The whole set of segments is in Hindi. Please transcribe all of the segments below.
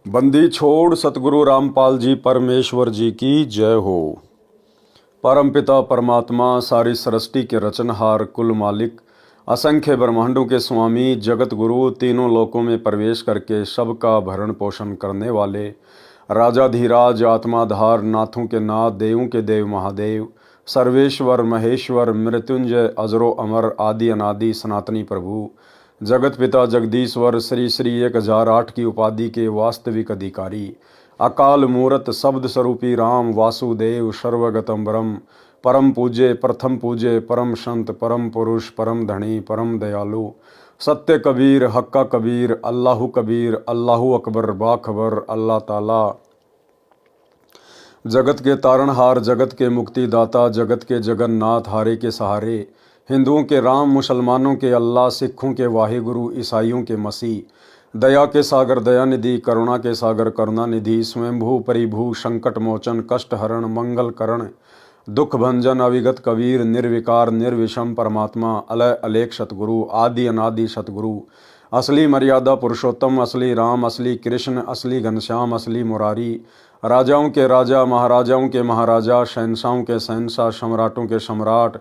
बंदी छोड़ सतगुरु रामपाल जी परमेश्वर जी की जय हो। परमपिता परमात्मा सारी सृष्टि के रचनहार कुल मालिक असंख्य ब्रह्मांडों के स्वामी जगत गुरु तीनों लोकों में प्रवेश करके सबका भरण पोषण करने वाले राजाधिराज आत्माधार नाथों के नाथ देवों के देव महादेव सर्वेश्वर महेश्वर मृत्युंजय अजरो अमर आदि अनादि सनातनी प्रभु जगत पिता जगदीश्वर श्री श्री 1008 की उपाधि के वास्तविक अधिकारी अकाल मूरत शब्द स्वरूपी राम वासुदेव सर्वगतम ब्रह्म परम पूज्य प्रथम पूज्य परम संत परम पुरुष परम धनी परम दयालु सत्य कबीर हक्का कबीर अल्लाहु अकबर बाखबर अल्लाह ताला जगत के तारणहार जगत के मुक्तिदाता जगत के जगन्नाथ हारे के सहारे हिंदुओं के राम मुसलमानों के अल्लाह सिखों के वाहिगुरु ईसाइयों के मसीह दया के सागर दयानिधि करुणा के सागर करुणानिधि स्वयंभू परिभू संकट मोचन कष्ट हरण मंगल करण दुख भंजन अविगत कबीर निर्विकार निर्विषम परमात्मा अलय अलेख सतगुरु आदि अनादि सतगुरु असली मर्यादा पुरुषोत्तम असली राम असली कृष्ण असली घनश्याम असली मुरारी राजाओं के राजा महाराजाओं के महाराजा शहंशाहों के शहंशाह सम्राटों के सम्राट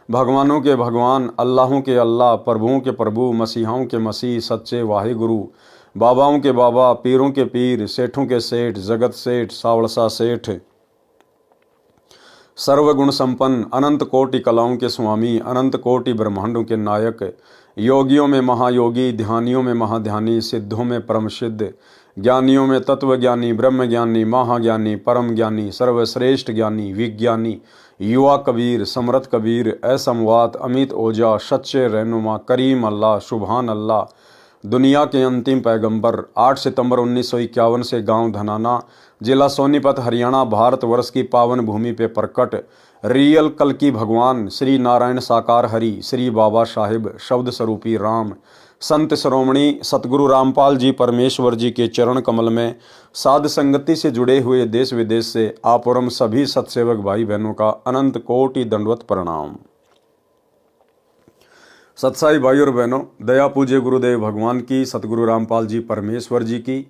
भगवानों के भगवान अल्लाहों के अल्लाह प्रभुओं के प्रभु मसीहाओं के मसीह सच्चे वाहिगुरु बाबाओं के बाबा पीरों के पीर सेठों के सेठ जगत सेठ सावड़सा सेठ सर्वगुण संपन्न अनंत कोटि कलाओं के स्वामी अनंत कोटि ब्रह्मांडों के नायक योगियों में महायोगी ध्यानियों में महाध्यानी सिद्धों में परम सिद्ध ज्ञानियों में तत्वज्ञानी ब्रह्म ज्ञानी महाज्ञानी परम ज्ञानी सर्वश्रेष्ठ ज्ञानी विज्ञानी युवा कबीर समरथ कबीर असमवात अमित ओजा सच्चे रहनुमा करीम अल्लाह सुभान अल्लाह दुनिया के अंतिम पैगंबर 8 सितंबर 1951 से गांव धनाना जिला सोनीपत हरियाणा भारतवर्ष की पावन भूमि पे प्रकट रियल कल की भगवान श्री नारायण साकार हरि श्री बाबा साहिब शब्द स्वरूपी राम संत श्रोमणी सतगुरु रामपाल जी परमेश्वर जी के चरण कमल में साध संगति से जुड़े हुए देश विदेश से आप और हम सभी सत्सेवक भाई बहनों का अनंत कोटि दंडवत प्रणाम। सत्साई भाई और बहनों, दया पूज्य गुरुदेव भगवान की सतगुरु रामपाल जी परमेश्वर जी की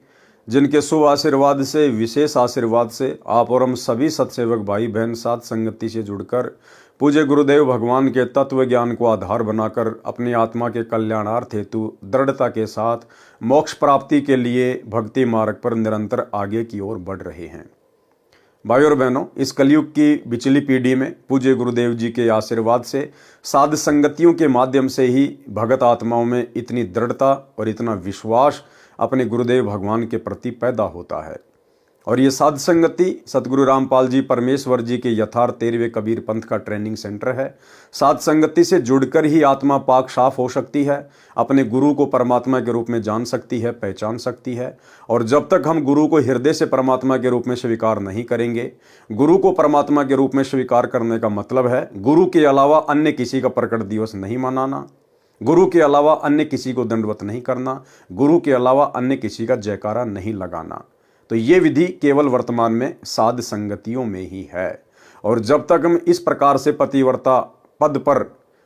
जिनके शुभ आशीर्वाद से विशेष आशीर्वाद से आप और हम सभी सत्सेवक भाई बहन साथ संगति से जुड़कर पूज्य गुरुदेव भगवान के तत्व ज्ञान को आधार बनाकर अपनी आत्मा के कल्याणार्थ हेतु दृढ़ता के साथ मोक्ष प्राप्ति के लिए भक्ति मार्ग पर निरंतर आगे की ओर बढ़ रहे हैं। भाई और बहनों, इस कलयुग की बिचली पीढ़ी में पूज्य गुरुदेव जी के आशीर्वाद से साध संगतियों के माध्यम से ही भगत आत्माओं में इतनी दृढ़ता और इतना विश्वास अपने गुरुदेव भगवान के प्रति पैदा होता है। और ये साध संगति सतगुरु रामपाल जी परमेश्वर जी के यथार्थ 13वें कबीर पंथ का ट्रेनिंग सेंटर है। साध संगति से जुड़कर ही आत्मा पाक साफ हो सकती है, अपने गुरु को परमात्मा के रूप में जान सकती है, पहचान सकती है। और जब तक हम गुरु को हृदय से परमात्मा के रूप में स्वीकार नहीं करेंगे, गुरु को परमात्मा के रूप में स्वीकार करने का मतलब है गुरु के अलावा अन्य किसी का प्रकट दिवस नहीं मनाना, गुरु के अलावा अन्य किसी को दंडवत नहीं करना, गुरु के अलावा अन्य किसी का जयकारा नहीं लगाना। तो ये विधि केवल वर्तमान में साध संगतियों में ही है। और जब तक हम इस प्रकार से पतिव्रता पद पर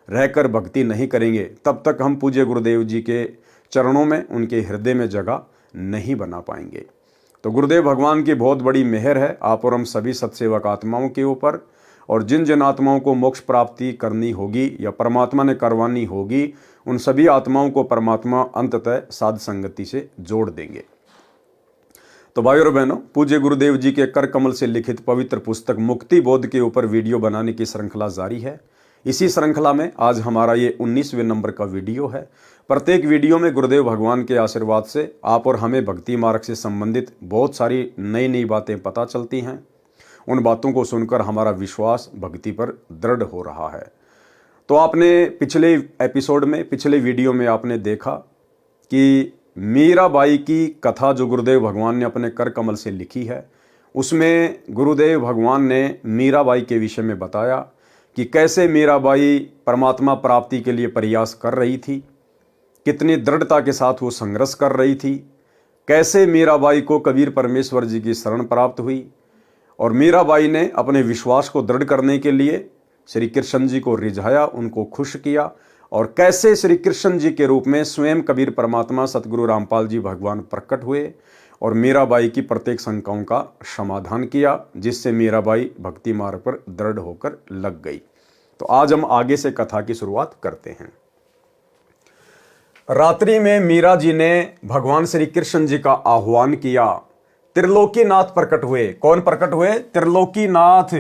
रहकर भक्ति नहीं करेंगे, तब तक हम पूज्य गुरुदेव जी के चरणों में उनके हृदय में जगह नहीं बना पाएंगे। तो गुरुदेव भगवान की बहुत बड़ी मेहर है आप और हम सभी सत्सेवक आत्माओं के ऊपर। और जिन जिन आत्माओं को मोक्ष प्राप्ति करनी होगी या परमात्मा ने करवानी होगी, उन सभी आत्माओं को परमात्मा अंततः साध संगति से जोड़ देंगे। तो भाई और बहनों, पूज्य गुरुदेव जी के कर कमल से लिखित पवित्र पुस्तक मुक्ति बोध के ऊपर वीडियो बनाने की श्रृंखला जारी है। इसी श्रृंखला में आज हमारा ये 19वें नंबर का वीडियो है। प्रत्येक वीडियो में गुरुदेव भगवान के आशीर्वाद से आप और हमें भक्ति मार्ग से संबंधित बहुत सारी नई नई बातें पता चलती हैं। उन बातों को सुनकर हमारा विश्वास भक्ति पर दृढ़ हो रहा है। तो आपने पिछले एपिसोड में पिछले वीडियो में आपने देखा कि मीराबाई की कथा जो गुरुदेव भगवान ने अपने कर कमल से लिखी है, उसमें गुरुदेव भगवान ने मीराबाई के विषय में बताया कि कैसे मीराबाई परमात्मा प्राप्ति के लिए प्रयास कर रही थी, कितनी दृढ़ता के साथ वो संघर्ष कर रही थी, कैसे मीराबाई को कबीर परमेश्वर जी की शरण प्राप्त हुई। और मीराबाई ने अपने विश्वास को दृढ़ करने के लिए श्री कृष्ण जी को रिझाया, उनको खुश किया और कैसे श्री कृष्ण जी के रूप में स्वयं कबीर परमात्मा सतगुरु रामपाल जी भगवान प्रकट हुए और मीराबाई की प्रत्येक शंकाओं का समाधान किया, जिससे मीराबाई भक्ति मार्ग पर दृढ़ होकर लग गई। तो आज हम आगे से कथा की शुरुआत करते हैं। रात्रि में मीरा जी ने भगवान श्री कृष्ण जी का आह्वान किया। त्रिलोकीनाथ प्रकट हुए। कौन प्रकट हुए? त्रिलोकीनाथ।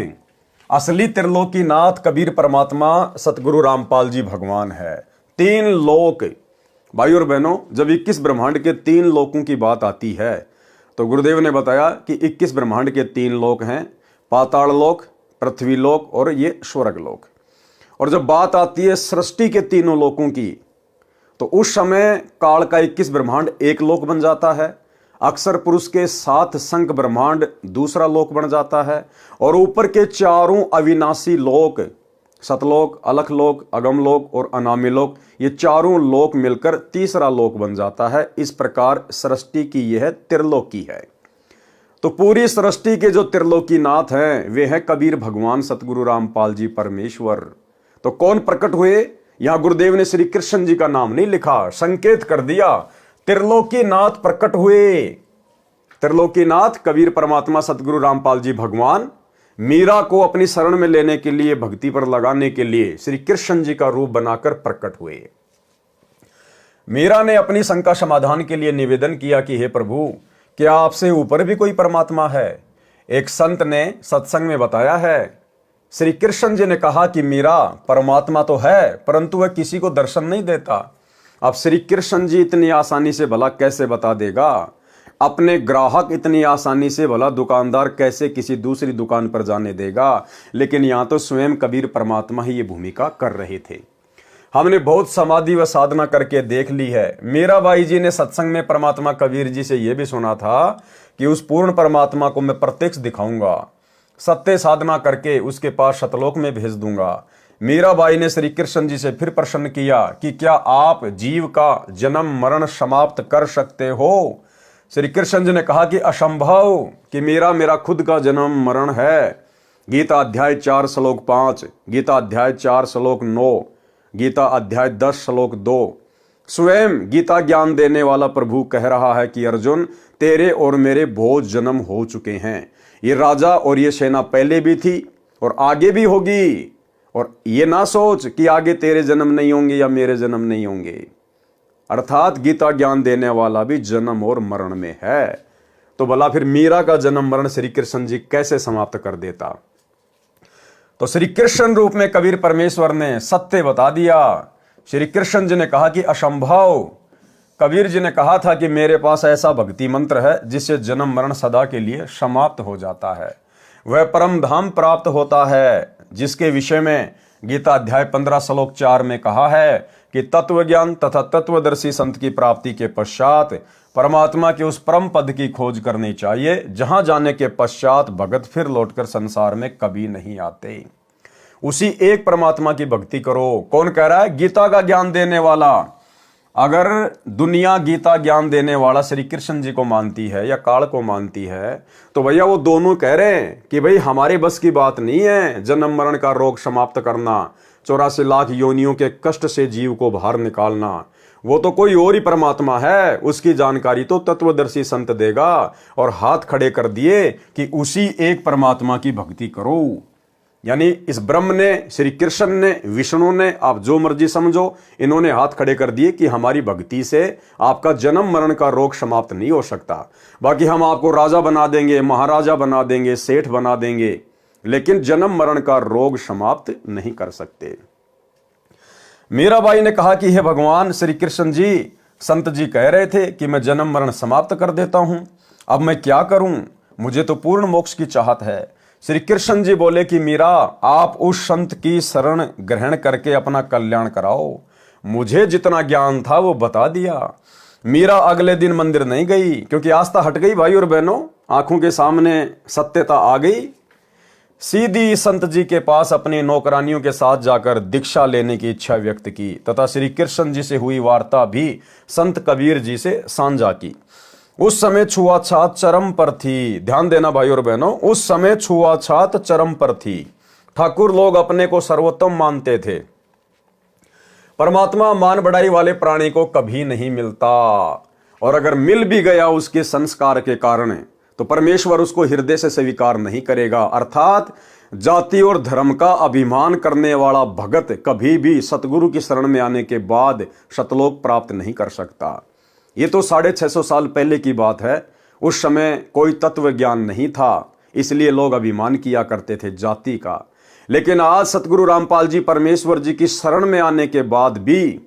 असली त्रिलोकीनाथ कबीर परमात्मा सतगुरु रामपाल जी भगवान है। 3 लोक। भाई और बहनों, जब 21 ब्रह्मांड के 3 लोकों की बात आती है तो गुरुदेव ने बताया कि 21 ब्रह्मांड के 3 लोक हैं, पाताल लोक, पृथ्वी लोक और ये स्वर्ग लोक। और जब बात आती है सृष्टि के तीनों लोकों की, तो उस समय काल का 21 ब्रह्मांड एक लोक बन जाता है, अक्षर पुरुष के 7 शंख ब्रह्मांड दूसरा लोक बन जाता है, और ऊपर के 4 अविनाशी लोक, सतलोक, अलख लोक, अगम लोक और अनामी लोक, ये 4 लोक मिलकर तीसरा लोक बन जाता है। इस प्रकार सृष्टि की यह त्रिलोकी है। तो पूरी सृष्टि के जो त्रिलोकीनाथ हैं वे हैं कबीर भगवान सतगुरु रामपाल जी परमेश्वर। तो कौन प्रकट हुए? यहां गुरुदेव ने श्री कृष्ण जी का नाम नहीं लिखा, संकेत कर दिया त्रिलोकीनाथ प्रकट हुए। त्रिलोकीनाथ कबीर परमात्मा सतगुरु रामपाल जी भगवान मीरा को अपनी शरण में लेने के लिए, भक्ति पर लगाने के लिए श्री कृष्ण जी का रूप बनाकर प्रकट हुए। मीरा ने अपनी शंका समाधान के लिए निवेदन किया कि हे प्रभु, क्या आपसे ऊपर भी कोई परमात्मा है? एक संत ने सत्संग में बताया है, श्री कृष्ण जी ने कहा कि मीरा, परमात्मा तो है परंतु वह किसी को दर्शन नहीं देता। अब श्री कृष्ण जी इतनी आसानी से भला कैसे बता देगा? अपने ग्राहक इतनी आसानी से भला दुकानदार कैसे किसी दूसरी दुकान पर जाने देगा? लेकिन यहां तो स्वयं कबीर परमात्मा ही ये भूमिका कर रहे थे। हमने बहुत समाधि व साधना करके देख ली है। मीराबाई जी ने सत्संग में परमात्मा कबीर जी से यह भी सुना था कि उस पूर्ण परमात्मा को मैं प्रत्यक्ष दिखाऊंगा, सत्य साधना करके उसके पास शतलोक में भेज दूंगा। मीराबाई ने श्री कृष्ण जी से फिर प्रश्न किया कि क्या आप जीव का जन्म मरण समाप्त कर सकते हो? श्री कृष्ण जी ने कहा कि असंभव, कि मेरा खुद का जन्म मरण है। गीता अध्याय 4 श्लोक 5, गीता अध्याय 4 श्लोक 9, गीता अध्याय 10 श्लोक 2। स्वयं गीता ज्ञान देने वाला प्रभु कह रहा है कि अर्जुन, तेरे और मेरे बहुत जन्म हो चुके हैं। ये राजा और ये सेना पहले भी थी और आगे भी होगी। और ये ना सोच कि आगे तेरे जन्म नहीं होंगे या मेरे जन्म नहीं होंगे। अर्थात गीता ज्ञान देने वाला भी जन्म और मरण में है। तो भला फिर मीरा का जन्म मरण श्री कृष्ण जी कैसे समाप्त कर देता? तो श्री कृष्ण रूप में कबीर परमेश्वर ने सत्य बता दिया। श्री कृष्ण जी ने कहा कि असंभव। कबीर जी ने कहा था कि मेरे पास ऐसा भक्ति मंत्र है जिससे जन्म मरण सदा के लिए समाप्त हो जाता है। वह परम धाम प्राप्त होता है, जिसके विषय में गीता अध्याय 15 श्लोक 4 में कहा है कि तत्व ज्ञान तथा तत्वदर्शी संत की प्राप्ति के पश्चात परमात्मा के उस परम पद की खोज करनी चाहिए, जहां जाने के पश्चात भगत फिर लौटकर संसार में कभी नहीं आते। उसी एक परमात्मा की भक्ति करो। कौन कह रहा है? गीता का ज्ञान देने वाला। अगर दुनिया गीता ज्ञान देने वाला श्री कृष्ण जी को मानती है या काल को मानती है, तो भैया वो दोनों कह रहे हैं कि भाई हमारे बस की बात नहीं है जन्म मरण का रोग समाप्त करना, 84 लाख योनियों के कष्ट से जीव को बाहर निकालना। वो तो कोई और ही परमात्मा है, उसकी जानकारी तो तत्वदर्शी संत देगा। और हाथ खड़े कर दिए कि उसी एक परमात्मा की भक्ति करो। यानी इस ब्रह्म ने, श्री कृष्ण ने, विष्णु ने, आप जो मर्जी समझो, इन्होंने हाथ खड़े कर दिए कि हमारी भक्ति से आपका जन्म मरण का रोग समाप्त नहीं हो सकता। बाकी हम आपको राजा बना देंगे, महाराजा बना देंगे, सेठ बना देंगे, लेकिन जन्म मरण का रोग समाप्त नहीं कर सकते। मीराबाई ने कहा कि हे भगवान श्री कृष्ण जी, संत जी कह रहे थे कि मैं जन्म मरण समाप्त कर देता हूं, अब मैं क्या करूं? मुझे तो पूर्ण मोक्ष की चाहत है। श्री कृष्ण जी बोले कि मीरा, आप उस संत की शरण ग्रहण करके अपना कल्याण कराओ। मुझे जितना ज्ञान था वो बता दिया। मीरा अगले दिन मंदिर नहीं गई, क्योंकि आस्था हट गई। भाई और बहनों, आंखों के सामने सत्यता आ गई। सीधी संत जी के पास अपनी नौकरानियों के साथ जाकर दीक्षा लेने की इच्छा व्यक्त की तथा श्री कृष्ण जी से हुई वार्ता भी संत कबीर जी से साझा की। उस समय छुआछात चरम पर थी। ध्यान देना भाई और बहनों, उस समय छुआछात चरम पर थी। ठाकुर लोग अपने को सर्वोत्तम मानते थे, परमात्मा मान बढ़ाई वाले प्राणी को कभी नहीं मिलता, और अगर मिल भी गया उसके संस्कार के कारण तो परमेश्वर उसको हृदय से स्वीकार नहीं करेगा। अर्थात जाति और धर्म का अभिमान करने वाला भगत कभी भी सतगुरु की शरण में आने के बाद सतलोक प्राप्त नहीं कर सकता। ये तो 650 साल पहले की बात है। उस समय कोई तत्व ज्ञान नहीं था, इसलिए लोग अभिमान किया करते थे जाति का। लेकिन आज सतगुरु रामपाल जी परमेश्वर जी की शरण में आने के बाद भी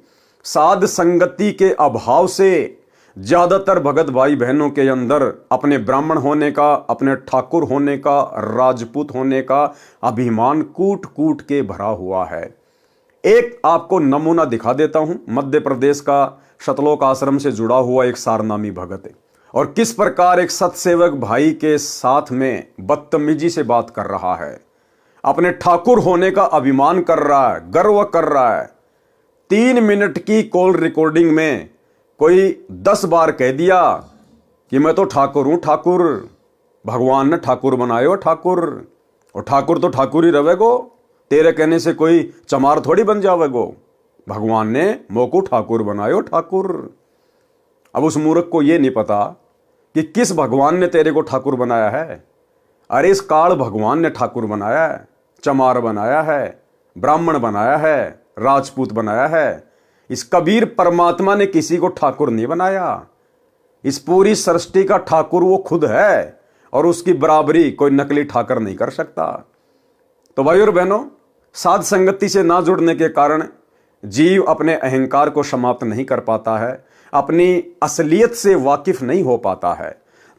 साध संगति के अभाव से ज्यादातर भगत भाई बहनों के अंदर अपने ब्राह्मण होने का, अपने ठाकुर होने का, राजपूत होने का अभिमान कूट कूट के भरा हुआ है। एक आपको नमूना दिखा देता हूं। मध्य प्रदेश का सतलोक आश्रम से जुड़ा हुआ एक सारनामी भगत है, और किस प्रकार एक सतसेवक भाई के साथ में बदतमीजी से बात कर रहा है, अपने ठाकुर होने का अभिमान कर रहा है, गर्व कर रहा है। 3 मिनट की कॉल रिकॉर्डिंग में कोई 10 बार कह दिया कि मैं तो ठाकुर हूं, ठाकुर, भगवान ने ठाकुर बनायो ठाकुर, और ठाकुर तो ठाकुर ही रहेगो, तेरे कहने से कोई चमार थोड़ी बन जावेगो, भगवान ने मोको ठाकुर बनायो ठाकुर। अब उस मूर्ख को यह नहीं पता कि किस भगवान ने तेरे को ठाकुर बनाया है। अरे इस काल भगवान ने ठाकुर बनाया है, चमार बनाया है, ब्राह्मण बनाया है, राजपूत बनाया है। इस कबीर परमात्मा ने किसी को ठाकुर नहीं बनाया। इस पूरी सृष्टि का ठाकुर वो खुद है, और उसकी बराबरी कोई नकली ठाकर नहीं कर सकता। तो भाई और बहनों, साध संगति से ना जुड़ने के कारण जीव अपने अहंकार को समाप्त नहीं कर पाता है, अपनी असलियत से वाकिफ नहीं हो पाता है।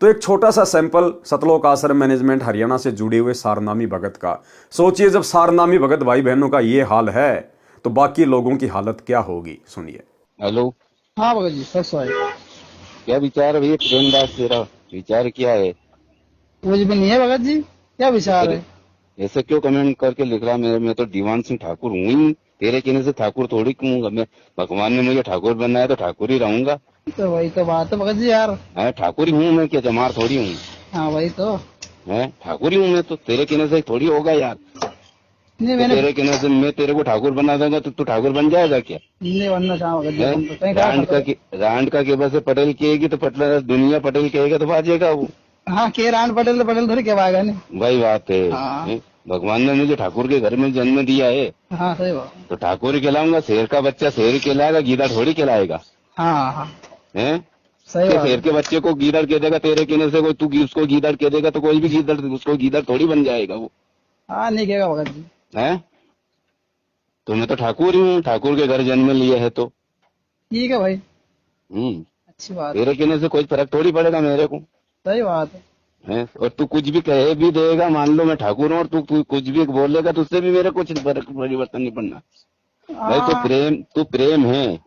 तो एक छोटा सा सैंपल सतलोक आश्रम मैनेजमेंट हरियाणा से जुड़े हुए सारनामी भगत का। सोचिए, जब सारनामी भगत भाई बहनों का ये हाल है तो बाकी लोगों की हालत क्या होगी, सुनिए। हेलो। हाँ भगत जी, सच है। क्या विचार है भैया प्रेमदास, तेरा विचार क्या है? कुछ भी नहीं है भगत जी, क्या विचार है? ऐसे क्यों कमेंट करके लिख रहा? मैं तो दीवान सिंह ठाकुर हूँ ही, तेरे कहने से ठाकुर थोड़ी कहूंगा मैं। भगवान ने मुझे ठाकुर बनाया तो ठाकुर ही रहूंगा। तो वही तो बात है भगत जी यार। ठाकुर ही हूँ मैं, क्या जमार थोड़ी हूँ। हाँ वही तो है, ठाकुर ही हूँ मैं तो, तेरे कहने से थोड़ी होगा यार। नहीं, तो मैंने तेरे कहने से मैं तेरे को ठाकुर बना दूंगा तो तू ठाकुर बन जाएगा क्या? नहीं बनना चाहा भगत जी। तुम तो कहीं रांड का केबल से पटेल कहेगी तो दुनिया पटेल कहेगा तो बाजेगा वो। हाँ, के रांड पटेल तो पटेल थोड़ी कहवाएगा नहीं। वही बात है। हाँ। भगवान ने मुझे ठाकुर के घर में जन्म दिया है। हाँ सही बात। तो ठाकुर ही कहलाऊंगा। शेर का बच्चा शेर कहलाएगा, गीदड़ थोड़ी कहलाएगा। हाँ हाँ है, सही बात। शेर के बच्चे को गीदड़ कह देगा तेरे कहने से, कोई तू उसको गीदड़ कह देगा तो कोई भी गीदड़ उसको गीदड़ थोड़ी बन जाएगा वो। हाँ नहीं कहेगा भगत जी। है, तो मैं तो ठाकुर ही हूँ, ठाकुर के घर जन्म लिया है तो ठीक है भाई। अच्छी बात। तेरे कहने से कोई फर्क थोड़ी पड़ेगा मेरे को। सही बात है, और तू कुछ भी कहे भी देगा, मान लो मैं ठाकुर हूँ और तू कुछ भी बोलेगा तो उससे भी मेरे कुछ परिवर्तन नहीं पड़ना भाई। तू प्रेम है।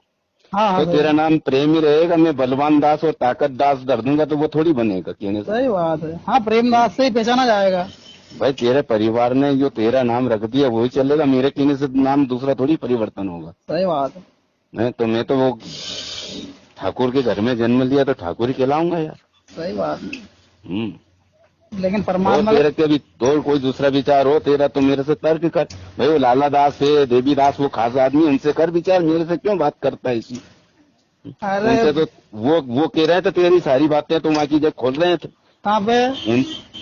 हाँ तो तेरा नाम प्रेम ही रहेगा। मैं बलवान दास और ताकत दास धर दूंगा तो वो थोड़ी बनेगा कहने से। सही बात है। हाँ, प्रेमदास से ही पहचाना जाएगा भाई। तेरे परिवार ने जो तेरा नाम रख दिया वही चलेगा, मेरे कहने से नाम दूसरा थोड़ी परिवर्तन होगा। सही बात है। तो मैं तो वो ठाकुर के घर में जन्म लिया तो ठाकुर ही कहलाऊंगा यार। सही बात है। लेकिन परमात्मा तेरे के भी तो कोई दूसरा विचार हो तेरा तो मेरे से तर्क कर भाई। वो लाला दास है, देवी दास, वो खास आदमी, उनसे कर विचार, मेरे से क्यों बात करता है इसी। उनसे तो वो कह रहे थे तेरी सारी बातें तुम आकी जब खोल रहे थे। कहाँ पे?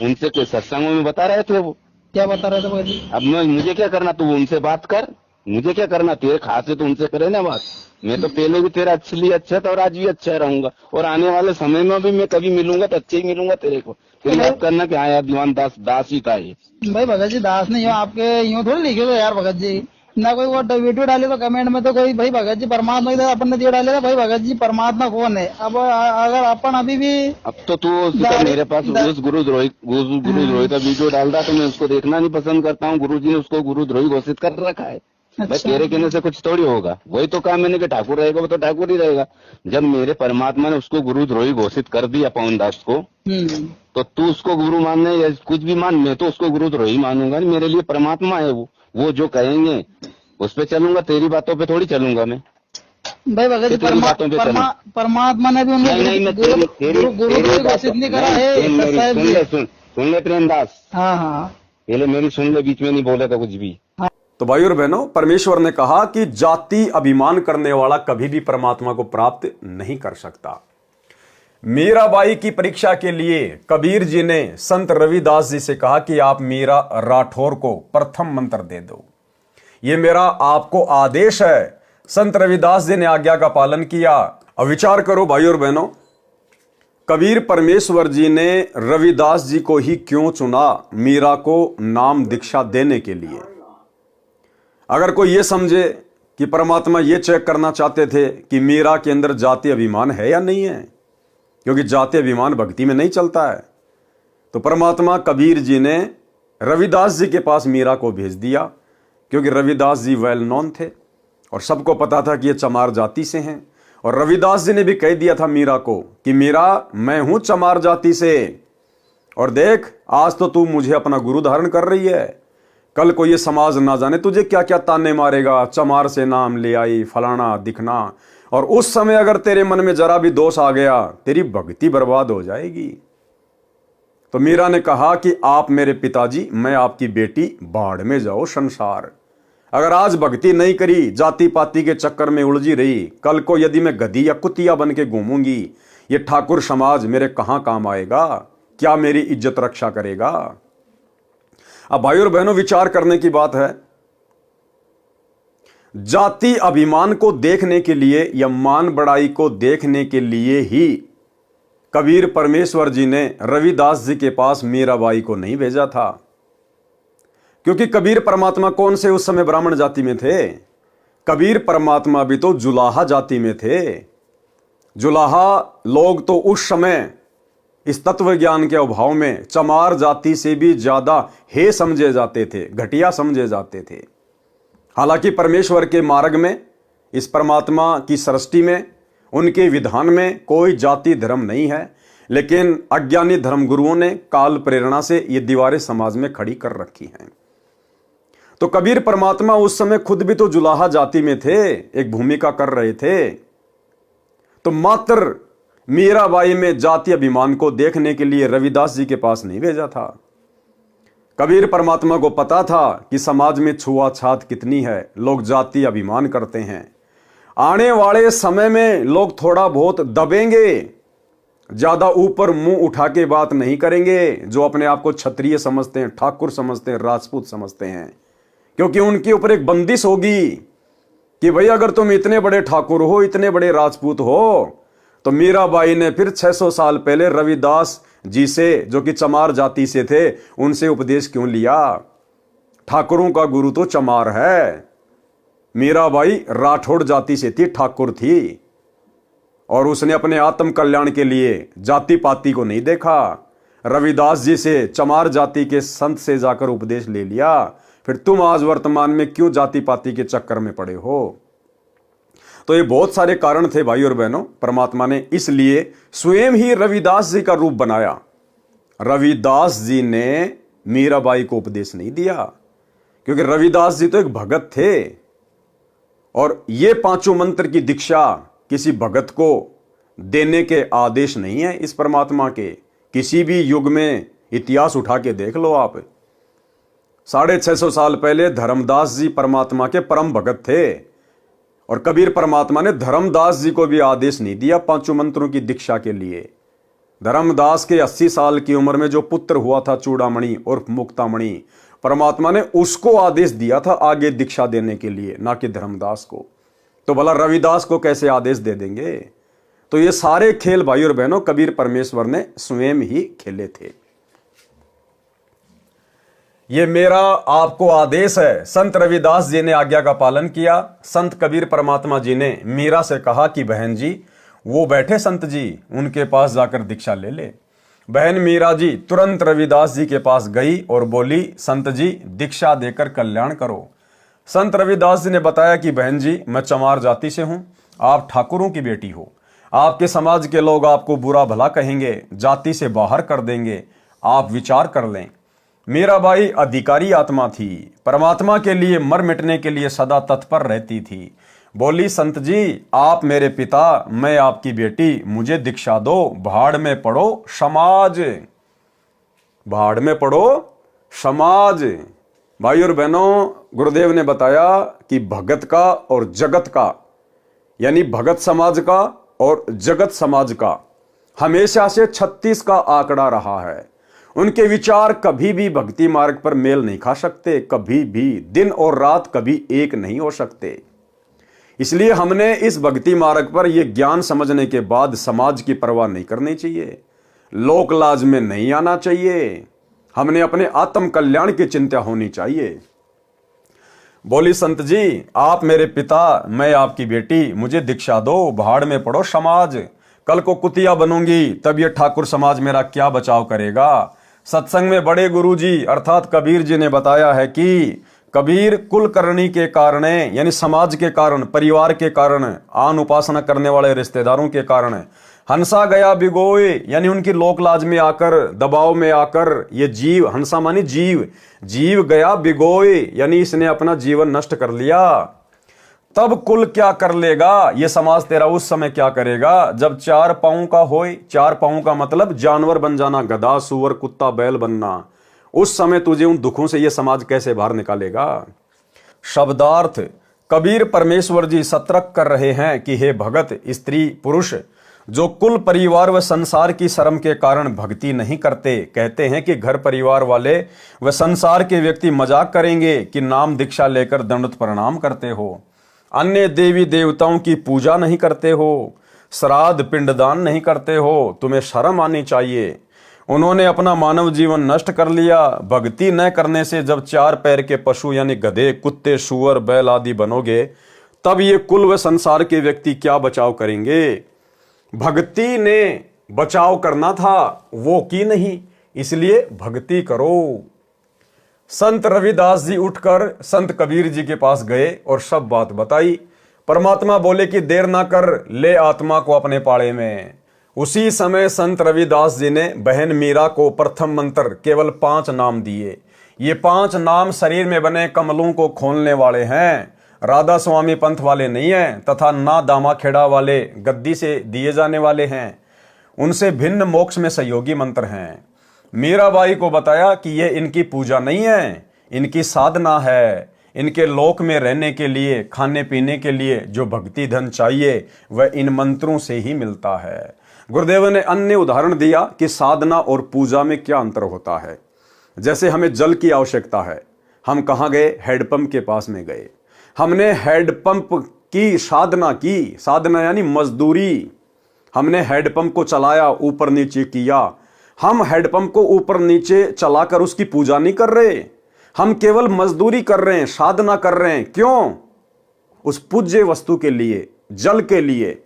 उनसे कोई सत्संगों में बता रहे थे। वो क्या बता रहे थे भाई? अब मुझे क्या करना, तू उनसे बात कर, मुझे क्या करना। तेरे खास है तो उनसे करे ना बात। मैं तो पहले भी तेरा अच्छे लिए अच्छा था और आज भी अच्छा रहूंगा, और आने वाले समय में भी मैं कभी मिलूंगा तो अच्छे ही मिलूंगा तेरे को। फिर याद करना कि हाँ यार दीवान दास ही था ये। भाई भगत जी दास नहीं हो आपके, यूँ थोड़ी लिखे हो यार भगत जी। ना कोई वो वीडियो डाले तो कमेंट में तो कोई भाई भगत जी परमात्मा की अपन ने दिया डालेगा। भाई भगत जी परमात्मा कौन है? अब अगर अपन अभी भी अब तो तू मेरे पास उस गुरुद्रोही का वीडियो डाल रहा तो मैं उसको देखना नहीं पसंद करता हूँ। गुरु जी ने उसको गुरुद्रोही घोषित कर रखा है। भाई तेरे कहने से कुछ थोड़ी होगा। वही तो कहा मैंने कि ठाकुर रहेगा वो तो ठाकुर ही रहेगा। जब मेरे परमात्मा ने उसको गुरुद्रोही घोषित कर दिया पवन दास को, तो तू उसको गुरु मानने या कुछ भी मान, मैं तो उसको गुरुद्रोही मानूंगा नहीं। मेरे लिए परमात्मा है वो जो कहेंगे उस पे चलूंगा, तेरी बातों पे थोड़ी चलूंगा मैं। भाई भगत जी परमात्मा ने भी गुरु घोषित नहीं करा है। सुन ले प्रेमदास। हाँ हाँ पहले मेरी सुन ले, बीच में नहीं बोले था कुछ भी। तो भाई और बहनों, परमेश्वर ने कहा कि जाति अभिमान करने वाला कभी भी परमात्मा को प्राप्त नहीं कर सकता। मीराबाई की परीक्षा के लिए कबीर जी ने संत रविदास जी से कहा कि आप मीरा राठौर को प्रथम मंत्र दे दो, ये मेरा आपको आदेश है। संत रविदास जी ने आज्ञा का पालन किया। अब विचार करो भाई और बहनों, कबीर परमेश्वर जी ने रविदास जी को ही क्यों चुना मीरा को नाम दीक्षा देने के लिए? अगर कोई ये समझे कि परमात्मा ये चेक करना चाहते थे कि मीरा के अंदर जाति अभिमान है या नहीं है, क्योंकि जाति अभिमान भक्ति में नहीं चलता है, तो परमात्मा कबीर जी ने रविदास जी के पास मीरा को भेज दिया, क्योंकि रविदास जी वेल नोन थे और सबको पता था कि ये चमार जाति से हैं। और रविदास जी ने भी कह दिया था मीरा को कि मीरा, मैं हूं चमार जाति से, और देख आज तो तू मुझे अपना गुरु धारण कर रही है, कल को ये समाज ना जाने तुझे क्या क्या ताने मारेगा, चमार से नाम ले आई, फलाना दिखना, और उस समय अगर तेरे मन में जरा भी दोष आ गया तेरी भक्ति बर्बाद हो जाएगी। तो मीरा ने कहा कि आप मेरे पिताजी, मैं आपकी बेटी, बाढ़ में जाओ संसार। अगर आज भक्ति नहीं करी, जाति पाति के चक्कर में उलझी रही, कल को यदि मैं गधी या कुतिया बन के घूमूंगी, ये ठाकुर समाज मेरे कहां काम आएगा, क्या मेरी इज्जत रक्षा करेगा? अब भाई और बहनों, विचार करने की बात है। जाति अभिमान को देखने के लिए या मान बढ़ाई को देखने के लिए ही कबीर परमेश्वर जी ने रविदास जी के पास मीराबाई को नहीं भेजा था, क्योंकि कबीर परमात्मा कौन से उस समय ब्राह्मण जाति में थे? कबीर परमात्मा भी तो जुलाहा जाति में थे। जुलाहा लोग तो उस समय इस तत्व ज्ञान के अभाव में चमार जाति से भी ज्यादा हे समझे जाते थे, घटिया समझे जाते थे। हालांकि परमेश्वर के मार्ग में, इस परमात्मा की सृष्टि में, उनके विधान में कोई जाति धर्म नहीं है, लेकिन अज्ञानी धर्मगुरुओं ने काल प्रेरणा से ये दीवारें समाज में खड़ी कर रखी हैं। तो कबीर परमात्मा उस समय खुद भी तो जुलाहा जाति में थे, एक भूमिका कर रहे थे। तो मात्र मीराबाई में जाति अभिमान को देखने के लिए रविदास जी के पास नहीं भेजा था। कबीर परमात्मा को पता था कि समाज में छुआछात कितनी है, लोग जाति अभिमान करते हैं। आने वाले समय में लोग थोड़ा बहुत दबेंगे, ज्यादा ऊपर मुंह उठा के बात नहीं करेंगे, जो अपने आप को क्षत्रिय समझते हैं, ठाकुर समझते हैं, राजपूत समझते हैं, क्योंकि उनके ऊपर एक बंदिश होगी कि भाई अगर तुम इतने बड़े ठाकुर हो, इतने बड़े राजपूत हो, तो मीराबाई ने फिर 600 साल पहले रविदास जी से, जो कि चमार जाति से थे, उनसे उपदेश क्यों लिया? ठाकुरों का गुरु तो चमार है। मीराबाई राठौड़ जाति से थी, ठाकुर थी, और उसने अपने आत्म कल्याण के लिए जाति पाति को नहीं देखा। रविदास जी से, चमार जाति के संत से जाकर उपदेश ले लिया। फिर तुम आज वर्तमान में क्यों जाति पाति के चक्कर में पड़े हो? तो ये बहुत सारे कारण थे भाई और बहनों। परमात्मा ने इसलिए स्वयं ही रविदास जी का रूप बनाया। रविदास जी ने मीराबाई को उपदेश नहीं दिया, क्योंकि रविदास जी तो एक भगत थे, और ये पांचों मंत्र की दीक्षा किसी भगत को देने के आदेश नहीं है इस परमात्मा के। किसी भी युग में इतिहास उठा के देख लो आप। 650 साल पहले धर्मदास जी परमात्मा के परम भगत थे, और कबीर परमात्मा ने धर्मदास जी को भी आदेश नहीं दिया पांचों मंत्रों की दीक्षा के लिए। धर्मदास के 80 साल की उम्र में जो पुत्र हुआ था चूड़ामणि और मुक्तामणि, परमात्मा ने उसको आदेश दिया था आगे दीक्षा देने के लिए, ना कि धर्मदास को। तो भला रविदास को कैसे आदेश दे देंगे? तो ये सारे खेल भाई और बहनों कबीर परमेश्वर ने स्वयं ही खेले थे। ये मेरा आपको आदेश है। संत रविदास जी ने आज्ञा का पालन किया। संत कबीर परमात्मा जी ने मीरा से कहा कि बहन जी, वो बैठे संत जी, उनके पास जाकर दीक्षा ले ले। बहन मीरा जी तुरंत रविदास जी के पास गई और बोली, संत जी दीक्षा देकर कल्याण करो। संत रविदास जी ने बताया कि बहन जी, मैं चमार जाति से हूं, आप ठाकुरों की बेटी हो, आपके समाज के लोग आपको बुरा भला कहेंगे, जाति से बाहर कर देंगे, आप विचार कर लें। मीराबाई अधिकारी आत्मा थी, परमात्मा के लिए मर मिटने के लिए सदा तत्पर रहती थी। बोली, संत जी आप मेरे पिता, मैं आपकी बेटी, मुझे दीक्षा दो। भाड़ में पड़ो समाज, भाड़ में पड़ो समाज। भाई और बहनों, गुरुदेव ने बताया कि भगत का और जगत का, यानी भगत समाज का और जगत समाज का हमेशा से 36 का आंकड़ा रहा है। उनके विचार कभी भी भक्ति मार्ग पर मेल नहीं खा सकते, कभी भी दिन और रात कभी एक नहीं हो सकते। इसलिए हमने इस भक्ति मार्ग पर यह ज्ञान समझने के बाद समाज की परवाह नहीं करनी चाहिए, लोक लाज में नहीं आना चाहिए। हमने अपने आत्म कल्याण की चिंता होनी चाहिए। बोली संत जी, आप मेरे पिता, मैं आपकी बेटी, मुझे दीक्षा दो, भाड़ में पड़ो समाज। कल को कुतिया बनूंगी तब ये ठाकुर समाज मेरा क्या बचाव करेगा। सत्संग में बड़े गुरुजी अर्थात कबीर जी ने बताया है कि कबीर कुलकर्णी के कारण, यानी समाज के कारण, परिवार के कारण, आन उपासना करने वाले रिश्तेदारों के कारण हंसा गया बिगोए, यानी उनकी लोक लाज में आकर, दबाव में आकर ये जीव, हंसा मानी जीव, जीव गया बिगोए, यानी इसने अपना जीवन नष्ट कर लिया। तब कुल क्या कर लेगा, ये समाज तेरा उस समय क्या करेगा जब 4 पांव का होए। 4 पांव का मतलब जानवर बन जाना, गधा, सुअर, कुत्ता, बैल बनना। उस समय तुझे उन दुखों से ये समाज कैसे बाहर निकालेगा। शब्दार्थ, कबीर परमेश्वर जी सतर्क कर रहे हैं कि हे भगत, स्त्री, पुरुष जो कुल परिवार व संसार की शर्म के कारण भक्ति नहीं करते, कहते हैं कि घर परिवार वाले व संसार के व्यक्ति मजाक करेंगे कि नाम दीक्षा लेकर दंडवत प्रणाम करते हो, अन्य देवी देवताओं की पूजा नहीं करते हो, श्राद्ध पिंडदान नहीं करते हो, तुम्हें शर्म आनी चाहिए। उन्होंने अपना मानव जीवन नष्ट कर लिया। भक्ति न करने से जब 4 पैर के पशु यानी गधे, कुत्ते, सुअर, बैल आदि बनोगे, तब ये कुल व संसार के व्यक्ति क्या बचाव करेंगे। भक्ति ने बचाव करना था, वो की नहीं, इसलिए भक्ति करो। संत रविदास जी उठकर संत कबीर जी के पास गए और सब बात बताई। परमात्मा बोले कि देर ना कर, ले आत्मा को अपने पाड़े में। उसी समय संत रविदास जी ने बहन मीरा को प्रथम मंत्र केवल 5 नाम दिए। ये 5 नाम शरीर में बने कमलों को खोलने वाले हैं, राधा स्वामी पंथ वाले नहीं हैं, तथा ना दामा खेड़ा वाले गद्दी से दिए जाने वाले हैं। उनसे भिन्न मोक्ष में सहयोगी मंत्र हैं। मीराबाई को बताया कि ये इनकी पूजा नहीं है, इनकी साधना है। इनके लोक में रहने के लिए, खाने पीने के लिए जो भक्ति धन चाहिए वह इन मंत्रों से ही मिलता है। गुरुदेव ने अन्य उदाहरण दिया कि साधना और पूजा में क्या अंतर होता है। जैसे हमें जल की आवश्यकता है, हम कहाँ गए, हैंडपंप के पास में गए, हमने हैंडपंप की साधना की, साधना यानी मजदूरी। हमने हैंडपंप को चलाया, ऊपर नीचे किया। हम हैंडपंप को ऊपर नीचे चलाकर उसकी पूजा नहीं कर रहे, हम केवल मजदूरी कर रहे हैं, साधना कर रहे हैं। क्यों? उस पूज्य वस्तु के लिए, जल के लिए।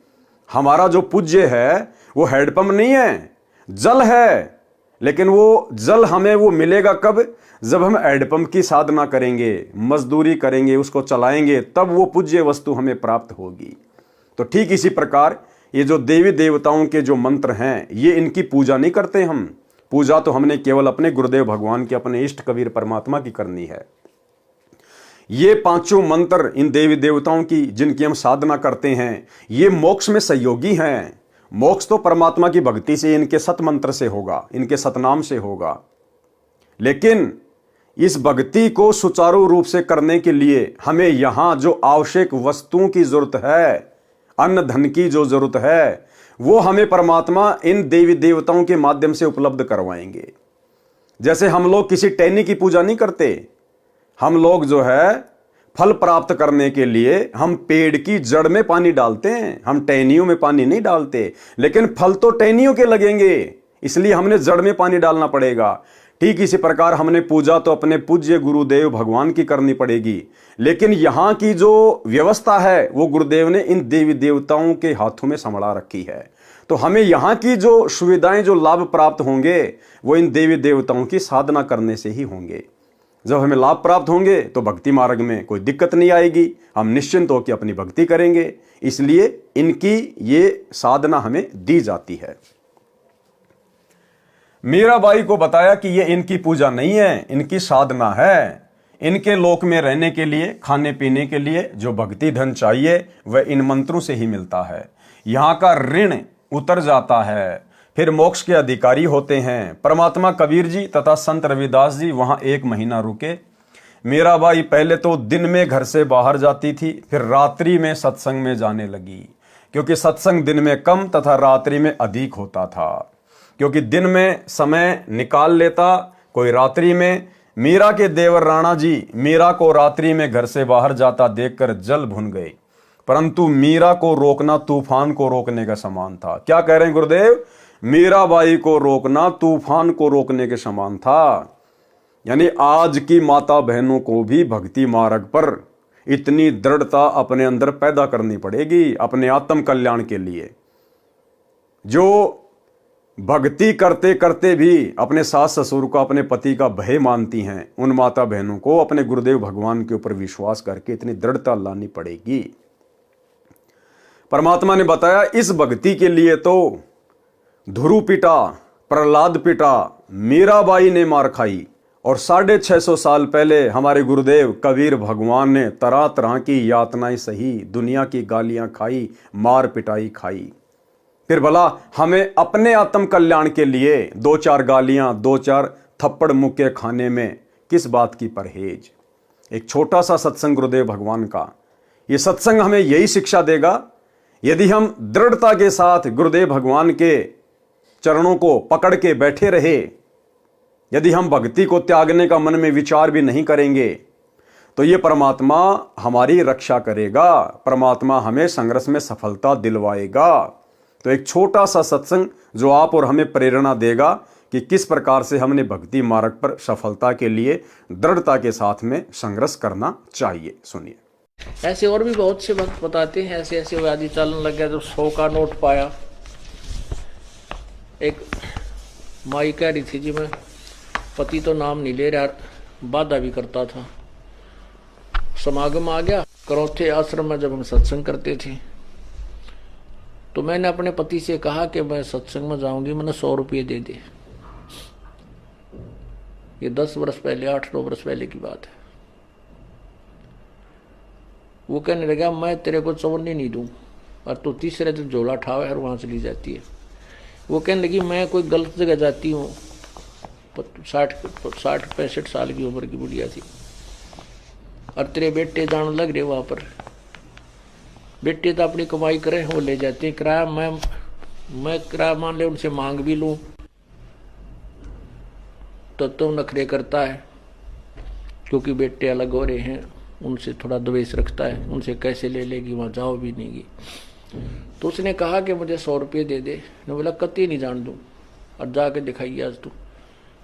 हमारा जो पूज्य है वो हैंडपंप नहीं है, जल है। लेकिन वो जल हमें वो मिलेगा कब? जब हम हैंडपंप की साधना करेंगे, मजदूरी करेंगे, उसको चलाएंगे, तब वो पूज्य वस्तु हमें प्राप्त होगी। तो ठीक इसी प्रकार ये जो देवी देवताओं के जो मंत्र हैं, ये इनकी पूजा नहीं करते हम। पूजा तो हमने केवल अपने गुरुदेव भगवान की, अपने इष्ट कबीर परमात्मा की करनी है। ये 5 मंत्र इन देवी देवताओं की जिनकी हम साधना करते हैं, ये मोक्ष में सहयोगी हैं। मोक्ष तो परमात्मा की भक्ति से, इनके सत मंत्र से होगा, इनके सतनाम से होगा। लेकिन इस भक्ति को सुचारू रूप से करने के लिए हमें यहां जो आवश्यक वस्तुओं की जरूरत है, अन्न धन की जो जरूरत है, वो हमें परमात्मा इन देवी देवताओं के माध्यम से उपलब्ध करवाएंगे। जैसे हम लोग किसी टहनी की पूजा नहीं करते, हम लोग जो है फल प्राप्त करने के लिए हम पेड़ की जड़ में पानी डालते हैं, हम टहनियों में पानी नहीं डालते। लेकिन फल तो टहनियों के लगेंगे, इसलिए हमने जड़ में पानी डालना पड़ेगा। ठीक इसी प्रकार हमने पूजा तो अपने पूज्य गुरुदेव भगवान की करनी पड़ेगी। लेकिन यहां की जो व्यवस्था है वो गुरुदेव ने इन देवी देवताओं के हाथों में संभाला रखी है। तो हमें यहाँ की जो सुविधाएं, जो लाभ प्राप्त होंगे, वो इन देवी देवताओं की साधना करने से ही होंगे। जब हमें लाभ प्राप्त होंगे तो भक्ति मार्ग में कोई दिक्कत नहीं आएगी, हम निश्चिंत होकर अपनी भक्ति करेंगे। इसलिए इनकी ये साधना हमें दी जाती है। मीराबाई को बताया कि ये इनकी पूजा नहीं है, इनकी साधना है। इनके लोक में रहने के लिए, खाने पीने के लिए जो भक्ति धन चाहिए वह इन मंत्रों से ही मिलता है। यहाँ का ऋण उतर जाता है, फिर मोक्ष के अधिकारी होते हैं। परमात्मा कबीर जी तथा संत रविदास जी वहां 1 महीना रुके। मीराबाई पहले तो दिन में घर से बाहर जाती थी, फिर रात्रि में सत्संग में जाने लगी, क्योंकि सत्संग दिन में कम तथा रात्रि में अधिक होता था। क्योंकि दिन में समय निकाल लेता कोई रात्रि में। मीरा के देवर राणा जी मीरा को रात्रि में घर से बाहर जाता देखकर जल भुन गए, परंतु मीरा को रोकना तूफान को रोकने का समान था। क्या कह रहे हैं गुरुदेव? मीराबाई को रोकना तूफान को रोकने के समान था। यानी आज की माता बहनों को भी भक्ति मार्ग पर इतनी दृढ़ता अपने अंदर पैदा करनी पड़ेगी अपने आत्म कल्याण के लिए। जो भक्ति करते करते भी अपने सास ससुर को अपने पति का भय मानती हैं, उन माता बहनों को अपने गुरुदेव भगवान के ऊपर विश्वास करके इतनी दृढ़ता लानी पड़ेगी। परमात्मा ने बताया इस भक्ति के लिए तो ध्रुव पिटा, प्रहलाद पिटा, मीराबाई ने मार खाई, और 650 साल पहले हमारे गुरुदेव कबीर भगवान ने तरह तरह की यातनाएं सही, दुनिया की गालियां खाई, मार पिटाई खाई। फिर भला हमें अपने आत्म कल्याण के लिए 2-4 गालियां, 2-4 थप्पड़ मुक्के खाने में किस बात की परहेज? एक छोटा सा सत्संग गुरुदेव भगवान का, ये सत्संग हमें यही शिक्षा देगा। यदि हम दृढ़ता के साथ गुरुदेव भगवान के चरणों को पकड़ के बैठे रहे, यदि हम भक्ति को त्यागने का मन में विचार भी नहीं करेंगे, तो ये परमात्मा हमारी रक्षा करेगा, परमात्मा हमें संघर्ष में सफलता दिलवाएगा। तो एक छोटा सा सत्संग जो आप और हमें प्रेरणा देगा कि किस प्रकार से हमने भक्ति मार्ग पर सफलता के लिए दृढ़ता के साथ में संघर्ष करना चाहिए। सुनिए। ऐसे और भी बहुत से भक्त बताते हैं, ऐसे ऐसे व्याधि चलन लग गया। जब 100 का नोट पाया, एक माई कह रही थी जी मैं पति तो नाम नहीं ले रहा, बाधा भी करता था। समागम आ गया, करौथे आश्रम में जब हम सत्संग करते थे, तो मैंने अपने पति से कहा कि मैं सत्संग में जाऊंगी, मैंने 100 रुपये दे दे। ये 10 वर्ष पहले, 8-9 वर्ष पहले की बात है। वो कहने लगा मैं तेरे को चवन्नी नहीं दूं, और तू तीसरे दिन झोला ठावे और वहां चली जाती है। वो कहने लगी मैं कोई गलत जगह जाती हूँ। 60-65 साल की उम्र की बुढ़िया थी, और तेरे बेटे जान लग रहे वहां पर। बेटे तो अपनी कमाई करें, वो ले जाते हैं किराया। मैं किराया मान ले उनसे मांग भी लूं तो नखरे करता है, क्योंकि बेटे अलग हो रहे हैं, उनसे थोड़ा द्वेष रखता है, उनसे कैसे ले लेगी, वहां जाओ भी नहीं। तो उसने कहा कि मुझे 100 रुपये दे दे। ने बोला कति नहीं जान दूं, और जाके दिखाइए आज तू।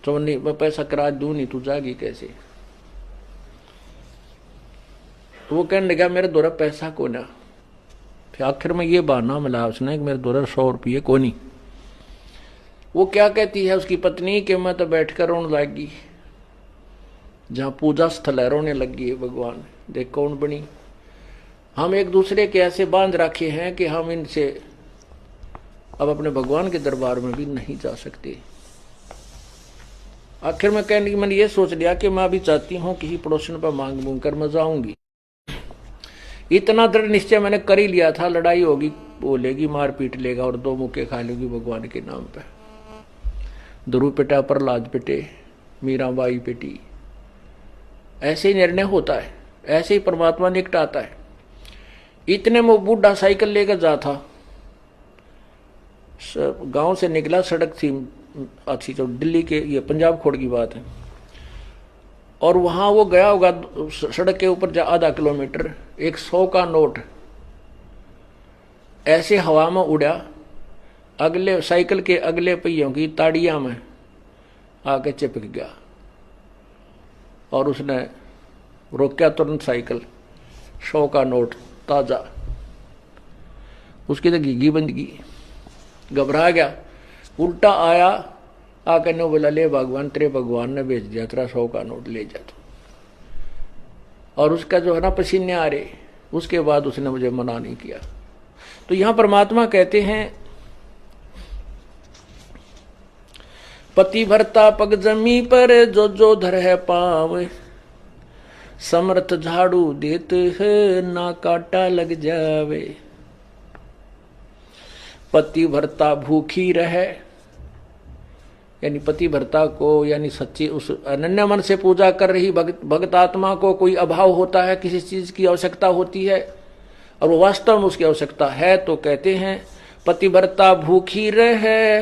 तो नहीं, मैं पैसा किराया दूं नहीं, तू जागी कैसे? तो वो कहने लगा मेरे द्वारा पैसा को ना। फिर आखिर में ये बहाना मिला उसने कि मेरे द्वारा 100 रुपये को नहीं। वो क्या कहती है उसकी पत्नी कि मैं तो बैठकर रोने लगी, जहां पूजा स्थल है रोने लगी है। भगवान देख कौन बनी। हम एक दूसरे के ऐसे बांध रखे हैं कि हम इनसे अब अपने भगवान के दरबार में भी नहीं जा सकते। आखिर में कहने की मैंने ये सोच लिया कि मैं अभी चाहती हूँ किसी पड़ोसन पर मांग मूंग कर मैं जाऊंगी। इतना दृढ़ निश्चय मैंने कर ही लिया था, लड़ाई होगी, बोलेगी, मार पीट लेगा और 2 मुक्के खा लेगी भगवान के नाम पे। ध्रुव पिटा, प्रहलाद पिटे, मीराबाई पिटी। ऐसे ही निर्णय होता है, ऐसे ही परमात्मा निकटाता है। इतने में बूढ़ा साइकिल लेकर जा था, गांव से निकला, सड़क थी अच्छी, जो दिल्ली के, ये पंजाब खोड़ की बात है, और वहां वो गया होगा सड़क के ऊपर आधा किलोमीटर। एक 100 का नोट ऐसे हवा में उड़ा, अगले साइकिल के अगले पहियों की ताड़ियां में आके चिपक गया, और उसने रोका तुरंत साइकिल। 100 का नोट ताजा, उसकी तो घीघी बंद की, घबरा गया, उल्टा आया, आकर ने बोला ले भगवान, तेरे भगवान ने भेज दिया, तेरा 100 का नोट ले जा तू। और उसका जो है ना पसीने आ रहे, उसके बाद उसने मुझे मना नहीं किया। तो यहां परमात्मा कहते हैं पति भरता पग जमी पर जो जो धर है पाव, समर्थ झाड़ू देत है ना काटा लग जावे। पति भरता भूखी रहे, यानी पतिव्रता को, यानी सच्ची उस अनन्य मन से पूजा कर रही भक्त आत्मा को कोई अभाव होता है, किसी चीज की आवश्यकता होती है और वो वास्तव में उसकी आवश्यकता है, तो कहते हैं पतिव्रता भूखी रहे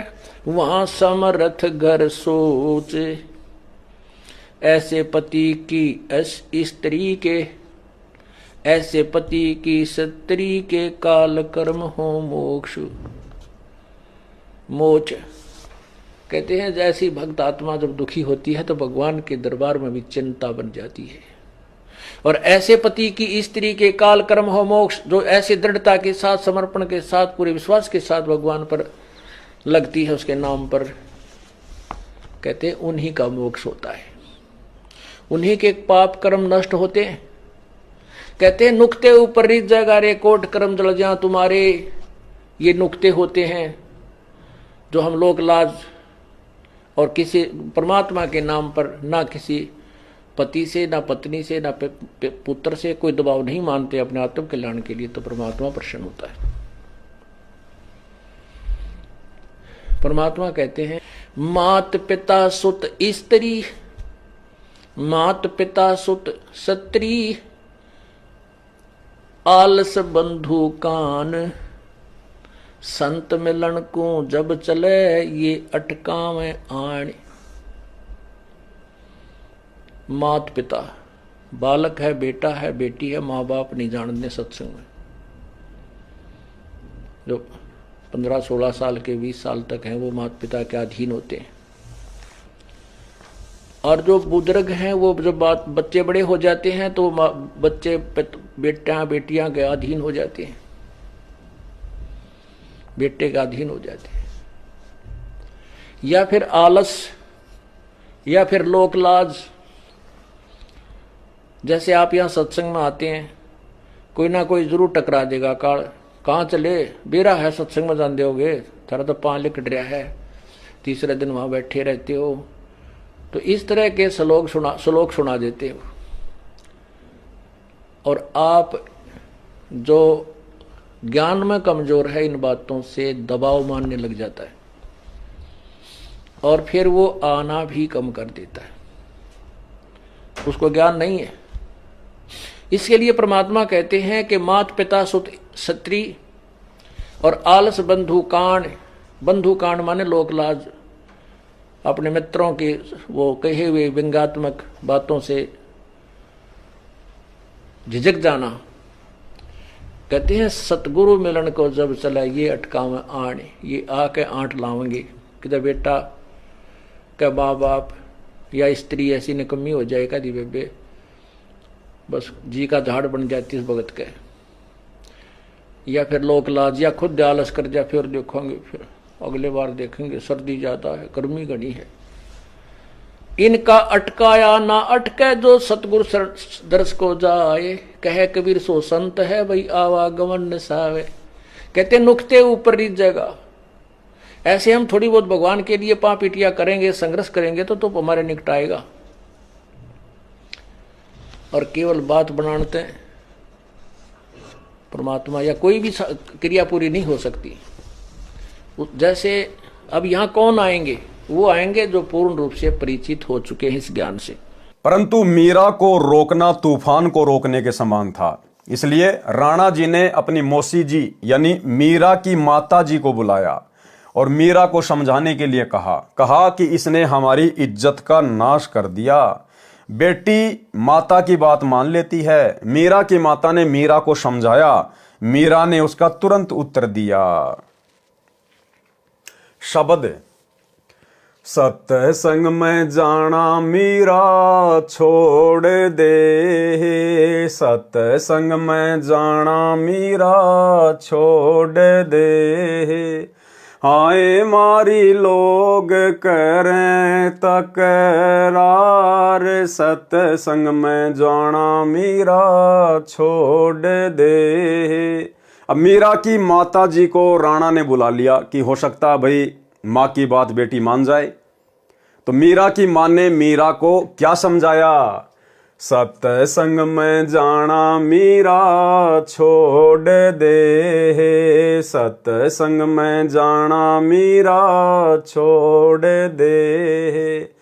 वहां समर्थ घर सोच, ऐसे पति की स्त्री के, ऐसे पति की स्त्री के काल कर्म हो मोक्ष मोच। कहते हैं जैसी भक्त आत्मा जब दुखी होती है तो भगवान के दरबार में भी चिंता बन जाती है, और ऐसे पति की स्त्री के काल कर्म हो मोक्ष, जो ऐसी दृढ़ता के साथ, समर्पण के साथ, पूरे विश्वास के साथ भगवान पर लगती है, उसके नाम पर, कहते हैं उन्हीं का मोक्ष होता है, उन्हीं के पाप कर्म नष्ट होते हैं। कहते हैं नुक्ते ऊपर रिझ जाएगा रे कोट कर्म जल जा तुम्हारे, ये नुक्ते होते हैं जो हम लोग लाज और किसी परमात्मा के नाम पर ना किसी पति से, ना पत्नी से, ना पुत्र से कोई दबाव नहीं मानते अपने आत्म कल्याण के लिए, तो परमात्मा प्रसन्न होता है। परमात्मा कहते हैं मात पिता सुत स्त्री, मात पिता सुत स्त्री, आलस बंधु कान, संत मिलन को जब चले ये अटकावे आण। मात पिता, बालक है, बेटा है, बेटी है, माँ बाप नहीं जानते सत्संग में, जो 15-16 साल के 20 साल तक हैं वो माता पिता के अधीन होते हैं, और जो बुजुर्ग हैं वो जब बच्चे बड़े हो जाते हैं तो बच्चे बेटियां के अधीन हो जाते हैं, बेटे के अधीन हो जाते हैं, या फिर आलस, या फिर लोक लाज। जैसे आप यहाँ सत्संग में आते हैं, कोई ना कोई जरूर टकरा देगा, कहाँ चले, बेरा है सत्संग में जान दोगे, थारा तो पाँव लिकट रहा है, तीसरे दिन वहां बैठे रहते हो, तो इस तरह के श्लोक सुना देते हो, और आप जो ज्ञान में कमजोर है इन बातों से दबाव मानने लग जाता है, और फिर वो आना भी कम कर देता है, उसको ज्ञान नहीं है। इसके लिए परमात्मा कहते हैं कि मात पिता सुत स्त्री और आलस बंधु कांड, बंधु कांड माने लोक लाज, अपने मित्रों के वो कहे हुए व्यंग्यात्मक बातों से झिझक जाना। कहते हैं सतगुरु मिलन को जब चला ये अटकावे आण, ये आके आंट लावेंगे, कि बेटा क्या माँ बाप या स्त्री ऐसी निकम्मी हो जाएगा दी बेबे, बस जी का झाड़ बन जाती इस भगत के, या फिर लोक लाज, या खुद आलस कर जा, फिर देखोगे, फिर अगले बार देखेंगे, सर्दी ज्यादा है, गर्मी घनी है। इनका अटकाया ना अटके जो सतगुरु दर्श को जाए, कहे कबीर सो संत है भाई आवागमन निसावे। कहते नुक्ते ऊपर रिझ जाएगा। ऐसे हम थोड़ी बहुत भगवान के लिए पापिटिया करेंगे, संघर्ष करेंगे तो हमारे निकट आएगा, और केवल बात बनाते हैं परमात्मा या कोई भी क्रिया पूरी नहीं हो सकती। जैसे अब यहाँ कौन आएंगे, वो आएंगे जो पूर्ण रूप से परिचित हो चुके हैं इस ज्ञान से। परंतु मीरा को रोकना तूफान को रोकने के समान था, इसलिए राणा जी ने अपनी मौसी जी यानी मीरा की माता जी को बुलाया और मीरा को समझाने के लिए कहा कि इसने हमारी इज्जत का नाश कर दिया। बेटी माता की बात मान लेती है। मीरा की माता ने मीरा को समझाया, मीरा ने उसका तुरंत उत्तर दिया। शब्द सत्संग में जाना मीरा छोड़ दे, सत्संग में जाना मीरा छोड़ दे। हाय मारी लोग करें तकरार, सत्संग में जाना मीरा छोड़ दे। अब मीरा की माता जी को राणा ने बुला लिया कि हो सकता भाई माँ की बात बेटी मान जाए। तो मीरा की माँ ने मीरा को क्या समझाया, सत्संग में जाना मीरा छोड़ दे, सत्संग में जाना मीरा छोड़ दे।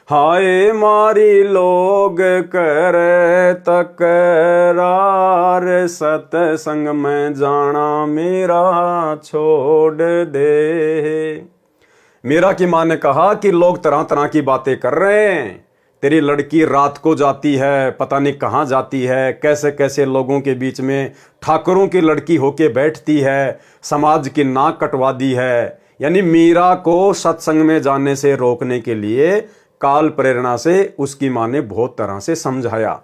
हाय मारी लोग करे तकरार, सत्संग में जाना मीरा छोड़ दे। मीरा की माँ ने कहा कि लोग तरह तरह की बातें कर रहे हैं, तेरी लड़की रात को जाती है, पता नहीं कहाँ जाती है, कैसे कैसे लोगों के बीच में ठाकुरों की लड़की होके बैठती है, समाज की नाक कटवा दी है। यानी मीरा को सत्संग में जाने से रोकने के लिए काल प्रेरणा से उसकी माँ ने बहुत तरह से समझाया।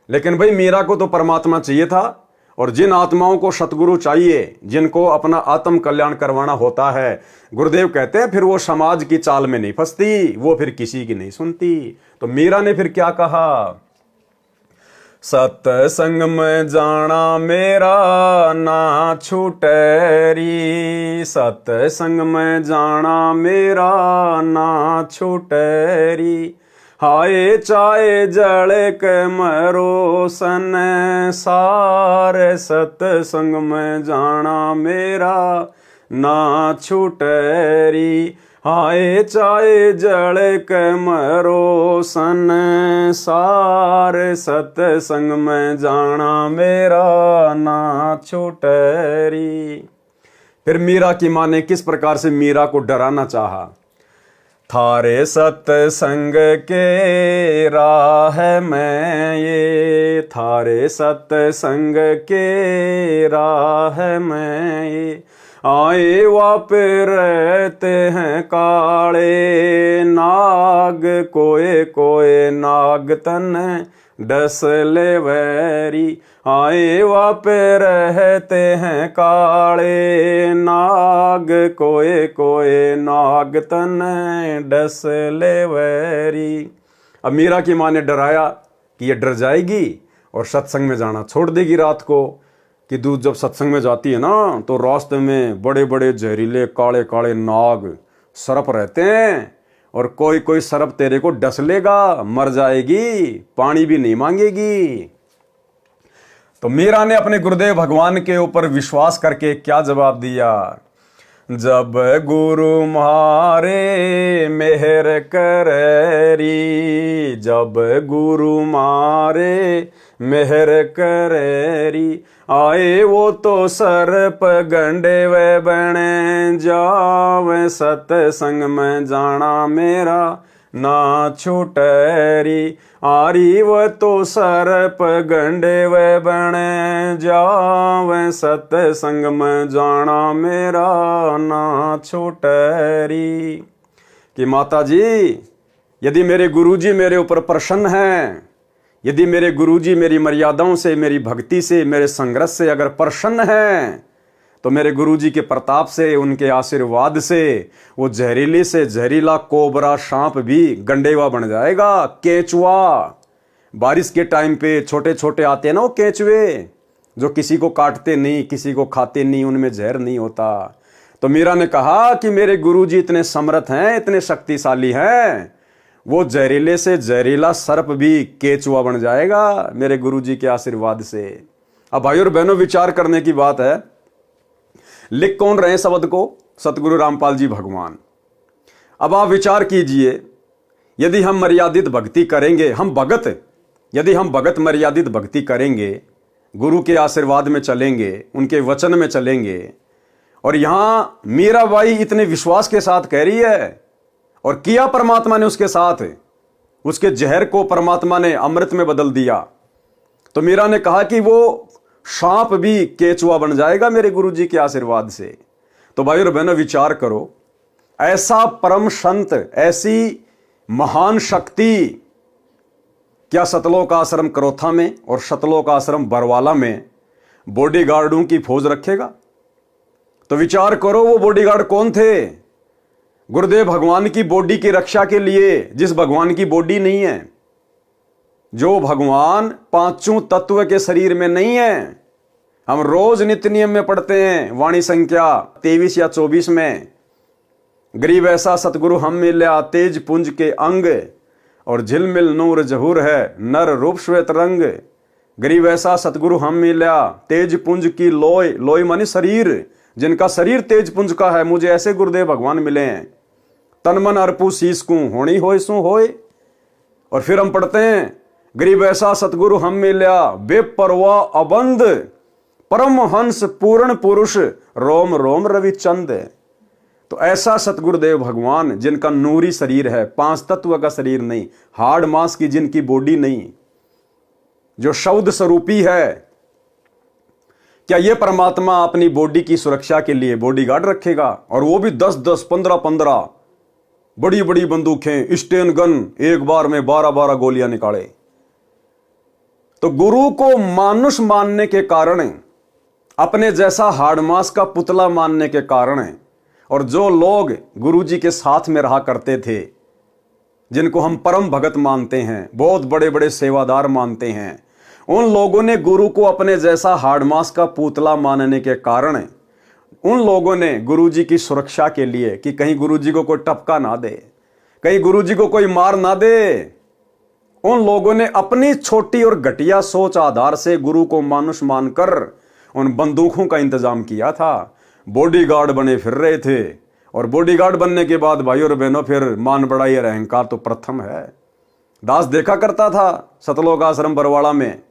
लेकिन भाई मीरा को तो परमात्मा चाहिए था, और जिन आत्माओं को सतगुरु चाहिए, जिनको अपना आत्म कल्याण करवाना होता है, गुरुदेव कहते हैं फिर वो समाज की चाल में नहीं फंसती, वो फिर किसी की नहीं सुनती। तो मीरा ने फिर क्या कहा, सत्संग में जाना मेरा ना छूटेरी, सत्संग में जाना मेरा ना छूटेरी। हाय चाहे जल के मरो सन सार, सत्संग में जाना मेरा ना छूटेरी। हाय चाहे जल के मरो सन सार, सत्संग में जाना मेरा ना छूटेरी। फिर मीरा की माँ ने किस प्रकार से मीरा को डराना चाहा, थारे सत्संग के राह में ये, थारे सत्संग के राह में ये। आए वापे रहते हैं काले नाग, कोए कोए नाग तन डस ले वैरी। आए वापे रहते हैं काले नाग, कोए कोए नाग तन डस ले वैरी। अब मीरा की माँ ने डराया कि ये डर जाएगी और सत्संग में जाना छोड़ देगी रात को, कि दूध जब सत्संग में जाती है ना तो रास्ते में बड़े बड़े जहरीले काले काले नाग सर्प रहते हैं, और कोई कोई सर्प तेरे को डस लेगा, मर जाएगी, पानी भी नहीं मांगेगी। तो मीरा ने अपने गुरुदेव भगवान के ऊपर विश्वास करके क्या जवाब दिया, जब गुरु मारे मेहर करेरी, जब गुरु मारे मेहर करेरी। आए वो तो सर्प गंडे वे बने जावे, सत्संग में जाना मेरा ना छूटेरी। आरी वो तो सर्प गंडे वे बने जावे, सत्संग में जाना मेरा ना छूटेरी। कि माता जी, यदि मेरे गुरुजी मेरे ऊपर प्रसन्न हैं, यदि मेरे गुरुजी मेरी मर्यादाओं से, मेरी भक्ति से, मेरे संघर्ष से अगर प्रसन्न हैं, तो मेरे गुरुजी के प्रताप से, उनके आशीर्वाद से वो जहरीले से जहरीला कोबरा सांप भी गंडेवा बन जाएगा, केचुआ। बारिश के टाइम पे छोटे छोटे आते हैं ना वो केचुए, जो किसी को काटते नहीं, किसी को खाते नहीं, उनमें जहर नहीं होता। तो मीरा ने कहा कि मेरे गुरुजी इतने समर्थ हैं, इतने शक्तिशाली हैं, वो जहरीले से जहरीला सर्प भी केचुआ बन जाएगा मेरे गुरुजी के आशीर्वाद से। अब भाई और बहनों, विचार करने की बात है, लिख कौन रहे शब्द को? सतगुरु रामपाल जी भगवान। अब आप विचार कीजिए, यदि हम मर्यादित भक्ति करेंगे, हम भगत, यदि हम भगत मर्यादित भक्ति करेंगे, गुरु के आशीर्वाद में चलेंगे, उनके वचन में चलेंगे, और यहां मीराबाई इतने विश्वास के साथ कह रही है, और किया परमात्मा ने उसके साथ, उसके जहर को परमात्मा ने अमृत में बदल दिया। तो मीरा ने कहा कि वो सांप भी केचुआ बन जाएगा मेरे गुरुजी के आशीर्वाद से। तो भाई और बहनों, विचार करो, ऐसा परम संत, ऐसी महान शक्ति क्या सतलोक आश्रम करोथा में और सतलोक आश्रम बरवाला में बॉडीगार्डों की फौज रखेगा? तो विचार करो, वो बॉडीगार्ड कौन थे? गुरुदेव भगवान की बॉडी की रक्षा के लिए, जिस भगवान की बॉडी नहीं है, जो भगवान पांचों तत्व के शरीर में नहीं है। हम रोज नित्य नियम में पढ़ते हैं, वाणी संख्या 23 या 24 में, गरीब ऐसा सतगुरु हम मिल्या तेज पुंज के अंग, और झिलमिल नूर जहूर है, नर रूप श्वेत रंग, गरीब ऐसा सतगुरु हम मिला, तेज पुंज की लोय, लोय मानी शरीर, जिनका शरीर तेज पुंज का है, मुझे ऐसे गुरुदेव भगवान मिले हैं। तन मन अर्पू शीस को होनी होय सो होय। और फिर हम पढ़ते हैं, गरीब ऐसा सतगुरु हम मिला, बेपरवाह अबंध, परम हंस पूर्ण पुरुष, रोम रोम रविचंद। तो ऐसा सतगुरुदेव भगवान जिनका नूरी शरीर है, 5 तत्व का शरीर नहीं, हाड़ मांस की जिनकी बॉडी नहीं, जो शब्द स्वरूपी है, क्या ये परमात्मा अपनी बॉडी की सुरक्षा के लिए बॉडीगार्ड रखेगा? और वो भी 10-10, 15-15 बड़ी बड़ी बंदूकें, स्टेन गन, एक बार में 12-12 गोलियां निकाले। तो गुरु को मानुष मानने के कारण, अपने जैसा हाड़मास का पुतला मानने के कारण, और जो लोग गुरुजी के साथ में रहा करते थे, जिनको हम परम भगत मानते हैं, बहुत बड़े बड़े सेवादार मानते हैं, उन लोगों ने गुरु को अपने जैसा हाड़मास का पुतला मानने के कारण उन लोगों ने गुरुजी की सुरक्षा के लिए, कि कहीं गुरुजी को कोई टपका ना दे, कहीं गुरुजी को कोई मार ना दे, उन लोगों ने अपनी छोटी और घटिया सोच आधार से गुरु को मानुष मानकर उन बंदूकों का इंतजाम किया था। बॉडीगार्ड बने फिर रहे थे। और बॉडीगार्ड बनने के बाद भाई और बहनों, फिर मान बढ़ाई और अहंकार तो प्रथम है। दास देखा करता था सतलोक आश्रम बरवाड़ा में,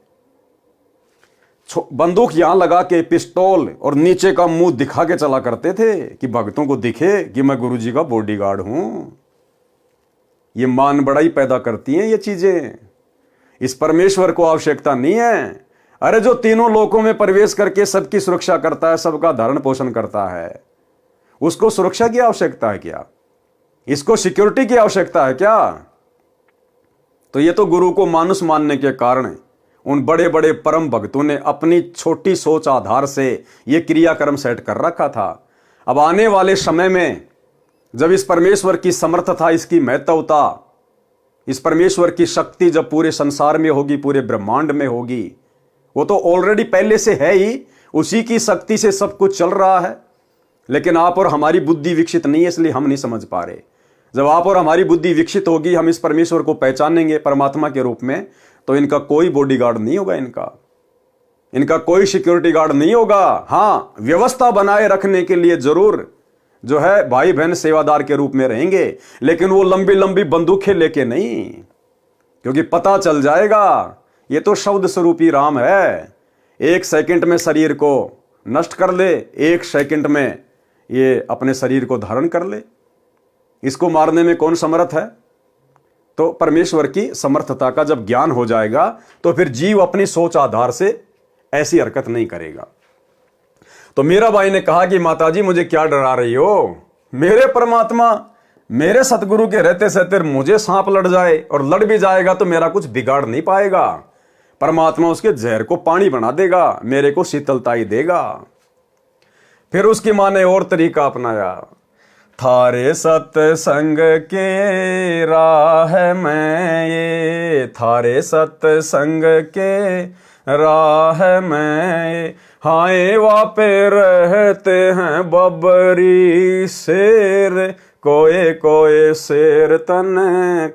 बंदूक यहां लगा के पिस्टल और नीचे का मुंह दिखा के चला करते थे कि भक्तों को दिखे कि मैं गुरुजी का बॉडीगार्ड हूं। ये मान बढ़ाई पैदा करती हैं ये चीजें। इस परमेश्वर को आवश्यकता नहीं है। अरे जो तीनों लोकों में प्रवेश करके सबकी सुरक्षा करता है, सबका धारण पोषण करता है, उसको सुरक्षा की आवश्यकता है क्या? इसको सिक्योरिटी की आवश्यकता है क्या? तो ये तो गुरु को मानुष मानने के कारण उन बड़े बड़े परम भक्तों ने अपनी छोटी सोच आधार से ये क्रियाक्रम सेट कर रखा था। अब आने वाले समय में जब इस परमेश्वर की समर्थता, इसकी महत्वता, इस परमेश्वर की शक्ति जब पूरे संसार में होगी, पूरे ब्रह्मांड में होगी, वो तो ऑलरेडी पहले से है ही, उसी की शक्ति से सब कुछ चल रहा है। लेकिन आप और हमारी बुद्धि विकसित नहीं है, इसलिए हम नहीं समझ पा रहे। जब आप और हमारी बुद्धि विकसित होगी, हम इस परमेश्वर को पहचानेंगे परमात्मा के रूप में, तो इनका कोई बॉडीगार्ड नहीं होगा, इनका कोई सिक्योरिटी गार्ड नहीं होगा। हाँ, व्यवस्था बनाए रखने के लिए जरूर जो है भाई बहन सेवादार के रूप में रहेंगे, लेकिन वो लंबी लंबी बंदूकें लेके नहीं, क्योंकि पता चल जाएगा ये तो शब्द स्वरूपी राम है। 1 सेकंड में शरीर को नष्ट कर ले, 1 सेकंड में ये अपने शरीर को धारण कर ले। इसको मारने में कौन समर्थ है? तो परमेश्वर की समर्थता का जब ज्ञान हो जाएगा, तो फिर जीव अपनी सोच आधार से ऐसी हरकत नहीं करेगा। तो मीरा बाई ने कहा कि माताजी मुझे क्या डरा रही हो? मेरे परमात्मा, मेरे सतगुरु के रहते सहते मुझे सांप लड़ जाए, और लड़ भी जाएगा तो मेरा कुछ बिगाड़ नहीं पाएगा। परमात्मा उसके जहर को पानी बना देगा, मेरे को शीतलता ही देगा। फिर उसकी मां ने और तरीका अपनाया, थारे सत्संग के राह में ये, थारे सत्संग के राह में हाय वापे रहते हैं बबरी शेर, कोए कोए शेर तन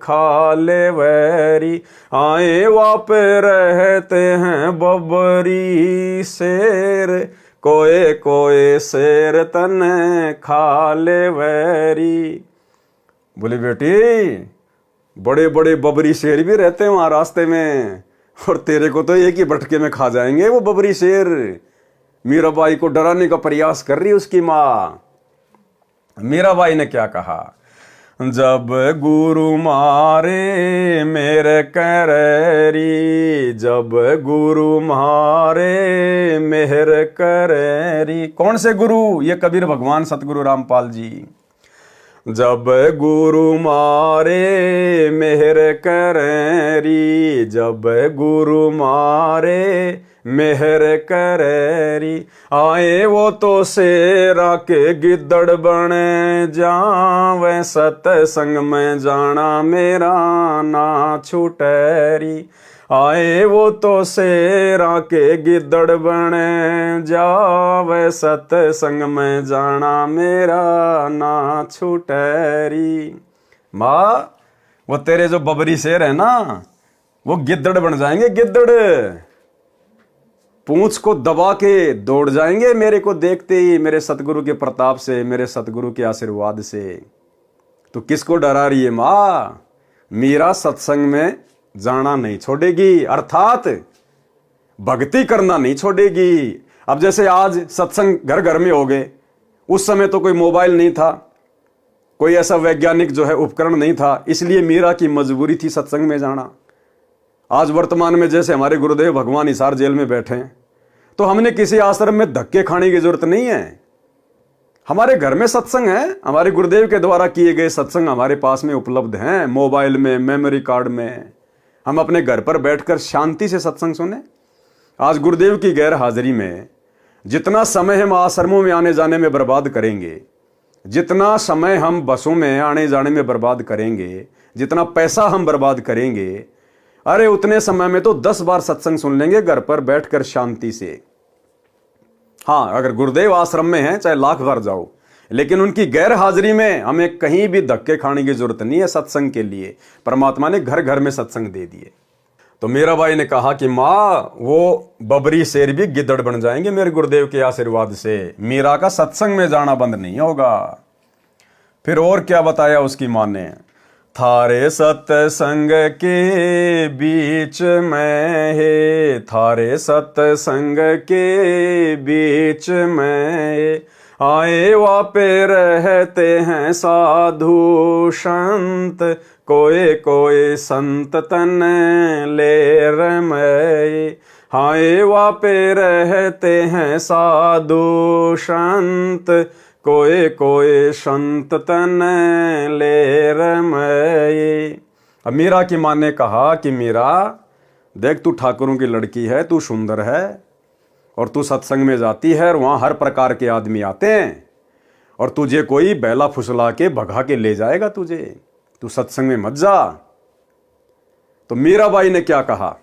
खा ले वैरी, आए वापे रहते हैं बबरी शेर, कोए कोए शेर तन खा ले वैरी। बोले बेटी, बड़े बड़े बबरी शेर भी रहते हैं वहां रास्ते में, और तेरे को तो एक ही बटके में खा जाएंगे वो बबरी शेर। मीराबाई को डराने का प्रयास कर रही उसकी मां। मीराबाई ने क्या कहा? जब गुरु मारे मेरे करेरी, जब गुरु मारे मेहर करेरी। कौन से गुरु? ये कबीर भगवान सतगुरु रामपाल जी। जब गुरु मारे मेहर करेरी, जब गुरु मारे मेहर करेरी, आए वो तो शेरा के गिद्दड़ बने जावे, सत्संग में जाना मेरा ना छूटेरी, आए वो तो शेरा के गिद्दड़ बने जावे, सत्संग में जाना मेरा ना छूटेरी। माँ, वो तेरे जो बबरी शेर है ना, वो गिद्दड़ बन जाएंगे, गिद्दड़। पूंछ को दबा के दौड़ जाएंगे मेरे को देखते ही, मेरे सतगुरु के प्रताप से, मेरे सतगुरु के आशीर्वाद से। तो किसको डरा रही है मां? मीरा सत्संग में जाना नहीं छोड़ेगी, अर्थात भक्ति करना नहीं छोड़ेगी। अब जैसे आज सत्संग घर घर में हो गए, उस समय तो कोई मोबाइल नहीं था, कोई ऐसा वैज्ञानिक जो है उपकरण नहीं था, इसलिए मीरा की मजबूरी थी सत्संग में जाना। आज वर्तमान में जैसे हमारे गुरुदेव भगवान हिसार जेल में बैठे हैं, तो हमने किसी आश्रम में धक्के खाने की जरूरत नहीं है। हमारे घर में सत्संग है, हमारे गुरुदेव के द्वारा किए गए सत्संग हमारे पास में उपलब्ध हैं, मोबाइल में, मेमोरी कार्ड में। हम अपने घर पर बैठकर शांति से सत्संग सुने। आज गुरुदेव की गैर हाजिरी में जितना समय हम आश्रमों में आने जाने में बर्बाद करेंगे, जितना समय हम बसों में आने जाने में बर्बाद करेंगे, जितना पैसा हम बर्बाद करेंगे, अरे उतने समय में तो 10 बार सत्संग सुन लेंगे घर पर बैठकर शांति से। हाँ, अगर गुरुदेव आश्रम में हैं, चाहे लाख बार जाओ, लेकिन उनकी गैर हाजिरी में हमें कहीं भी धक्के खाने की जरूरत नहीं है सत्संग के लिए। परमात्मा ने घर घर में सत्संग दे दिए। तो मीरा बाई ने कहा कि माँ, वो बबरी शेर भी गिद्दड़ बन जाएंगे मेरे गुरुदेव के आशीर्वाद से। मीरा का सत्संग में जाना बंद नहीं होगा। फिर और क्या बताया उसकी माँ ने? थारे सत्संग के बीच में है, थारे सत्संग के बीच में आए वापे रहते हैं साधु संत, कोई कोई संत तन ले रमय। हाय वापे रहते हैं साधु संत, कोई कोई संत तन ले रमय। अब मीरा की माँ ने कहा कि मीरा देख, तू ठाकुरों की लड़की है, तू सुंदर है, और तू सत्संग में जाती है और वहां हर प्रकार के आदमी आते हैं, और तुझे कोई बैला फुसला के भगा के ले जाएगा तुझे, तू सत्संग में मत जा। तो मीराबाई ने क्या कहा?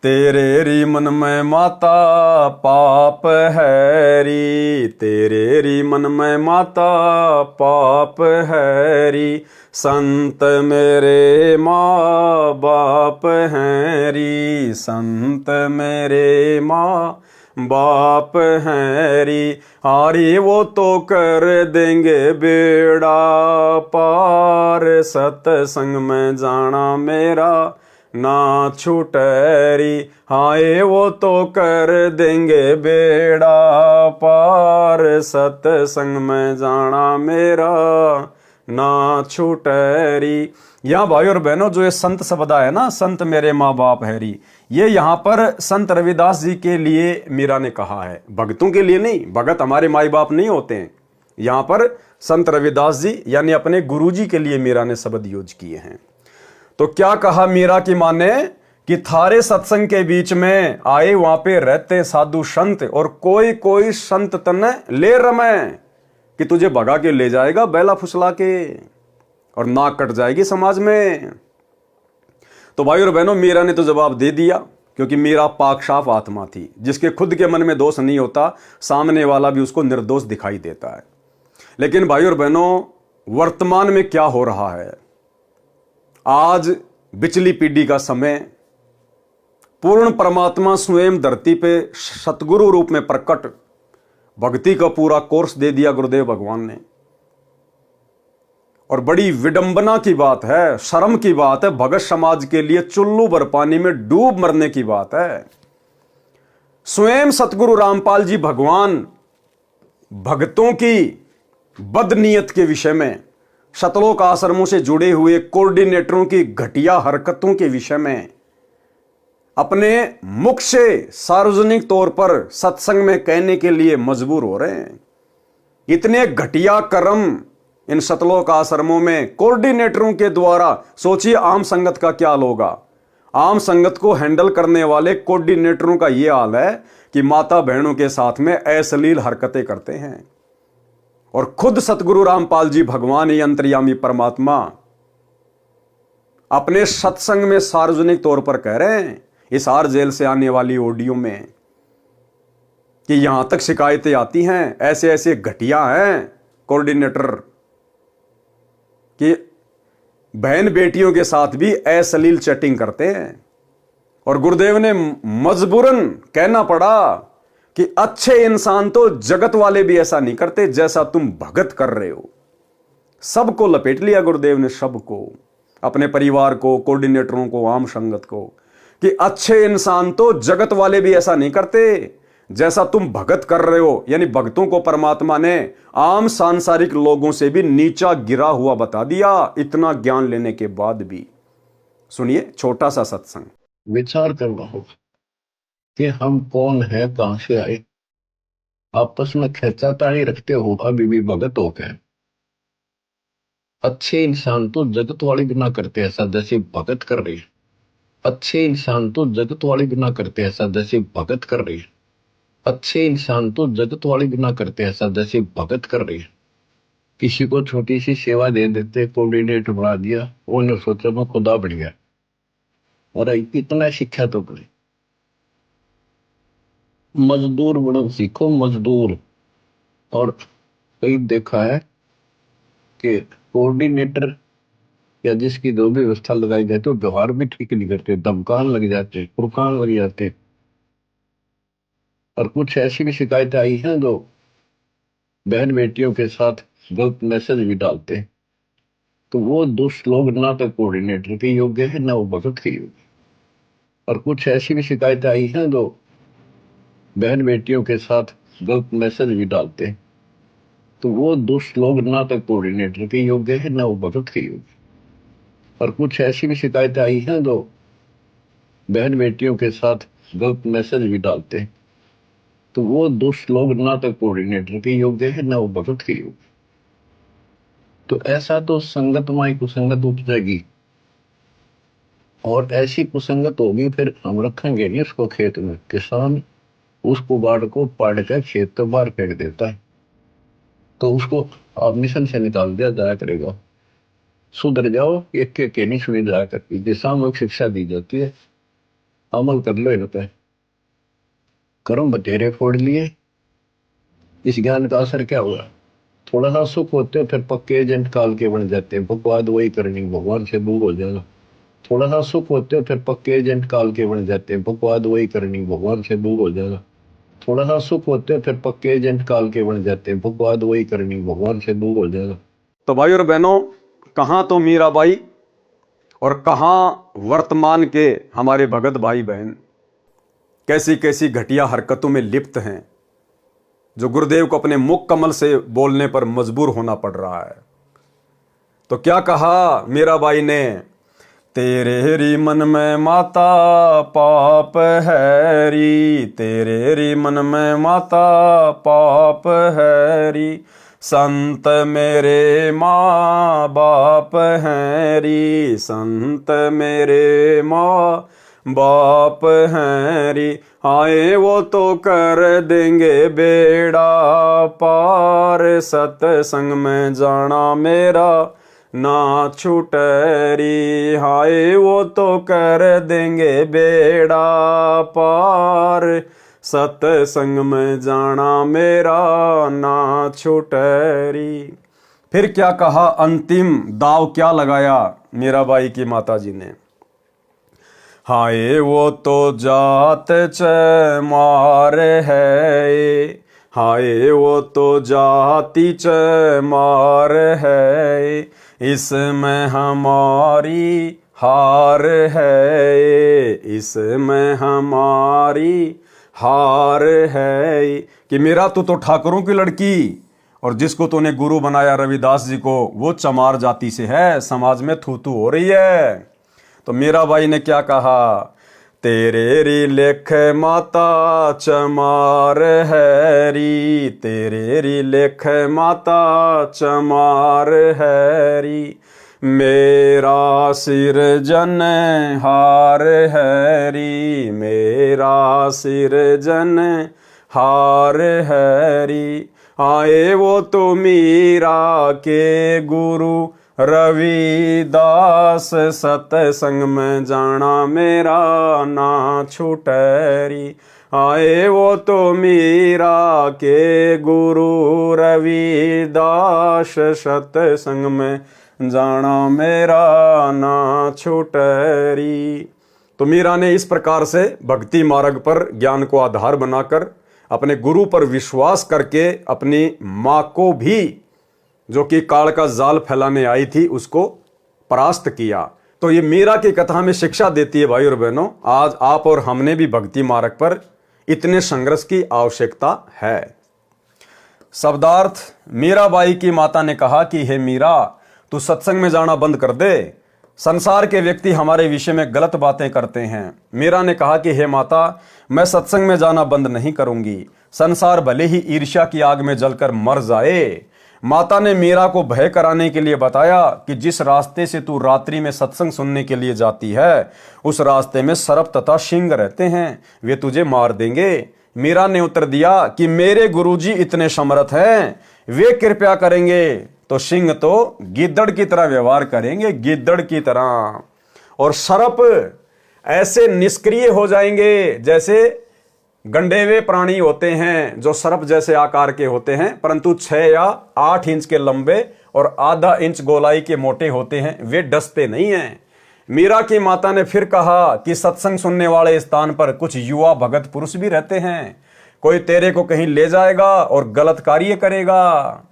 तेरे री मन में माता पाप है री, तेरे री मन में माता पाप है री, संत मेरे माँ बाप हैं री, संत मेरे माँ बाप हैं री। हारी वो तो कर देंगे बेड़ा पार, सत्संग में जाना मेरा ना छूटरी। हाय वो तो कर देंगे बेड़ा पार, सत्संग में जाना मेरा ना छूटरी। यहाँ भाई और बहनों, जो ये संत शब्द है ना, संत मेरे माँ बाप है री, ये यहाँ पर संत रविदास जी के लिए मीरा ने कहा है, भक्तों के लिए नहीं। भगत हमारे माई बाप नहीं होते हैं। यहाँ पर संत रविदास जी यानी अपने गुरु जी के लिए मीरा ने शब्द यूज किए हैं। तो क्या कहा मीरा की मां ने कि थारे सत्संग के बीच में आए वहां पे रहते साधु संत, और कोई कोई संत तने ले रमे, कि तुझे भगा के ले जाएगा बैला फुसला के, और नाक कट जाएगी समाज में। तो भाई और बहनों, मीरा ने तो जवाब दे दिया, क्योंकि मीरा पाक साफ आत्मा थी, जिसके खुद के मन में दोष नहीं होता, सामने वाला भी उसको निर्दोष दिखाई देता है। लेकिन भाई और बहनों, वर्तमान में क्या हो रहा है? आज बिचली पीढ़ी का समय, पूर्ण परमात्मा स्वयं धरती पे सतगुरु रूप में प्रकट, भक्ति का पूरा कोर्स दे दिया गुरुदेव भगवान ने। और बड़ी विडंबना की बात है, शर्म की बात है, भगत समाज के लिए चुल्लू भर पानी में डूब मरने की बात है। स्वयं सतगुरु रामपाल जी भगवान भक्तों की बदनीयत के विषय में, शतलोक आश्रमों से जुड़े हुए कोऑर्डिनेटरों की घटिया हरकतों के विषय में अपने मुख से सार्वजनिक तौर पर सत्संग में कहने के लिए मजबूर हो रहे हैं। इतने घटिया कर्म इन शतलोक आश्रमों में कोऑर्डिनेटरों के द्वारा, सोचिए आम संगत का क्या हाल होगा। आम संगत को हैंडल करने वाले कोऑर्डिनेटरों का यह हाल है कि माता बहनों के साथ में अश्लील हरकतें करते हैं। और खुद सतगुरु रामपाल जी भगवान ही अंतर्यामी परमात्मा अपने सत्संग में सार्वजनिक तौर पर कह रहे हैं, हिसार जेल से आने वाली ऑडियो में, कि यहां तक शिकायतें आती हैं, ऐसे ऐसे घटिया हैं कोऑर्डिनेटर, कि बहन बेटियों के साथ भी अश्लील चैटिंग करते हैं। और गुरुदेव ने मजबूरन कहना पड़ा कि अच्छे इंसान तो जगत वाले भी ऐसा नहीं करते जैसा तुम भगत कर रहे हो। सबको लपेट लिया गुरुदेव ने, सबको, अपने परिवार को, कोऑर्डिनेटरों को, आम संगत को, कि अच्छे इंसान तो जगत वाले भी ऐसा नहीं करते जैसा तुम भगत कर रहे हो। यानी भक्तों को परमात्मा ने आम सांसारिक लोगों से भी नीचा गिरा हुआ बता दिया, इतना ज्ञान लेने के बाद भी। सुनिए छोटा सा सत्संग। विचार करना होगा कि हम कौन है, कहां से आए। आपस में खेचातानी रखते हो अभी भी भगत हो गए। अच्छे इंसान तो जगत वाले भी ना करते ऐसा जैसे भगत कर रही है। अच्छे इंसान तो जगत वाले भी ना करते ऐसा जैसे भगत कर रही है। अच्छे इंसान तो जगत वाले भी ना करते ऐसा जैसे भगत कर रही है। किसी को छोटी सी सेवा दे देते, कोऑर्डिनेटर बना दिया, उन्होंने सोचा मैं खुदा बन गया। और इतना शिक्षा तो पड़ी। मजदूर बनो सीखो, मजदूर। और कई देखा है कि कोऑर्डिनेटर या जिसकी जो भी व्यवस्था लगाई जाती है व्यवहार भी ठीक नहीं करते, धमकान लग जाते, कुरकान लग जाते। और कुछ ऐसी भी शिकायतें आई हैं जो बहन बेटियों के साथ गलत मैसेज भी डालते हैं। तो वो दुष्ट लोग ना तो कोऑर्डिनेटर के योग्य है ना वो भगत के योग्य। और कुछ ऐसी भी शिकायतें आई हैं जो बहन बेटियों के साथ गलत मैसेज भी डालते हैं। तो वो दुष्ट लोग ना तो कोऑर्डिनेटर के योग्य है ना वो भगत के योग्य। और कुछ ऐसी भी शिकायतें आई हैं जो बहन बेटियों के साथ गलत मैसेज भी डालते हैं। तो वो दुष्ट लोग ना तो कोऑर्डिनेटर के योग्य है ना वो भगत के योग्य। तो ऐसा तो संगत माई कुसंगत उपजेगी। और ऐसी कुसंगत होगी फिर हम रखेंगे नहीं उसको खेत में। किसान उस कुबाड़ को पाड़ कर खेत तो बाहर फेंक देता है, तो उसको आप मिशन से निकाल दिया जाया करेगा। सुधर जाओ, एक के नहीं सुनी जाया करती। दिशा में शिक्षा दी जाती है, अमल कर लो इन पे। कर्म बतेरे फोड़ लिए। इस ज्ञान का असर क्या हुआ? थोड़ा सा सुख होते हैं फिर पक्के एजेंट काल के बन जाते हैं। बकवाद वही करनी, भगवान से दूर हो जाएगा। थोड़ा सा सुख होते हैं फिर पक्के एजेंट काल के बन जाते हैं। बकवाद वही करनी, भगवान से दूर हो जाएगा। थोड़ा सा सुख होते हैं फिर पक्के एजेंट काल के बन जाते हैं। बकवाद वही करनी, भगवान से दूर हो जाएगा। तो भाई और बहनों, कहाँ तो मीराबाई और कहाँ वर्तमान के हमारे भगत भाई बहन कैसी कैसी घटिया हरकतों में लिप्त हैं, जो गुरुदेव को अपने मुख कमल से बोलने पर मजबूर होना पड़ रहा है। तो क्या कहा मीराबाई ने? तेरे री मन में माता पाप है री, तेरे री मन में माता पाप है री, संत मेरे माँ बाप हैं री, संत मेरे माँ बाप हैं री, आए वो तो कर देंगे बेड़ा पार, सत्संग में जाना मेरा ना छूटरी, हाय वो तो कर देंगे बेड़ा पार, सत्संग में जाना मेरा ना छूटरी। फिर क्या कहा? अंतिम दाव क्या लगाया मीराबाई की माता जी ने? हाय वो तो जात चमार है, हाय वो तो जाति चमार है, इसमें हमारी हार है, इसमें हमारी हार है। कि मेरा तो ठाकुरों की लड़की और जिसको तूने गुरु बनाया रविदास जी को, वो चमार जाति से है, समाज में थू थू हो रही है। तो मीराबाई ने क्या कहा? तेरे री लेख माता चमार है री, तेरे री लेख माता चमार है री, मेरा सिर जन हार है री, मेरा सिर जन हार है री, आए वो तो मीरा के गुरु रविदास, सत्संग में जाना मेरा ना छूटरी, आए वो तो मीरा के गुरु रविदास, सत्संग में जाना मेरा ना छूटरी। तो मीरा ने इस प्रकार से भक्ति मार्ग पर ज्ञान को आधार बनाकर अपने गुरु पर विश्वास करके अपनी माँ को भी, जो कि काल का जाल फैलाने आई थी, उसको परास्त किया। तो ये मीरा की कथा में शिक्षा देती है भाई और बहनों, आज आप और हमने भी भक्ति मार्ग पर इतने संघर्ष की आवश्यकता है। शब्दार्थ, मीराबाई की माता ने कहा कि हे मीरा, तू सत्संग में जाना बंद कर दे, संसार के व्यक्ति हमारे विषय में गलत बातें करते हैं। मीरा ने कहा कि हे माता, मैं सत्संग में जाना बंद नहीं करूंगी, संसार भले ही ईर्ष्या की आग में जलकर मर जाए। माता ने मीरा को भय कराने के लिए बताया कि जिस रास्ते से तू रात्रि में सत्संग सुनने के लिए जाती है, उस रास्ते में सर्प तथा सिंह रहते हैं, वे तुझे मार देंगे। मीरा ने उत्तर दिया कि मेरे गुरुजी इतने समर्थ हैं, वे कृपया करेंगे तो सिंह तो गिद्दड़ की तरह व्यवहार करेंगे, गिद्दड़ की तरह, और सर्प ऐसे निष्क्रिय हो जाएंगे जैसे गंडेवे प्राणी होते हैं, जो सर्प जैसे आकार के होते हैं, परंतु 6 या 8 इंच के लंबे और आधा इंच गोलाई के मोटे होते हैं, वे डसते नहीं हैं। मीरा की माता ने फिर कहा कि सत्संग सुनने वाले स्थान पर कुछ युवा भगत पुरुष भी रहते हैं, कोई तेरे को कहीं ले जाएगा और गलत कार्य करेगा।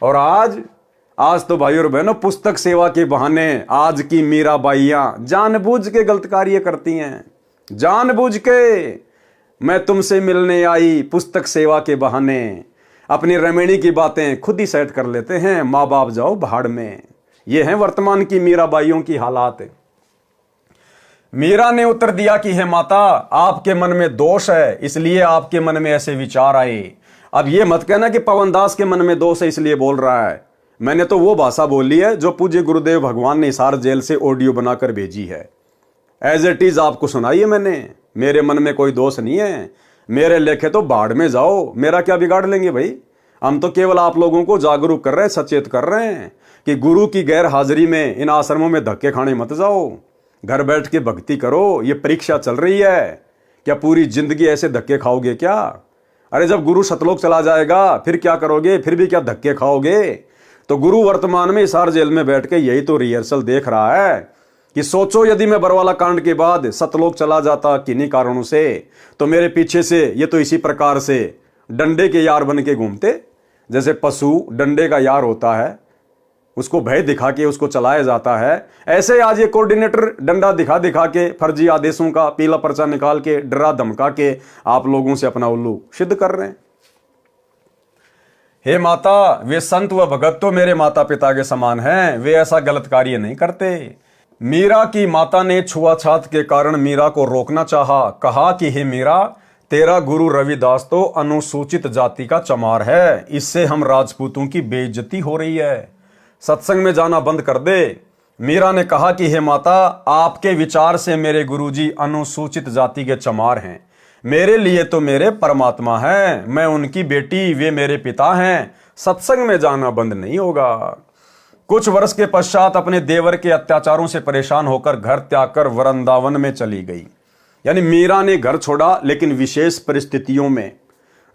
और आज तो भाई और बहनों, पुस्तक सेवा के बहाने आज की मीराबाइयां जानबूझ के गलत कार्य करती हैं, जानबूझ के। मैं तुमसे मिलने आई पुस्तक सेवा के बहाने, अपनी रमणी की बातें खुद ही सेट कर लेते हैं, माँ बाप जाओ भाड़ में। ये है वर्तमान की मीराबाइयों की हालात। मीरा ने उत्तर दिया कि हे माता, आपके मन में दोष है, इसलिए आपके मन में ऐसे विचार आए। अब ये मत कहना कि पवन दास के मन में दोष है इसलिए बोल रहा है। मैंने तो वो भाषा बोली है जो पूज्य गुरुदेव भगवान ने हिसार जेल से ऑडियो बनाकर भेजी है, एज इट इज आपको सुनाई है मैंने। मेरे मन में कोई दोष नहीं है, मेरे लेखे तो बाढ़ में जाओ, मेरा क्या बिगाड़ लेंगे भाई। हम तो केवल आप लोगों को जागरूक कर रहे हैं, सचेत कर रहे हैं कि गुरु की गैर हाजिरी में इन आश्रमों में धक्के खाने मत जाओ, घर बैठ के भक्ति करो। ये परीक्षा चल रही है, क्या पूरी जिंदगी ऐसे धक्के खाओगे क्या? अरे जब गुरु सतलोक चला जाएगा फिर क्या करोगे, फिर भी क्या धक्के खाओगे? तो गुरु वर्तमान में हिसार जेल में बैठ के यही तो रिहर्सल देख रहा है कि सोचो यदि मैं बरवाला कांड के बाद सतलोक चला जाता किन्हीं कारणों से, तो मेरे पीछे से ये तो इसी प्रकार से डंडे के यार बन के घूमते, जैसे पशु डंडे का यार होता है, उसको भय दिखा के उसको चलाया जाता है। ऐसे आज ये कोऑर्डिनेटर डंडा दिखा दिखा के, फर्जी आदेशों का पीला पर्चा निकाल के, डरा धमका के आप लोगों से अपना उल्लू सिद्ध कर रहे हैं। हे माता, वे संत व भगत तो मेरे माता पिता के समान हैं, वे ऐसा गलत कार्य नहीं करते। मीरा की माता ने छुआछात के कारण मीरा को रोकना चाहा, कहा कि हे मीरा, तेरा गुरु रविदास तो अनुसूचित जाति का चमार है, इससे हम राजपूतों की बेइज्जती हो रही है, सत्संग में जाना बंद कर दे। मीरा ने कहा कि हे माता, आपके विचार से मेरे गुरुजी अनुसूचित जाति के चमार हैं, मेरे लिए तो मेरे परमात्मा हैं, मैं उनकी बेटी, वे मेरे पिता हैं, सत्संग में जाना बंद नहीं होगा। कुछ वर्ष के पश्चात अपने देवर के अत्याचारों से परेशान होकर घर त्याग कर वृंदावन में चली गई। यानी मीरा ने घर छोड़ा, लेकिन विशेष परिस्थितियों में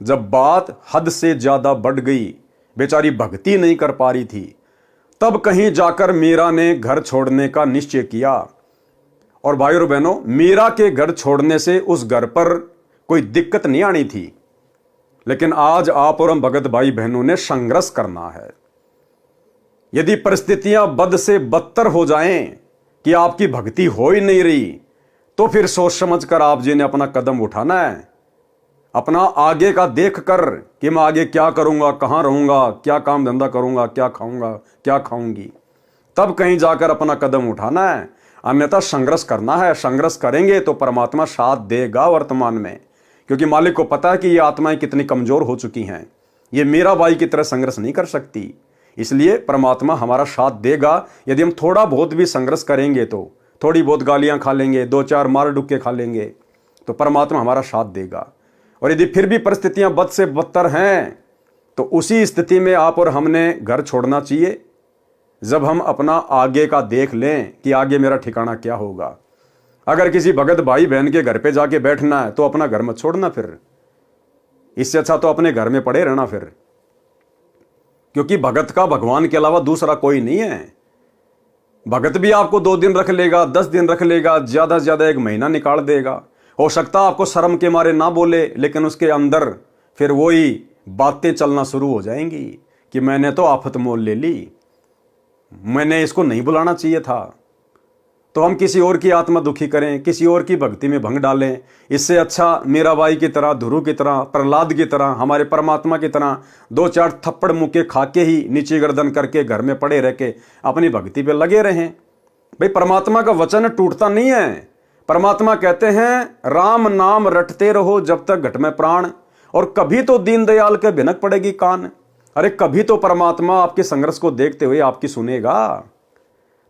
जब बात हद से ज्यादा बढ़ गई, बेचारी भक्ति नहीं कर पा रही थी, तब कहीं जाकर मीरा ने घर छोड़ने का निश्चय किया। और भाइयों और बहनों, मीरा के घर छोड़ने से उस घर पर कोई दिक्कत नहीं आनी थी, लेकिन आज आप और हम भगत भाई बहनों ने संघर्ष करना है। यदि परिस्थितियां बद से बदतर हो जाएं कि आपकी भक्ति हो ही नहीं रही, तो फिर सोच समझ कर आप जी ने अपना कदम उठाना है, अपना आगे का देख कर कि मैं आगे क्या करूंगा, कहां रहूंगा, क्या काम धंधा करूंगा, क्या खाऊंगा, क्या खाऊंगी, तब कहीं जाकर अपना कदम उठाना है। अन्यथा संघर्ष करना है। संघर्ष करेंगे तो परमात्मा साथ देगा वर्तमान में, क्योंकि मालिक को पता है कि ये आत्माएं कितनी कमजोर हो चुकी हैं, ये मीराबाई की तरह संघर्ष नहीं कर सकती। इसलिए परमात्मा हमारा साथ देगा। यदि हम थोड़ा बहुत भी संघर्ष करेंगे, तो थोड़ी बहुत गालियां खा लेंगे, 2-4 मार डुक्के खा लेंगे, तो परमात्मा हमारा साथ देगा। और यदि फिर भी परिस्थितियां बद से बदतर हैं, तो उसी स्थिति में आप और हमने घर छोड़ना चाहिए, जब हम अपना आगे का देख लें कि आगे मेरा ठिकाना क्या होगा। अगर किसी भगत भाई बहन के घर पे जाके बैठना है, तो अपना घर मत छोड़ना, फिर इससे अच्छा तो अपने घर में पड़े रहना फिर, क्योंकि भगत का भगवान के अलावा दूसरा कोई नहीं है। भगत भी आपको 2 दिन रख लेगा, 10 दिन रख लेगा, ज्यादा से ज्यादा 1 महीना निकाल देगा। हो सकता है आपको शर्म के मारे ना बोले, लेकिन उसके अंदर फिर वही बातें चलना शुरू हो जाएंगी कि मैंने तो आफत मोल ले ली, मैंने इसको नहीं बुलाना चाहिए था। तो हम किसी और की आत्मा दुखी करें, किसी और की भक्ति में भंग डालें। इससे अच्छा मीराबाई की तरह, ध्रुव की तरह, प्रहलाद की तरह, हमारे परमात्मा की तरह 2-4 थप्पड़ मुक्के खा के ही नीचे गर्दन करके घर में पड़े रह के अपनी भक्ति पे लगे रहें। भाई परमात्मा का वचन टूटता नहीं है। परमात्मा कहते हैं राम नाम रटते रहो जब तक घट में प्राण, और कभी तो दीनदयाल के भिनक पड़ेगी कान। अरे कभी तो परमात्मा आपके संघर्ष को देखते हुए आपकी सुनेगा।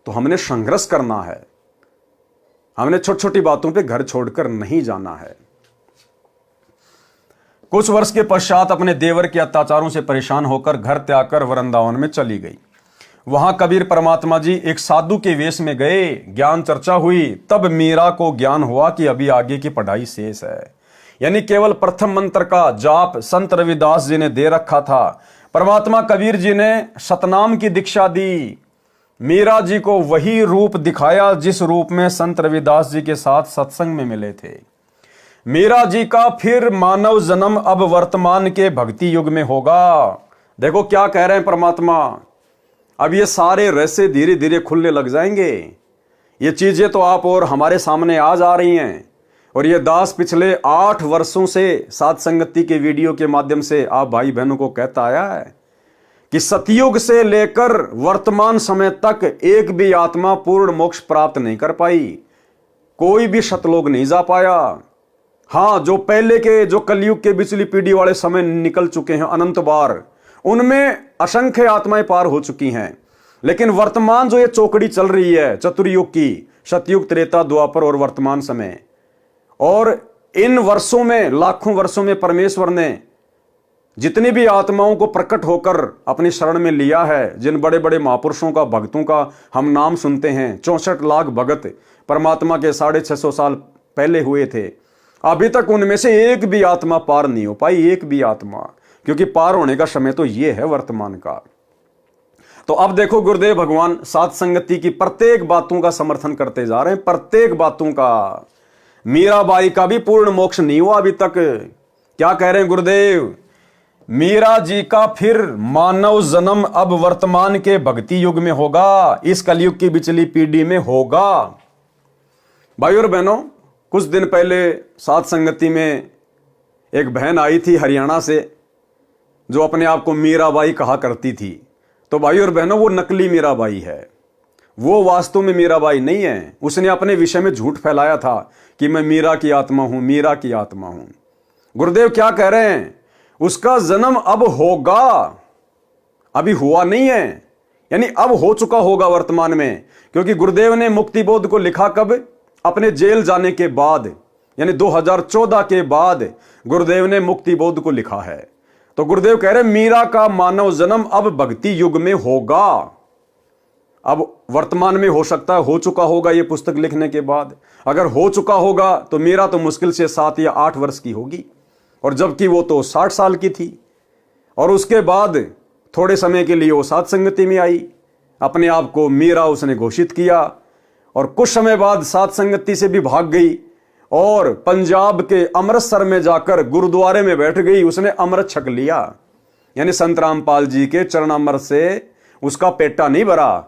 तो हमने संघर्ष करना है, हमने छोटी छोटी बातों पे घर छोड़कर नहीं जाना है। कुछ वर्ष के पश्चात अपने देवर के अत्याचारों से परेशान होकर घर त्याग कर वृंदावन में चली गई। वहां कबीर परमात्मा जी एक साधु के वेश में गए, ज्ञान चर्चा हुई। तब मीरा को ज्ञान हुआ कि अभी आगे की पढ़ाई शेष है। यानी केवल प्रथम मंत्र का जाप संत रविदास जी ने दे रखा था। परमात्मा कबीर जी ने सतनाम की दीक्षा दी। मीरा जी को वही रूप दिखाया जिस रूप में संत रविदास जी के साथ सत्संग में मिले थे। मीरा जी का फिर मानव जन्म अब वर्तमान के भक्ति युग में होगा। देखो क्या कह रहे हैं परमात्मा। अब ये सारे रहस्य धीरे धीरे खुलने लग जाएंगे। ये चीजें तो आप और हमारे सामने आ जा रही हैं। और ये दास पिछले 8 वर्षों से साथ संगति के वीडियो के माध्यम से आप भाई बहनों को कहता आया है कि सतयुग से लेकर वर्तमान समय तक एक भी आत्मा पूर्ण मोक्ष प्राप्त नहीं कर पाई। कोई भी सतलोक नहीं जा पाया। हाँ, जो पहले के, जो कलयुग के बिचली पीढ़ी वाले समय निकल चुके हैं अनंत बार, उनमें असंख्य आत्माएं पार हो चुकी हैं। लेकिन वर्तमान जो ये चौकड़ी चल रही है चतुर्युग की, सतयुग, त्रेता, द्वापर और वर्तमान समय, और इन वर्षों में, लाखों वर्षों में परमेश्वर ने जितनी भी आत्माओं को प्रकट होकर अपनी शरण में लिया है, जिन बड़े बड़े महापुरुषों का, भक्तों का हम नाम सुनते हैं, 64 लाख भगत परमात्मा के 650 साल पहले हुए थे, अभी तक उनमें से एक भी आत्मा पार नहीं हो पाई, एक भी आत्मा। क्योंकि पार होने का समय तो ये है वर्तमान का। तो अब देखो गुरुदेव भगवान सात संगति की प्रत्येक बातों का समर्थन करते जा रहे हैं, प्रत्येक बातों का। मीराबाई का भी पूर्ण मोक्ष नहीं हुआ अभी तक। क्या कह रहे हैं गुरुदेव? मीरा जी का फिर मानव जन्म अब वर्तमान के भक्ति युग में होगा, इस कलयुग की बिचली पीढ़ी में होगा। भाई और बहनों, कुछ दिन पहले सात संगति में एक बहन आई थी हरियाणा से, जो अपने आप को मीराबाई कहा करती थी। तो भाई और बहनों, वो नकली मीराबाई है, वो वास्तव में मीराबाई नहीं है। उसने अपने विषय में झूठ फैलाया था कि मैं मीरा की आत्मा हूं, मीरा की आत्मा हूं। गुरुदेव क्या कह रहे हैं? उसका जन्म अब होगा, अभी हुआ नहीं है, यानी अब हो चुका होगा वर्तमान में। क्योंकि गुरुदेव ने मुक्ति बोध को लिखा कब? अपने जेल जाने के बाद, यानी 2014 के बाद गुरुदेव ने मुक्ति बोध को लिखा है। तो गुरुदेव कह रहे मीरा का मानव जन्म अब भक्ति युग में होगा। अब वर्तमान में हो सकता है हो चुका होगा ये पुस्तक लिखने के बाद। अगर हो चुका होगा तो मीरा तो मुश्किल से 7 या 8 वर्ष की होगी, और जबकि वो तो 60 साल की थी। और उसके बाद थोड़े समय के लिए वो सात संगति में आई, अपने आप को मीरा उसने घोषित किया, और कुछ समय बाद सात संगति से भी भाग गई और पंजाब के अमृतसर में जाकर गुरुद्वारे में बैठ गई। उसने अमृत छक लिया, यानी संत रामपाल जी के चरणामृत से उसका पेटा नहीं भरा,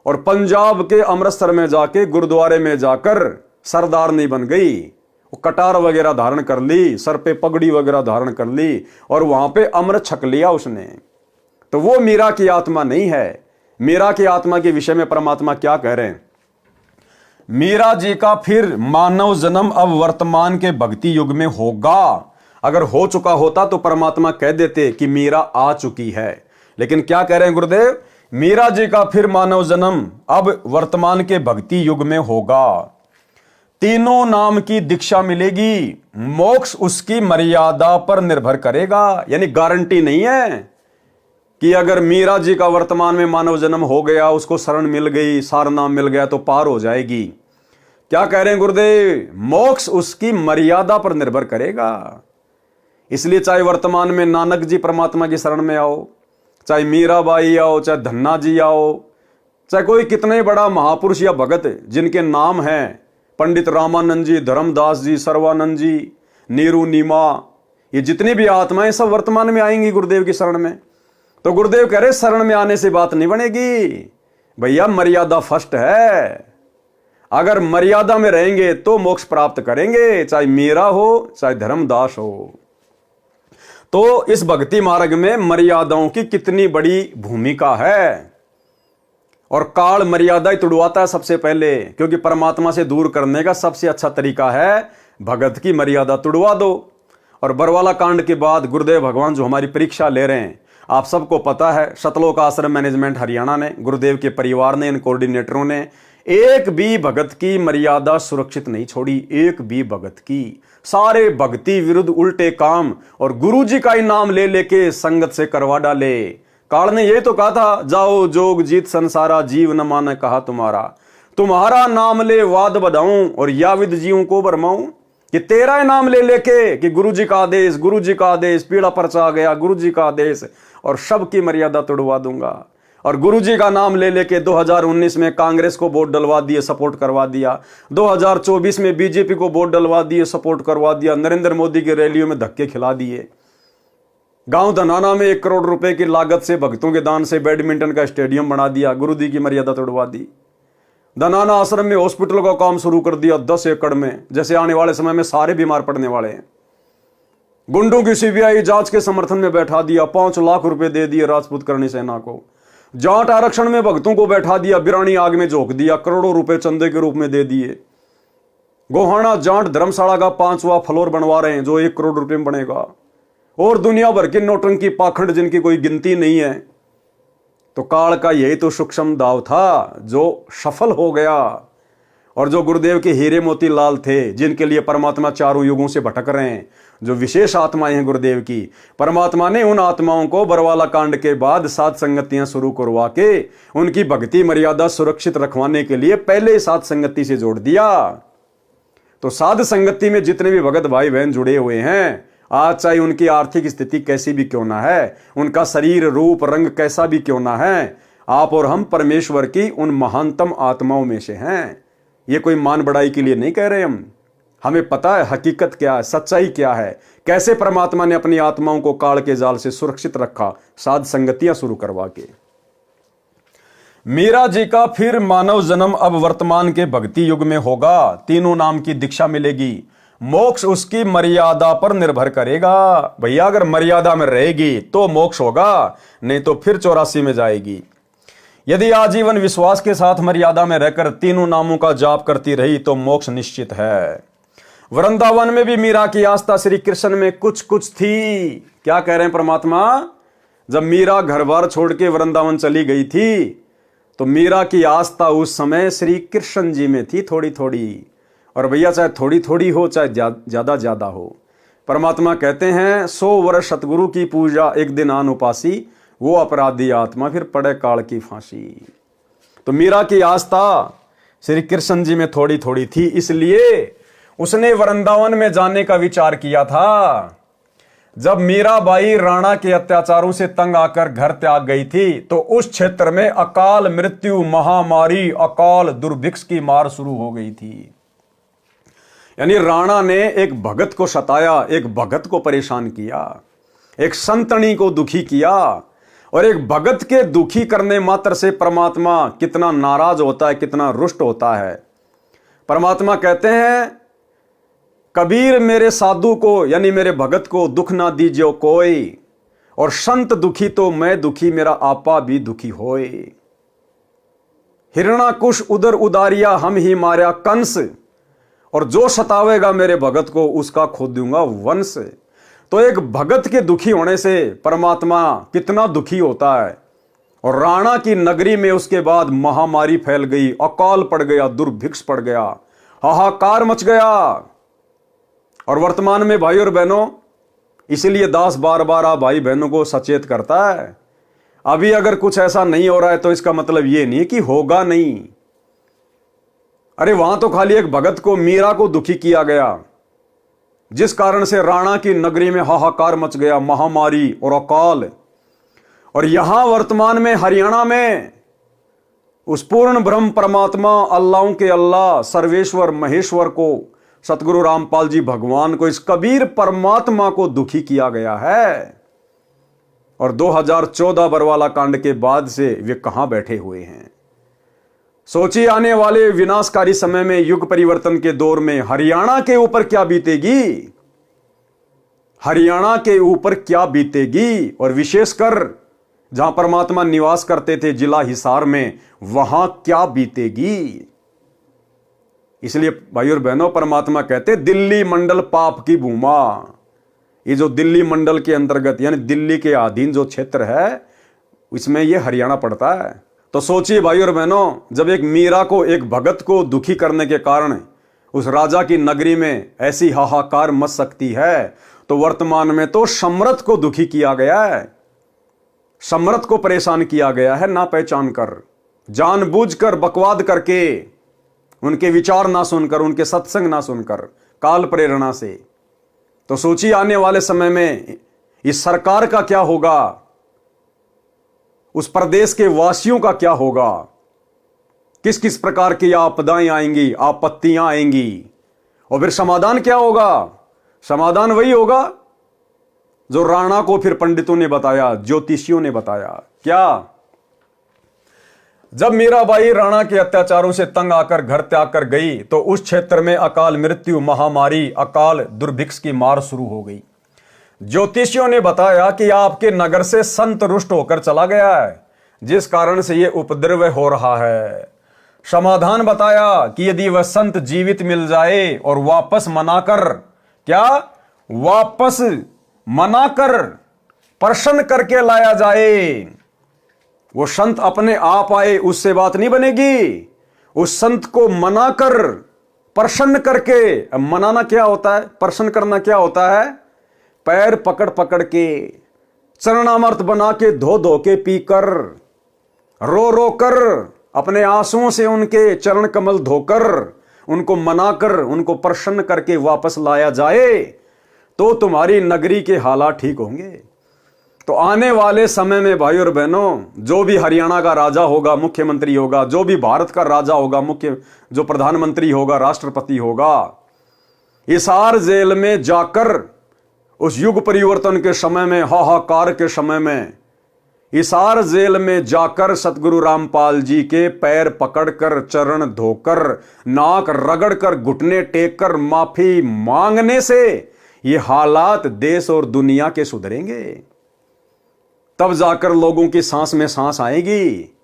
और पंजाब के अमृतसर में जाके गुरुद्वारे में जाकर सरदार नहीं बन गई। वो कटार वगैरह धारण कर ली, सर पे पगड़ी वगैरह धारण कर ली, और वहां पे अमृत छक लिया उसने। तो वो मीरा की आत्मा नहीं है। मीरा की आत्मा के विषय में परमात्मा क्या कह रहे हैं? मीरा जी का फिर मानव जन्म अब वर्तमान के भक्ति युग में होगा। अगर हो चुका होता तो परमात्मा कह देते कि मीरा आ चुकी है। लेकिन क्या कह रहे हैं गुरुदेव? मीरा जी का फिर मानव जन्म अब वर्तमान के भक्ति युग में होगा। तीनों नाम की दीक्षा मिलेगी, मोक्ष उसकी मर्यादा पर निर्भर करेगा। यानी गारंटी नहीं है कि अगर मीरा जी का वर्तमान में मानव जन्म हो गया, उसको शरण मिल गई, सार नाम मिल गया तो पार हो जाएगी। क्या कह रहे हैं गुरुदेव? मोक्ष उसकी मर्यादा पर निर्भर करेगा। इसलिए चाहे वर्तमान में नानक जी परमात्मा की शरण में आओ, चाहे मीराबाई आओ, चाहे धन्ना जी आओ, चाहे कोई कितने बड़ा महापुरुष या भगत जिनके नाम हैं पंडित रामानंद जी, धर्मदास जी, सर्वानंद जी, नीरू, नीमा, ये जितनी भी आत्माएं सब वर्तमान में आएंगी गुरुदेव की शरण में। तो गुरुदेव कह रहे शरण में आने से बात नहीं बनेगी भैया, मर्यादा फर्स्ट है। अगर मर्यादा में रहेंगे तो मोक्ष प्राप्त करेंगे, चाहे मीरा हो चाहे धर्मदास हो। तो इस भक्ति मार्ग में मर्यादाओं की कितनी बड़ी भूमिका है। और काल मर्यादा ही तुड़वाता है सबसे पहले, क्योंकि परमात्मा से दूर करने का सबसे अच्छा तरीका है भगत की मर्यादा तुड़वा दो। और बरवाला कांड के बाद गुरुदेव भगवान जो हमारी परीक्षा ले रहे हैं, आप सबको पता है सतलोक आश्रम मैनेजमेंट हरियाणा ने, गुरुदेव के परिवार ने, इन कोऑर्डिनेटरों ने एक भी भगत की मर्यादा सुरक्षित नहीं छोड़ी, एक भी भगत की। सारे भक्ति विरुद्ध उल्टे काम और गुरु जी का ही नाम ले लेके संगत से करवा डाले। काल ने ये तो कहा था, जाओ जोग जीत संसारा, जीव न माने कहा तुम्हारा नाम ले वाद बधाऊं और याविद जीवों को बरमाऊं। कि तेरा ही नाम ले लेके कि गुरु जी का आदेश, गुरु जी का आदेश, पीड़ा पर्चा आ गया, गुरु जी का आदेश, और सबकी मर्यादा तोड़वा दूंगा। और गुरु जी का नाम ले लेके 2019 में कांग्रेस को वोट डलवा दिए, सपोर्ट करवा दिया, 2024 में बीजेपी को वोट डलवा दिए, सपोर्ट करवा दिया, नरेंद्र मोदी की रैलियों में धक्के खिला दिए। गांव धनाना में 1 करोड़ रुपए की लागत से भक्तों के दान से बैडमिंटन का स्टेडियम बना दिया, गुरु जी की मर्यादा तोड़वा दी। धनाना आश्रम में हॉस्पिटल का काम शुरू कर दिया 10 एकड़ में, जैसे आने वाले समय में सारे बीमार पड़ने वाले हैं। गुंडों की सीबीआई जांच के समर्थन में बैठा दिया, 5 लाख रुपए दे दिए राजपूत करणी सेना को। जाट आरक्षण में भक्तों को बैठा दिया, बिरानी आग में झोंक दिया, करोड़ों रुपए चंदे के रूप में दे दिए। गोहाना जाट धर्मशाला का 5वां फ्लोर बनवा रहे हैं जो 1 करोड़ रुपए में बनेगा। और दुनिया भर की नौटंकी पाखंड जिनकी कोई गिनती नहीं है। तो काल का यही तो सूक्ष्म दाव था जो सफल हो गया। और जो गुरुदेव के हीरे मोती लाल थे, जिनके लिए परमात्मा चारों युगों से भटक रहे हैं, जो विशेष आत्माएं हैं गुरुदेव की, परमात्मा ने उन आत्माओं को बरवाला कांड के बाद सात संगतियां शुरू करवा के उनकी भक्ति मर्यादा सुरक्षित रखवाने के लिए पहले सात संगति से जोड़ दिया। तो साध संगति में जितने भी भगत भाई बहन जुड़े हुए हैं, आज चाहे उनकी आर्थिक स्थिति कैसी भी क्यों ना है, उनका शरीर रूप रंग कैसा भी क्यों ना है, आप और हम परमेश्वर की उन महानतम आत्माओं में से हैं। ये कोई मान बढ़ाई के लिए नहीं कह रहे हम। हमें पता है हकीकत क्या है, सच्चाई क्या है, कैसे परमात्मा ने अपनी आत्माओं को काल के जाल से सुरक्षित रखा साध संगतियां शुरू करवा के। मीरा जी का फिर मानव जन्म अब वर्तमान के भक्ति युग में होगा। तीनों नाम की दीक्षा मिलेगी। मोक्ष उसकी मर्यादा पर निर्भर करेगा। भैया अगर मर्यादा में रहेगी तो मोक्ष होगा, नहीं तो फिर 84 में जाएगी। यदि आजीवन विश्वास के साथ मर्यादा में रहकर तीनों नामों का जाप करती रही तो मोक्ष निश्चित है। वृंदावन में भी मीरा की आस्था श्री कृष्ण में कुछ कुछ थी। क्या कह रहे हैं परमात्मा? जब मीरा घर बार छोड़ के वृंदावन चली गई थी तो मीरा की आस्था उस समय श्री कृष्ण जी में थी, थोड़ी थोड़ी। और भैया चाहे थोड़ी थोड़ी हो चाहे ज्यादा ज्यादा हो, परमात्मा कहते हैं 100 वर्ष सतगुरु की पूजा एक दिन आन उपासी, वो अपराधी आत्मा फिर पड़े काल की फांसी। तो मीरा की आस्था श्री कृष्ण जी में थोड़ी थोड़ी थी, इसलिए उसने वृंदावन में जाने का विचार किया था। जब मीराबाई राणा के अत्याचारों से तंग आकर घर त्याग गई थी तो उस क्षेत्र में अकाल मृत्यु, महामारी, अकाल दुर्भिक्ष की मार शुरू हो गई थी। यानी राणा ने एक भगत को सताया, एक भगत को परेशान किया, एक संतनी को दुखी किया। और एक भगत के दुखी करने मात्र से परमात्मा कितना नाराज होता है, कितना रुष्ट होता है। परमात्मा कहते हैं कबीर मेरे साधु को यानी मेरे भगत को दुख ना दीजियो कोई, और संत दुखी तो मैं दुखी मेरा आपा भी दुखी होए। हिरणाकुश उदर उदारिया हम ही मार्या कंस, और जो सतावेगा मेरे भगत को उसका खो दूंगा वंश। तो एक भगत के दुखी होने से परमात्मा कितना दुखी होता है। और राणा की नगरी में उसके बाद महामारी फैल गई, अकाल पड़ गया, दुर्भिक्ष पड़ गया, हाहाकार मच गया। और वर्तमान में भाई और बहनों, इसीलिए दास बार बार आप भाई बहनों को सचेत करता है। अभी अगर कुछ ऐसा नहीं हो रहा है तो इसका मतलब यह नहीं कि होगा नहीं। अरे वहां तो खाली एक भगत को, मीरा को दुखी किया गया, जिस कारण से राणा की नगरी में हाहाकार मच गया, महामारी और अकाल। और यहां वर्तमान में हरियाणा में उस पूर्ण ब्रह्म परमात्मा अल्लाहों के अल्लाह सर्वेश्वर महेश्वर को, सतगुरु रामपाल जी भगवान को, इस कबीर परमात्मा को दुखी किया गया है। और 2014 बरवाला कांड के बाद से वे कहां बैठे हुए हैं। सोचिए आने वाले विनाशकारी समय में, युग परिवर्तन के दौर में हरियाणा के ऊपर क्या बीतेगी, हरियाणा के ऊपर क्या बीतेगी। और विशेषकर जहां परमात्मा निवास करते थे जिला हिसार में, वहां क्या बीतेगी। इसलिए भाइयों और बहनों, परमात्मा कहते दिल्ली मंडल पाप की भूमा। ये जो दिल्ली मंडल के अंतर्गत यानी दिल्ली के अधीन जो क्षेत्र है, इसमें ये हरियाणा पड़ता है। तो सोचिए भाइयों और बहनों, जब एक मीरा को, एक भगत को दुखी करने के कारण उस राजा की नगरी में ऐसी हाहाकार मच सकती है, तो वर्तमान में तो सम्राट को दुखी किया गया है, सम्राट को परेशान किया गया है, ना पहचान कर, जानबूझकर बकवाद करके, उनके विचार ना सुनकर, उनके सत्संग ना सुनकर, काल प्रेरणा से। तो सोचिए आने वाले समय में इस सरकार का क्या होगा, उस प्रदेश के वासियों का क्या होगा, किस किस प्रकार की आपदाएं आएंगी, आपत्तियां आएंगी। और फिर समाधान क्या होगा, समाधान वही होगा जो राणा को फिर पंडितों ने बताया, ज्योतिषियों ने बताया। क्या, जब मीराबाई राणा के अत्याचारों से तंग आकर घर त्याग कर गई, तो उस क्षेत्र में अकाल मृत्यु, महामारी, अकाल दुर्भिक्ष की मार शुरू हो गई। ज्योतिषियों ने बताया कि आपके नगर से संत रुष्ट होकर चला गया है, जिस कारण से यह उपद्रव हो रहा है। समाधान बताया कि यदि वह संत जीवित मिल जाए और वापस मनाकर, क्या, वापस मनाकर प्रसन्न करके लाया जाए, वो संत अपने आप आए, उससे बात नहीं बनेगी। उस संत को मनाकर, प्रसन्न करके, मनाना क्या होता है, प्रसन्न करना क्या होता है, पैर पकड़ पकड़ के, चरणामृत बना के, धो धो के पीकर, रो रो कर, अपने आंसुओं से उनके चरण कमल धोकर, उनको मनाकर, उनको प्रसन्न करके वापस लाया जाए, तो तुम्हारी नगरी के हालात ठीक होंगे। तो आने वाले समय में भाइयों और बहनों, जो भी हरियाणा का राजा होगा, मुख्यमंत्री होगा, जो भी भारत का राजा होगा, जो प्रधानमंत्री होगा, राष्ट्रपति होगा, हिसार जेल में जाकर उस युग परिवर्तन के समय में, हाहाकार के समय में, हिसार जेल में जाकर सतगुरु रामपाल जी के पैर पकड़कर, चरण धोकर, नाक रगड़कर, घुटने टेक कर माफी मांगने से ये हालात देश और दुनिया के सुधरेंगे। तब जाकर लोगों की सांस में सांस आएगी।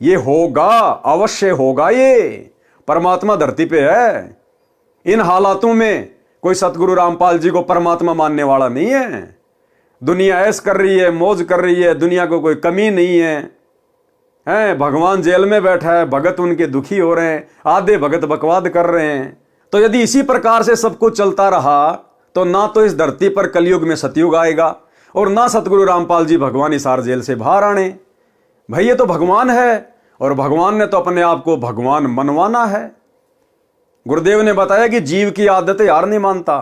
ये होगा, अवश्य होगा। ये परमात्मा धरती पे है। इन हालातों में कोई सतगुरु रामपाल जी को परमात्मा मानने वाला नहीं है। दुनिया ऐश कर रही है, मौज कर रही है, दुनिया को कोई कमी नहीं है। भगवान जेल में बैठा है, भगत उनके दुखी हो रहे हैं, आधे भगत बकवाद कर रहे हैं। तो यदि इसी प्रकार से सब कुछ चलता रहा, तो ना तो इस धरती पर कलयुग में सतयुग आएगा, और ना सतगुरु रामपाल जी भगवान हिसार जेल से बाहर आने। भाई ये तो भगवान है, और भगवान ने तो अपने आप को भगवान मनवाना है। गुरुदेव ने बताया कि जीव की आदत है हार नहीं मानता,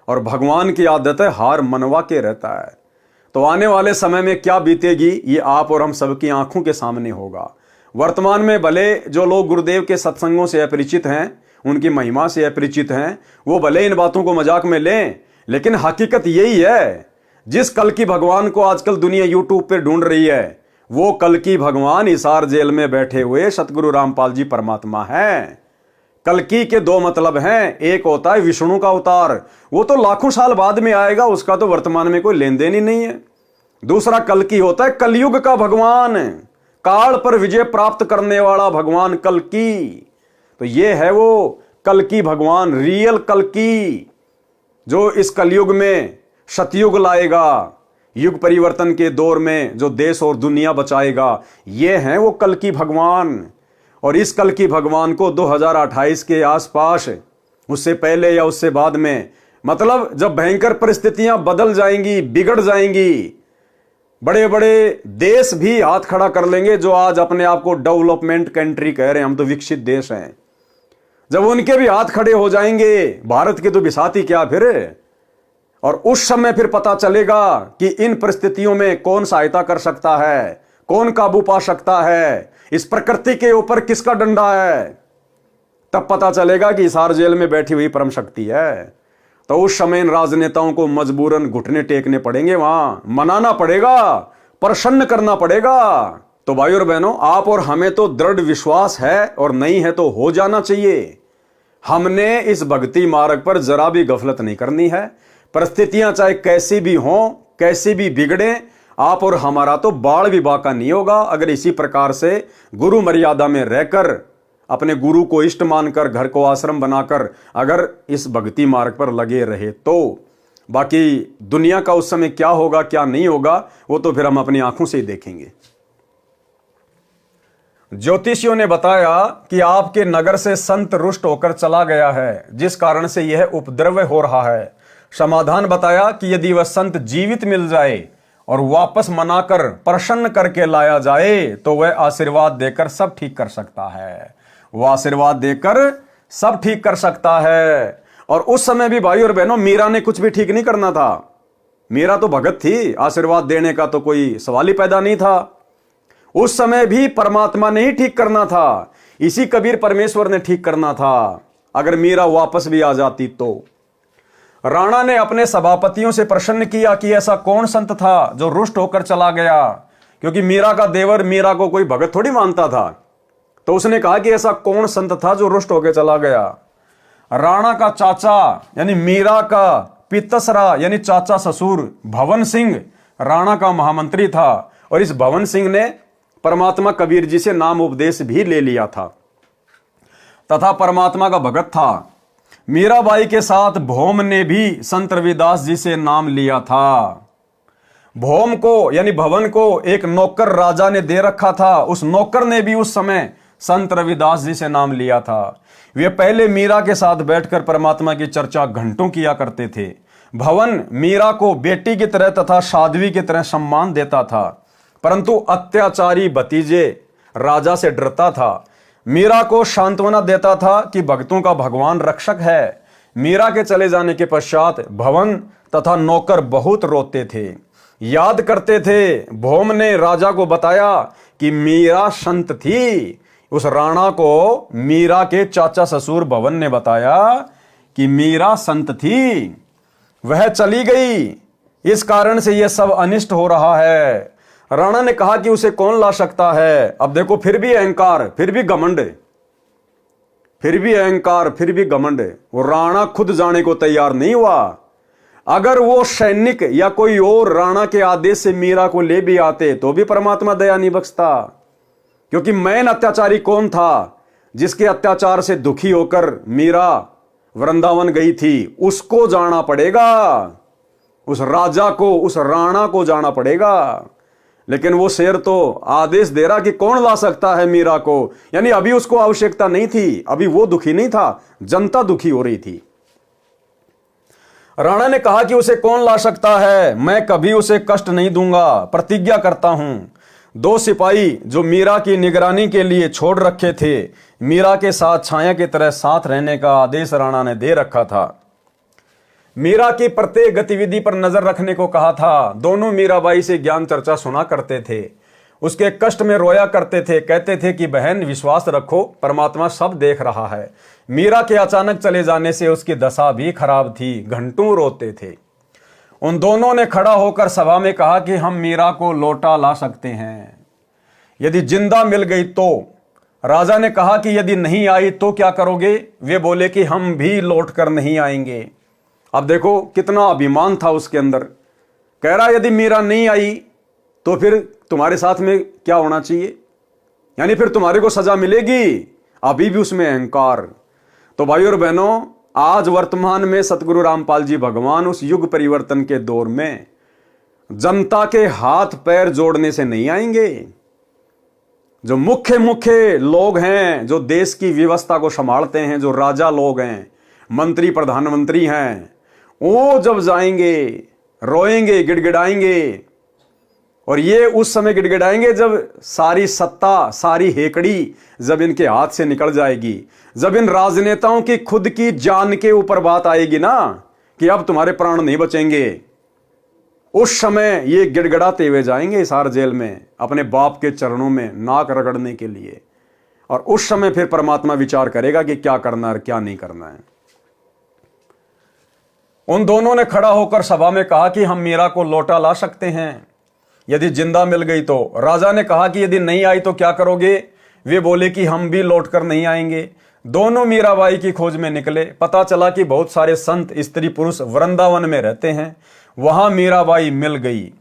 और भगवान की आदत है हार मनवा के रहता है। तो आने वाले समय में क्या बीतेगी, ये आप और हम सबकी आंखों के सामने होगा। वर्तमान में भले जो लोग गुरुदेव के सत्संगों से अपरिचित हैं, उनकी महिमा से अपरिचित हैं, वो भले इन बातों को मजाक में लें, लेकिन हकीकत यही है। जिस कल की भगवान को आजकल दुनिया यूट्यूब पे ढूंढ रही है, वो कल की भगवान हिसार जेल में बैठे हुए सतगुरु रामपाल जी परमात्मा हैं। कल्कि के दो मतलब हैं, एक होता है विष्णु का अवतार, वो तो लाखों साल बाद में आएगा, उसका तो वर्तमान में कोई लेन देन ही नहीं है। दूसरा कल्कि होता है कलयुग का भगवान, काल पर विजय प्राप्त करने वाला भगवान कल्कि। तो ये है वो कल्कि भगवान, रियल कल्कि, जो इस कलयुग में सतयुग लाएगा, युग परिवर्तन के दौर में जो देश और दुनिया बचाएगा। ये है वो कल्कि भगवान। और इस कल्कि भगवान को 2028 के आसपास, उससे पहले या उससे बाद में, मतलब जब भयंकर परिस्थितियां बदल जाएंगी, बिगड़ जाएंगी, बड़े बड़े देश भी हाथ खड़ा कर लेंगे, जो आज अपने आप को डेवलपमेंट कंट्री कह रहे हैं, हम तो विकसित देश हैं। जब उनके भी हाथ खड़े हो जाएंगे, भारत के तो बिसात ही क्या फिर। और उस समय फिर पता चलेगा कि इन परिस्थितियों में कौन सहायता कर सकता है, कौन काबू पा सकता है। इस प्रकृति के ऊपर किसका डंडा है, तब पता चलेगा कि हिसार जेल में बैठी हुई परम शक्ति है। तो उस समय इन राजनेताओं को मजबूरन घुटने टेकने पड़ेंगे, वहां मनाना पड़ेगा, प्रसन्न करना पड़ेगा। तो भाई और बहनों, आप और हमें तो दृढ़ विश्वास है, और नहीं है तो हो जाना चाहिए। हमने इस भक्ति मार्ग पर जरा भी गफलत नहीं करनी है। परिस्थितियां चाहे कैसी भी हों, कैसी भी बिगड़े, आप और हमारा तो बाढ़ भी बाका नहीं होगा अगर इसी प्रकार से गुरु मर्यादा में रहकर, अपने गुरु को इष्ट मानकर, घर को आश्रम बनाकर अगर इस भक्ति मार्ग पर लगे रहे तो। बाकी दुनिया का उस समय क्या होगा क्या नहीं होगा वो तो फिर हम अपनी आंखों से ही देखेंगे। ज्योतिषियों ने बताया कि आपके नगर से संत रुष्ट होकर चला गया है, जिस कारण से यह उपद्रव हो रहा है। समाधान बताया कि यदि वह संत जीवित मिल जाए और वापस मनाकर प्रसन्न करके लाया जाए तो वह आशीर्वाद देकर सब ठीक कर सकता है। वह आशीर्वाद देकर सब ठीक कर सकता है। और उस समय भी भाई और बहनों, मीरा ने कुछ भी ठीक नहीं करना था। मीरा तो भगत थी, आशीर्वाद देने का तो कोई सवाल ही पैदा नहीं था। उस समय भी परमात्मा ने ही ठीक करना था, इसी कबीर परमेश्वर ने ठीक करना था। अगर मीरा वापस भी आ जाती तो। राणा ने अपने सभापतियों से प्रश्न किया कि ऐसा कौन संत था जो रुष्ट होकर चला गया, क्योंकि मीरा का देवर मीरा को कोई भगत थोड़ी मानता था। तो उसने कहा कि ऐसा कौन संत था जो रुष्ट होकर चला गया। राणा का चाचा यानी मीरा का पितसरा यानी चाचा ससुर भवन सिंह राणा का महामंत्री था, और इस भवन सिंह ने परमात्मा कबीर जी से नाम उपदेश भी ले लिया था तथा परमात्मा का भगत था। मीराबाई के साथ भौम ने भी संत रविदास जी से नाम लिया था। भौम को यानी भवन को एक नौकर राजा ने दे रखा था, उस नौकर ने भी उस समय संत रविदास जी से नाम लिया था। वे पहले मीरा के साथ बैठकर परमात्मा की चर्चा घंटों किया करते थे। भवन मीरा को बेटी की तरह तथा साध्वी की तरह सम्मान देता था, परंतु अत्याचारी भतीजे राजा से डरता था। मीरा को सांत्वना देता था कि भक्तों का भगवान रक्षक है। मीरा के चले जाने के पश्चात भवन तथा नौकर बहुत रोते थे, याद करते थे। भौम ने राजा को बताया कि मीरा संत थी। उस राणा को मीरा के चाचा ससुर भवन ने बताया कि मीरा संत थी, वह चली गई, इस कारण से यह सब अनिष्ट हो रहा है। राणा ने कहा कि उसे कौन ला सकता है। अब देखो, फिर भी अहंकार, फिर भी घमंड, फिर भी अहंकार, फिर भी घमंड। वो राणा खुद जाने को तैयार नहीं हुआ। अगर वो सैनिक या कोई और राणा के आदेश से मीरा को ले भी आते तो भी परमात्मा दया नहीं बख्शता, क्योंकि मैन अत्याचारी कौन था जिसके अत्याचार से दुखी होकर मीरा वृंदावन गई थी, उसको जाना पड़ेगा, उस राजा को, उस राणा को जाना पड़ेगा। लेकिन वो शेर तो आदेश दे रहा कि कौन ला सकता है मीरा को, यानी अभी उसको आवश्यकता नहीं थी, अभी वो दुखी नहीं था, जनता दुखी हो रही थी। राणा ने कहा कि उसे कौन ला सकता है, मैं कभी उसे कष्ट नहीं दूंगा, प्रतिज्ञा करता हूं। 2 सिपाही जो मीरा की निगरानी के लिए छोड़ रखे थे, मीरा के साथ छाया की तरह साथ रहने का आदेश राणा ने दे रखा था। मीरा की प्रत्येक गतिविधि पर नजर रखने को कहा था। दोनों मीराबाई से ज्ञान चर्चा सुना करते थे, उसके कष्ट में रोया करते थे, कहते थे कि बहन विश्वास रखो, परमात्मा सब देख रहा है। मीरा के अचानक चले जाने से उसकी दशा भी खराब थी, घंटों रोते थे। उन दोनों ने खड़ा होकर सभा में कहा कि हम मीरा को लौटा ला सकते हैं यदि जिंदा मिल गई तो। राजा ने कहा कि यदि नहीं आई तो क्या करोगे? वे बोले कि हम भी लौट कर नहीं आएंगे। अब देखो कितना अभिमान था उसके अंदर। कह रहा यदि मीरा नहीं आई तो फिर तुम्हारे साथ में क्या होना चाहिए, यानी फिर तुम्हारे को सजा मिलेगी। अभी भी उसमें अहंकार। तो भाई और बहनों, आज वर्तमान में सतगुरु रामपाल जी भगवान उस युग परिवर्तन के दौर में जनता के हाथ पैर जोड़ने से नहीं आएंगे। जो मुख्य लोग हैं, जो देश की व्यवस्था को संभालते हैं, जो राजा लोग हैं, मंत्री प्रधानमंत्री हैं, वो जब जाएंगे रोएंगे, गिड़गिड़ाएंगे। और ये उस समय गिड़गिड़ाएंगे जब सारी सत्ता, सारी हेकड़ी जब इनके हाथ से निकल जाएगी, जब इन राजनेताओं की खुद की जान के ऊपर बात आएगी ना कि अब तुम्हारे प्राण नहीं बचेंगे, उस समय ये गिड़गिड़ाते हुए जाएंगे हिसार जेल में अपने बाप के चरणों में नाक रगड़ने के लिए, और उस समय फिर परमात्मा विचार करेगा कि क्या करना है और क्या नहीं करना है। उन दोनों ने खड़ा होकर सभा में कहा कि हम मीरा को लौटा ला सकते हैं यदि जिंदा मिल गई तो। राजा ने कहा कि यदि नहीं आई तो क्या करोगे? वे बोले कि हम भी लौटकर नहीं आएंगे। दोनों मीराबाई की खोज में निकले। पता चला कि बहुत सारे संत स्त्री पुरुष वृंदावन में रहते हैं। वहां मीराबाई मिल गई।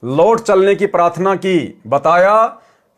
लौट चलने की प्रार्थना की। बताया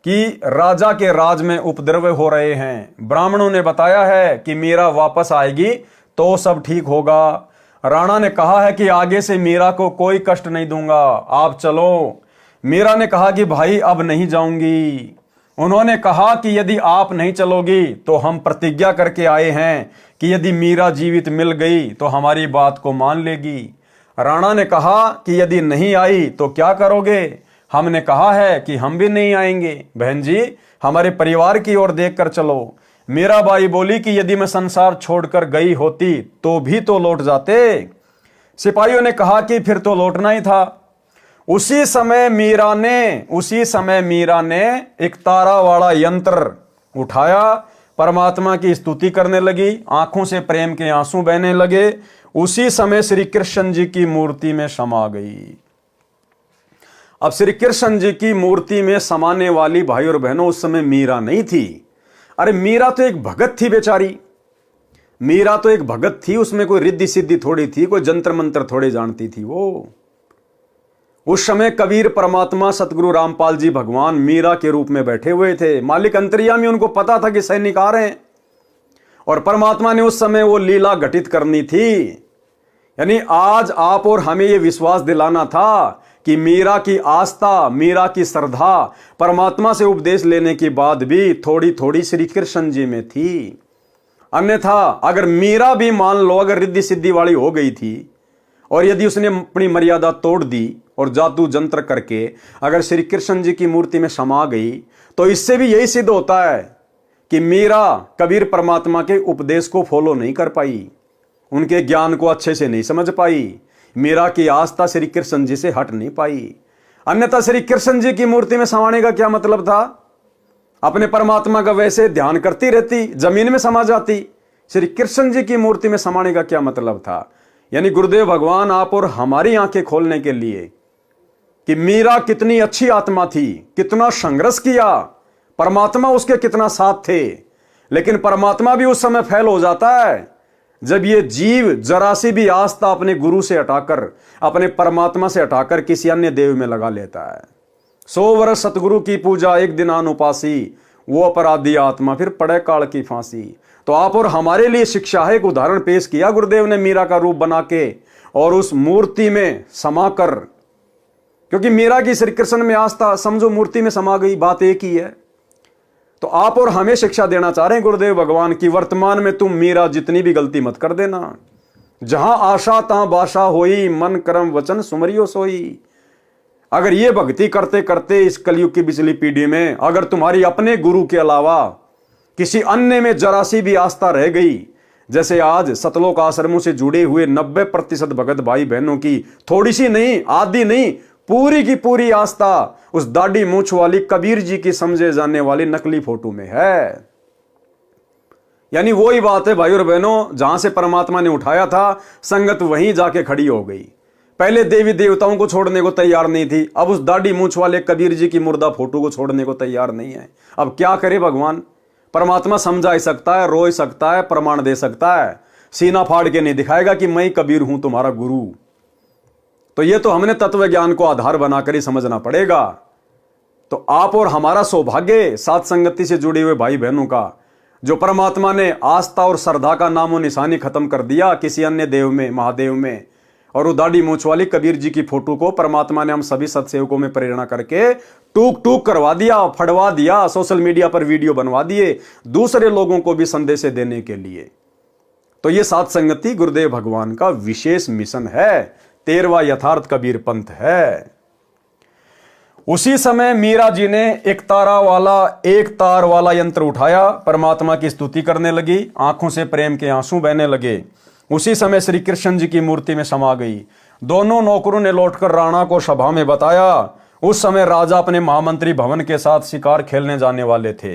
कि राजा के राज में उपद्रव हो रहे हैं। ब्राह्मणों ने बताया है कि मीरा वापस आएगी तो सब ठीक होगा। राणा ने कहा है कि आगे से मीरा को कोई कष्ट नहीं दूंगा, आप चलो। मीरा ने कहा कि भाई अब नहीं जाऊंगी। उन्होंने कहा कि यदि आप नहीं चलोगी तो हम प्रतिज्ञा करके आए हैं कि यदि मीरा जीवित मिल गई तो हमारी बात को मान लेगी। राणा ने कहा कि यदि नहीं आई तो क्या करोगे? हमने कहा है कि हम भी नहीं आएंगे। बहन जी, हमारे परिवार की ओर देखकर चलो। मीराबाई बोली कि यदि मैं संसार छोड़कर गई होती तो भी तो लौट जाते। सिपाहियों ने कहा कि फिर तो लौटना ही था। उसी समय मीरा ने एक तारा वाला यंत्र उठाया, परमात्मा की स्तुति करने लगी। आंखों से प्रेम के आंसू बहने लगे। उसी समय श्री कृष्ण जी की मूर्ति में समा गई। अब श्री कृष्ण जी की मूर्ति में समाने वाली भाई और बहनों उस समय मीरा नहीं थी। अरे मीरा तो एक भगत थी बेचारी। मीरा तो एक भगत थी, उसमें कोई रिद्धि सिद्धि थोड़ी थी, कोई जंत्र मंत्र थोड़े जानती थी वो। उस समय कबीर परमात्मा सतगुरु रामपाल जी भगवान मीरा के रूप में बैठे हुए थे। मालिक अंतर्यामी, उनको पता था कि सैनिक आ रहे हैं और परमात्मा ने उस समय वो लीला घटित करनी थी। यानी आज आप और हमें ये विश्वास दिलाना था कि मीरा की आस्था, मीरा की श्रद्धा परमात्मा से उपदेश लेने के बाद भी थोड़ी थोड़ी श्री कृष्ण जी में थी। अन्यथा अगर मीरा भी मान लो अगर रिद्धि सिद्धि वाली हो गई थी और यदि उसने अपनी मर्यादा तोड़ दी और जादू जंत्र करके अगर श्री कृष्ण जी की मूर्ति में समा गई तो इससे भी यही सिद्ध होता है कि मीरा कबीर परमात्मा के उपदेश को फॉलो नहीं कर पाई, उनके ज्ञान को अच्छे से नहीं समझ पाई। मीरा की आस्था श्री कृष्ण जी से हट नहीं पाई। अन्यथा श्री कृष्ण जी की मूर्ति में समाने का क्या मतलब था? अपने परमात्मा का वैसे ध्यान करती रहती, जमीन में समा जाती। श्री कृष्ण जी की मूर्ति में समाने का क्या मतलब था? यानी गुरुदेव भगवान आप और हमारी आंखें खोलने के लिए कि मीरा कितनी अच्छी आत्मा थी, कितना संघर्ष किया, परमात्मा उसके कितना साथ थे। लेकिन परमात्मा भी उस समय फेल हो जाता है जब ये जीव जरा सी भी आस्था अपने गुरु से हटाकर, अपने परमात्मा से हटाकर किसी अन्य देव में लगा लेता है। 100 वर्ष सतगुरु की पूजा एक दिन आन उपासी, वो अपराधी आत्मा फिर पड़े काल की फांसी। तो आप और हमारे लिए शिक्षा है, एक उदाहरण पेश किया गुरुदेव ने मीरा का रूप बना के और उस मूर्ति में समाकर, क्योंकि मीरा की श्री कृष्ण में आस्था समझो मूर्ति में समा गई, बात एक ही है। तो आप और हमें शिक्षा देना चाह रहे हैं गुरुदेव भगवान की, वर्तमान में तुम मीरा जितनी भी गलती मत कर देना। जहां आशा तहां बाशा होई, मन कर्म वचन सुमरियो सोई। अगर ये भक्ति करते करते इस कलयुग की पिछली पीढ़ी में अगर तुम्हारी अपने गुरु के अलावा किसी अन्य में जरा सी भी आस्था रह गई, जैसे आज सतलोक आश्रमों से जुड़े हुए 90% भगत भाई बहनों की थोड़ी सी नहीं, आधी नहीं, पूरी की पूरी आस्था उस दाढ़ी मूछ वाली कबीर जी की समझे जाने वाली नकली फोटो में है। यानी वही बात है भाई और बहनों, जहां से परमात्मा ने उठाया था संगत वहीं जाके खड़ी हो गई। पहले देवी देवताओं को छोड़ने को तैयार नहीं थी, अब उस दाढ़ी मूछ वाले कबीर जी की मुर्दा फोटो को छोड़ने को तैयार नहीं है। अब क्या करे भगवान? परमात्मा समझा सकता है, रो सकता है, प्रमाण दे सकता है, सीना फाड़ के नहीं दिखाएगा कि मैं कबीर हूं तुम्हारा गुरु। तो ये तो हमने तत्व ज्ञान को आधार बनाकर ही समझना पड़ेगा। तो आप और हमारा सौभाग्य साथ संगति से जुड़े हुए भाई बहनों का, जो परमात्मा ने आस्था और श्रद्धा का नामो निशानी खत्म कर दिया किसी अन्य देव में, महादेव में, और वो दाढ़ी मूछ वाली कबीर जी की फोटो को परमात्मा ने हम सभी सत्सेवकों में प्रेरणा करके टूक टूक करवा दिया, फड़वा दिया, सोशल मीडिया पर वीडियो बनवा दिए दूसरे लोगों को भी संदेश देने के लिए। तो ये साथ संगति गुरुदेव भगवान का विशेष मिशन है, 13वां यथार्थ कबीर पंथ है। उसी समय मीरा जी ने एक तार वाला यंत्र उठाया, परमात्मा की स्तुति करने लगी, आंखों से प्रेम के आंसू बहने लगे। उसी समय श्री कृष्ण जी की मूर्ति में समा गई। दोनों नौकरों ने लौटकर राणा को सभा में बताया। उस समय राजा अपने महामंत्री भवन के साथ शिकार खेलने जाने वाले थे।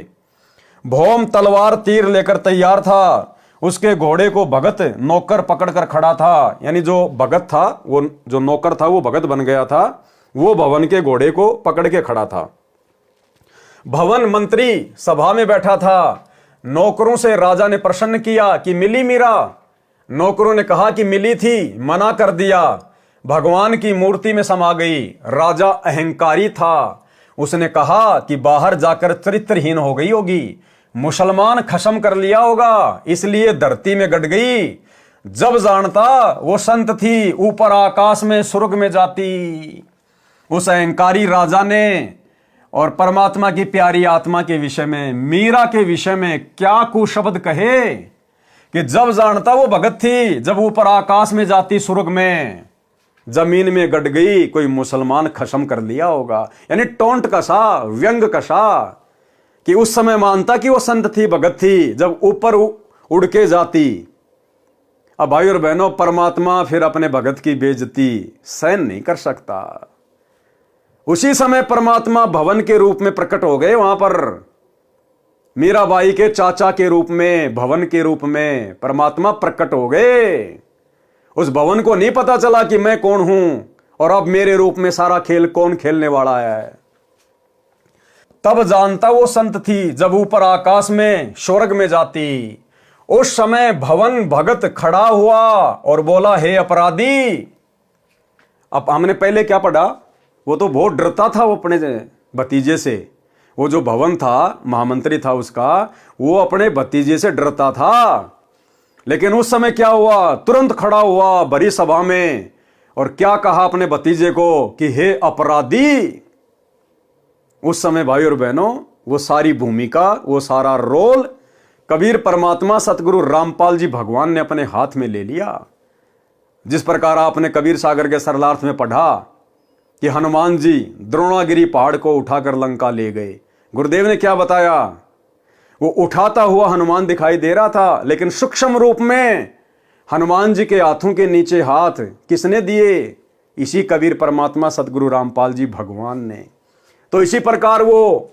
भौम तलवार तीर लेकर तैयार था। उसके घोड़े को भगत नौकर पकड़कर खड़ा था। यानी जो भगत था, वो जो नौकर था वो भगत बन गया था। वो भवन के घोड़े को पकड़ के खड़ा था। भवन मंत्री सभा में बैठा था। नौकरों से राजा ने प्रश्न किया कि मिली मीरा? नौकरों ने कहा कि मिली थी, मना कर दिया। भगवान की मूर्ति में समा गई। राजा अहंकारी था। उसने कहा कि बाहर जाकर चरित्रहीन हो गई होगी, मुसलमान खत्म कर लिया होगा, इसलिए धरती में गड़ गई। जब जानता वो संत थी, ऊपर आकाश में स्वर्ग में जाती। उस अहंकारी राजा ने और परमात्मा की प्यारी आत्मा के विषय में, मीरा के विषय में क्या कुशब्द कहे कि जब जानता वो भगत थी, जब ऊपर आकाश में जाती स्वर्ग में, जमीन में गड़ गई, कोई मुसलमान खत्म कर लिया होगा। यानी टोंट कसा, व्यंग कसा कि उस समय मानता कि वो संत थी, भगत थी, जब ऊपर उड़ के जाती। अब भाई और बहनों, परमात्मा फिर अपने भगत की बेइज्जती सहन नहीं कर सकता। उसी समय परमात्मा भवन के रूप में प्रकट हो गए। वहां पर मीराबाई के चाचा के रूप में, भवन के रूप में परमात्मा प्रकट हो गए। उस भवन को नहीं पता चला कि मैं कौन हूं और अब मेरे रूप में सारा खेल कौन खेलने वाला है। तब जानता वो संत थी, जब ऊपर आकाश में स्वर्ग में जाती। उस समय भवन भगत खड़ा हुआ और बोला, हे अपराधी। अब हमने पहले क्या पढ़ा? वो तो बहुत डरता था वो अपने भतीजे से। वो जो भवन था, महामंत्री था उसका, वो अपने भतीजे से डरता था। लेकिन उस समय क्या हुआ? तुरंत खड़ा हुआ बड़ी सभा में और क्या कहा अपने भतीजे को कि हे अपराधी। उस समय भाई और बहनों, वो सारी भूमिका, वो सारा रोल कबीर परमात्मा सतगुरु रामपाल जी भगवान ने अपने हाथ में ले लिया। जिस प्रकार आपने कबीर सागर के सरलार्थ में पढ़ा कि हनुमान जी द्रोणागिरी पहाड़ को उठाकर लंका ले गए। गुरुदेव ने क्या बताया? वो उठाता हुआ हनुमान दिखाई दे रहा था, लेकिन सूक्ष्म रूप में हनुमान जी के हाथों के नीचे हाथ किसने दिए? इसी कबीर परमात्मा सतगुरु रामपाल जी भगवान ने। तो इसी प्रकार वो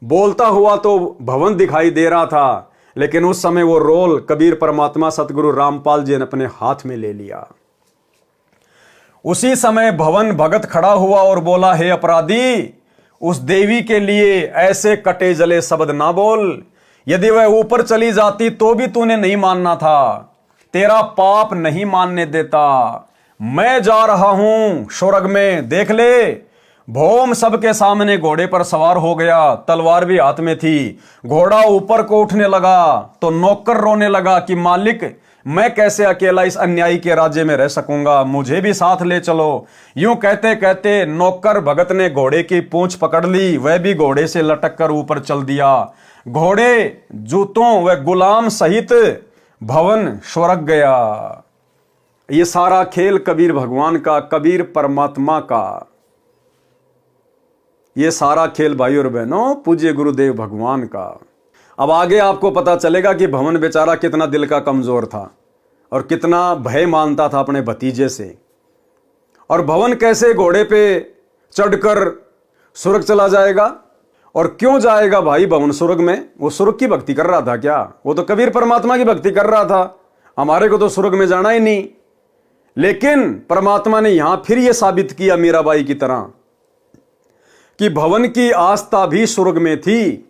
बोलता हुआ तो भवन दिखाई दे रहा था, लेकिन उस समय वो रोल कबीर परमात्मा सतगुरु रामपाल जी ने अपने हाथ में ले लिया। उसी समय भवन भगत खड़ा हुआ और बोला, हे अपराधी, उस देवी के लिए ऐसे कटे जले शब्द ना बोल। यदि वह ऊपर चली जाती तो भी तूने नहीं मानना था। तेरा पाप नहीं मानने देता। मैं जा रहा हूं स्वर्ग में, देख ले। भौम सबके सामने घोड़े पर सवार हो गया, तलवार भी हाथ में थी। घोड़ा ऊपर को उठने लगा तो नौकर रोने लगा कि मालिक, मैं कैसे अकेला इस अन्यायी के राज्य में रह सकूंगा, मुझे भी साथ ले चलो। यूं कहते कहते नौकर भगत ने घोड़े की पूंछ पकड़ ली, वह भी घोड़े से लटक कर ऊपर चल दिया। घोड़े, जूतों व गुलाम सहित भवन स्वर्ग गया। ये सारा खेल कबीर भगवान का, कबीर परमात्मा का। ये सारा खेल भाई और बहनों पूज्य गुरुदेव भगवान का। अब आगे आपको पता चलेगा कि भवन बेचारा कितना दिल का कमजोर था और कितना भय मानता था अपने भतीजे से। और भवन कैसे घोड़े पे चढ़कर स्वर्ग चला जाएगा? और क्यों जाएगा भाई भवन स्वर्ग में? वो स्वर्ग की भक्ति कर रहा था क्या? वो तो कबीर परमात्मा की भक्ति कर रहा था। हमारे को तो स्वर्ग में जाना ही नहीं। लेकिन परमात्मा ने यहां फिर यह साबित किया मीराबाई की तरह कि भवन की आस्था भी स्वर्ग में थी,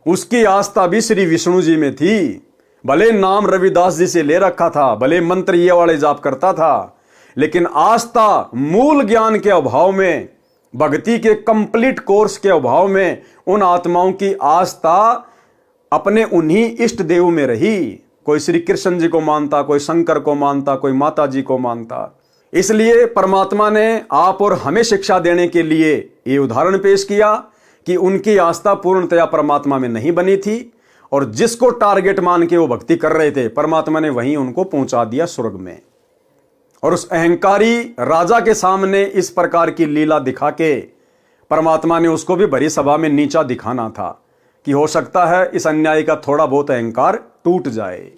उसकी आस्था भी श्री विष्णु जी में थी। भले नाम रविदास जी से ले रखा था, भले मंत्र ये वाले जाप करता था, लेकिन आस्था मूल ज्ञान के अभाव में, भक्ति के कंप्लीट कोर्स के अभाव में उन आत्माओं की आस्था अपने उन्हीं इष्ट देव में रही। कोई श्री कृष्ण जी को मानता, कोई शंकर को मानता, कोई माता जी को मानता। इसलिए परमात्मा ने आप और हमें शिक्षा देने के लिए ये उदाहरण पेश किया कि उनकी आस्था पूर्णतया परमात्मा में नहीं बनी थी और जिसको टारगेट मान के वो भक्ति कर रहे थे, परमात्मा ने वहीं उनको पहुंचा दिया स्वर्ग में। और उस अहंकारी राजा के सामने इस प्रकार की लीला दिखा के परमात्मा ने उसको भी भरी सभा में नीचा दिखाना था कि हो सकता है इस अन्यायी का थोड़ा बहुत अहंकार टूट जाए।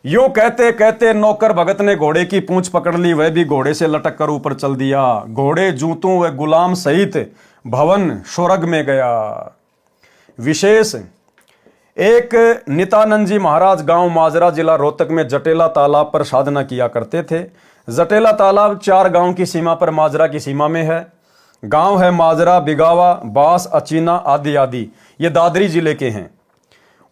यूं कहते कहते नौकर भगत ने घोड़े की पूंछ पकड़ ली, वह भी घोड़े से लटक कर ऊपर चल दिया। घोड़े जूतों व गुलाम सहित भवन स्वर्ग में गया। विशेष एक नित्यानंद जी महाराज गांव माजरा जिला रोहतक में जटेला तालाब पर साधना किया करते थे। जटेला तालाब 4 गांव की सीमा पर माजरा की सीमा में है। गांव है माजरा, बिगावा, बास, अचीना आदि आदि। ये दादरी जिले के हैं।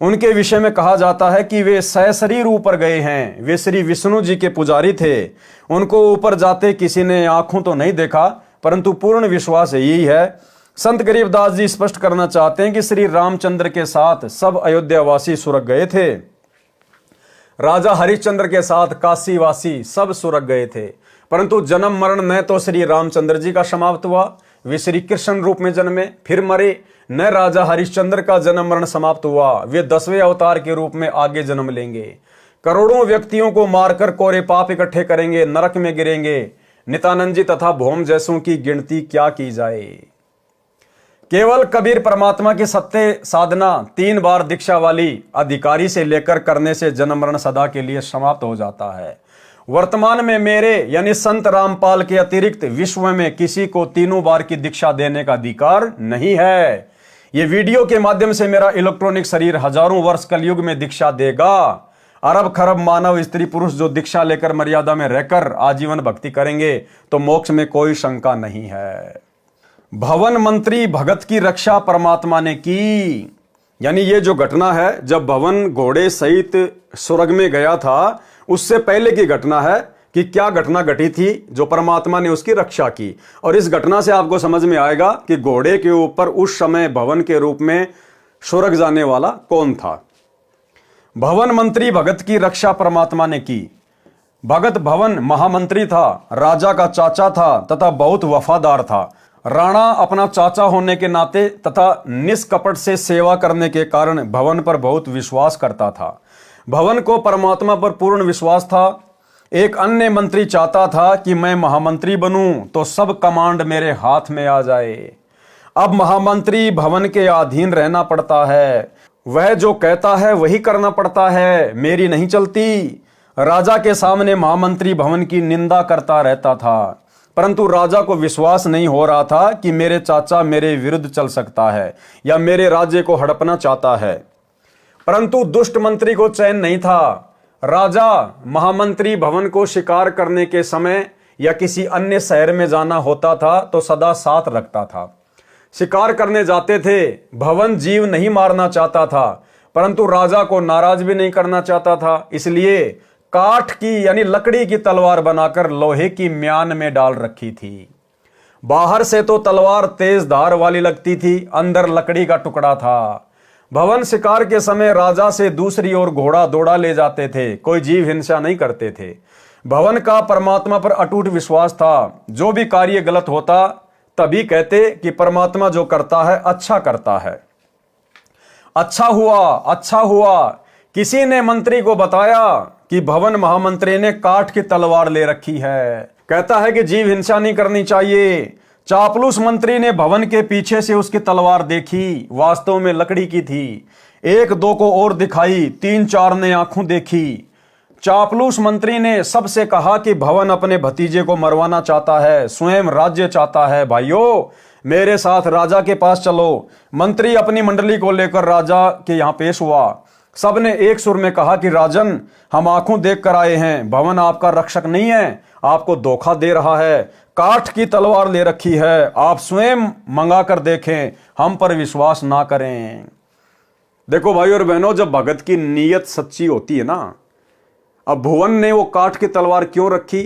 उनके विषय में कहा जाता है कि वे सशरीर ऊपर गए हैं। वे श्री विष्णु जी के पुजारी थे। उनको ऊपर जाते किसी ने आंखों तो नहीं देखा, परंतु पूर्ण विश्वास यही है। संत गरीबदास जी स्पष्ट करना चाहते हैं कि श्री रामचंद्र के साथ सब अयोध्यावासी स्वर्ग गए थे। राजा हरिश्चंद्र के साथ काशीवासी सब स्वर्ग गए थे, परंतु जन्म मरण न तो श्री रामचंद्र जी का समाप्त हुआ, वे श्री कृष्ण रूप में जन्मे फिर मरे, न राजा हरिश्चंद्र का जन्म मरण समाप्त हुआ, वे 10वें अवतार के रूप में आगे जन्म लेंगे। करोड़ों व्यक्तियों को मारकर कोरे पाप इकट्ठे करेंगे, नरक में गिरेंगे। नित्यानंद जी तथा भौम जैसों की गिनती क्या की जाए। केवल कबीर परमात्मा की सत्य साधना 3 बार दीक्षा वाली अधिकारी से लेकर करने से जन्म मरण सदा के लिए समाप्त हो जाता है। वर्तमान में मेरे यानी संत रामपाल के अतिरिक्त विश्व में किसी को 3 बार की दीक्षा देने का अधिकार नहीं है। ये वीडियो के माध्यम से मेरा इलेक्ट्रॉनिक शरीर हजारों वर्ष कलयुग में दीक्षा देगा। अरब खरब मानव स्त्री पुरुष जो दीक्षा लेकर मर्यादा में रहकर आजीवन भक्ति करेंगे तो मोक्ष में कोई शंका नहीं है। भवन मंत्री भगत की रक्षा परमात्मा ने की। यानी ये जो घटना है, जब भवन घोड़े सहित स्वर्ग में गया था, उससे पहले की घटना है कि क्या घटना घटी थी जो परमात्मा ने उसकी रक्षा की। और इस घटना से आपको समझ में आएगा कि घोड़े के ऊपर उस समय भवन के रूप में स्वर्ग जाने वाला कौन था। भवन मंत्री भगत की रक्षा परमात्मा ने की। भगत भवन महामंत्री था, राजा का चाचा था तथा बहुत वफादार था। राणा अपना चाचा होने के नाते तथा निष्कपट से सेवा करने के कारण भवन पर बहुत विश्वास करता था। भवन को परमात्मा पर पूर्ण विश्वास था। एक अन्य मंत्री चाहता था कि मैं महामंत्री बनूं तो सब कमांड मेरे हाथ में आ जाए। अब महामंत्री भवन के अधीन रहना पड़ता है, वह जो कहता है वही करना पड़ता है, मेरी नहीं चलती। राजा के सामने महामंत्री भवन की निंदा करता रहता था, परंतु राजा को विश्वास नहीं हो रहा था कि मेरे चाचा मेरे विरुद्ध चल सकता है या मेरे राज्य को हड़पना चाहता है। परंतु दुष्ट मंत्री को चैन नहीं था। राजा महामंत्री भवन को शिकार करने के समय या किसी अन्य शहर में जाना होता था तो सदा साथ रखता था। शिकार करने जाते थे, भवन जीव नहीं मारना चाहता था, परंतु राजा को नाराज भी नहीं करना चाहता था, इसलिए काठ की यानी लकड़ी की तलवार बनाकर लोहे की म्यान में डाल रखी थी। बाहर से तो तलवार तेज धार वाली लगती थी, अंदर लकड़ी का टुकड़ा था। भवन शिकार के समय राजा से दूसरी ओर घोड़ा दौड़ा ले जाते थे, कोई जीव हिंसा नहीं करते थे। भवन का परमात्मा पर अटूट विश्वास था। जो भी कार्य गलत होता तभी कहते कि परमात्मा जो करता है अच्छा करता है। अच्छा हुआ, अच्छा हुआ। किसी ने मंत्री को बताया कि भवन महामंत्री ने काठ की तलवार ले रखी है, कहता है कि जीव हिंसा नहीं करनी चाहिए। चापलूस मंत्री ने भवन के पीछे से उसकी तलवार देखी, वास्तव में लकड़ी की थी। 1-2 को और दिखाई, 3-4 ने आंखों देखी। चापलूस मंत्री ने सबसे कहा कि भवन अपने भतीजे को मरवाना चाहता है, स्वयं राज्य चाहता है। भाइयों, मेरे साथ राजा के पास चलो। मंत्री अपनी मंडली को लेकर राजा के यहां पेश हुआ। सबने एक सुर में कहा कि राजन, हम आंखों देख कर आए हैं, भवन आपका रक्षक नहीं है, आपको धोखा दे रहा है, काठ की तलवार ले रखी है, आप स्वयं मंगा कर देखें, हम पर विश्वास ना करें। देखो भाई और बहनों, जब भगत की नीयत सच्ची होती है ना, अब भुवन ने वो काठ की तलवार क्यों रखी?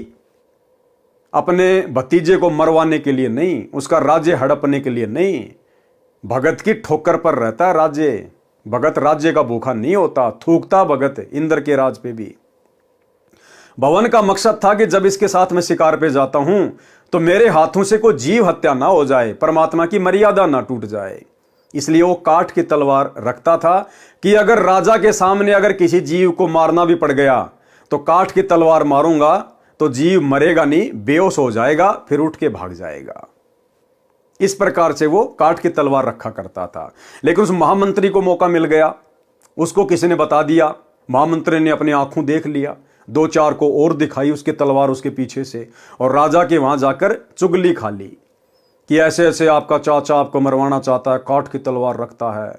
अपने भतीजे को मरवाने के लिए नहीं, उसका राज्य हड़पने के लिए नहीं। भगत की ठोकर पर रहता है राज्य। भगत राज्य का भूखा नहीं होता, थूकता भगत इंद्र के राज पे भी। भवन का मकसद था कि जब इसके साथ मैं शिकार पे जाता हूं तो मेरे हाथों से कोई जीव हत्या ना हो जाए, परमात्मा की मर्यादा ना टूट जाए। इसलिए वो काठ की तलवार रखता था कि अगर राजा के सामने अगर किसी जीव को मारना भी पड़ गया तो काठ की तलवार मारूंगा तो जीव मरेगा नहीं, बेहोश हो जाएगा, फिर उठ के भाग जाएगा। इस प्रकार से वो काठ की तलवार रखा करता था। लेकिन उस महामंत्री को मौका मिल गया, उसको किसी ने बता दिया, महामंत्री ने अपनी आंखों देख लिया, 2-4 को और दिखाई उसकी तलवार उसके पीछे से, और राजा के वहां जाकर चुगली खा ली कि ऐसे ऐसे आपका चाचा आपको मरवाना चाहता है, काठ की तलवार रखता है।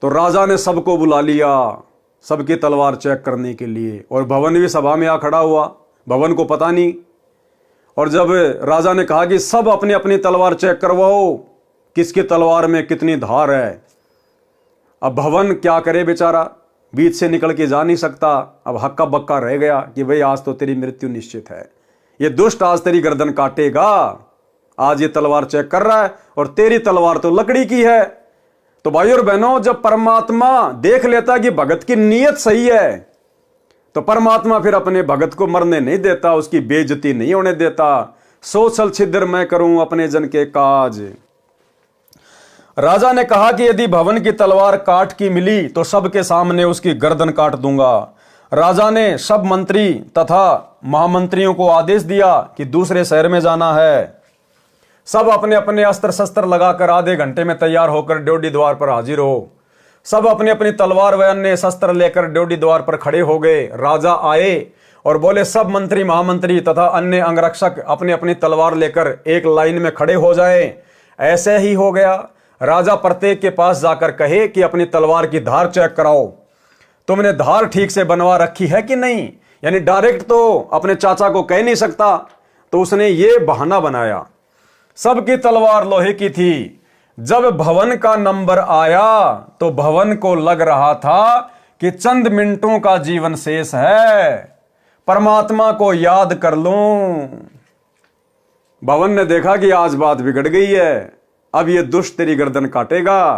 तो राजा ने सबको बुला लिया, सबकी तलवार चेक करने के लिए, और भवन भी सभा में आ खड़ा हुआ, भवन को पता नहीं। और जब राजा ने कहा कि सब अपनी अपनी तलवार चेक करवाओ, किसकी तलवार में कितनी धार है। अब भवन क्या करे बेचारा, बीच से निकल के जा नहीं सकता। अब हक्का बक्का रह गया कि भाई आज तो तेरी मृत्यु निश्चित है, ये दुष्ट आज तेरी गर्दन काटेगा, आज ये तलवार चेक कर रहा है और तेरी तलवार तो लकड़ी की है। तो भाई और बहनों, जब परमात्मा देख लेता कि भगत की नीयत सही है, तो परमात्मा फिर अपने भगत को मरने नहीं देता, उसकी बेइज्जती नहीं होने देता। सो छल छिद्र मैं करूं अपने जन के काज। राजा ने कहा कि यदि भवन की तलवार काठ की मिली तो सबके सामने उसकी गर्दन काट दूंगा। राजा ने सब मंत्री तथा महामंत्रियों को आदेश दिया कि दूसरे शहर में जाना है। सब अपने अपने अस्त्र शस्त्र लगाकर आधे घंटे में तैयार होकर ड्योढ़ी द्वार पर हाजिर हो। सब अपनी अपनी तलवार व अन्य शस्त्र लेकर ड्योढ़ी द्वार पर खड़े हो गए। राजा आए और बोले, सब मंत्री महामंत्री तथा अन्य अंगरक्षक अपनी अपनी तलवार लेकर एक लाइन में खड़े हो जाएं। ऐसे ही हो गया। राजा प्रत्येक के पास जाकर कहे कि अपनी तलवार की धार चेक कराओ, तुमने धार ठीक से बनवा रखी है कि नहीं। यानी डायरेक्ट तो अपने चाचा को कह नहीं सकता, तो उसने ये बहाना बनाया। सबकी तलवार लोहे की थी। जब भवन का नंबर आया तो भवन को लग रहा था कि चंद मिनटों का जीवन शेष है, परमात्मा को याद कर लूं। भवन ने देखा कि आज बात बिगड़ गई है, अब ये दुष्ट तेरी गर्दन काटेगा।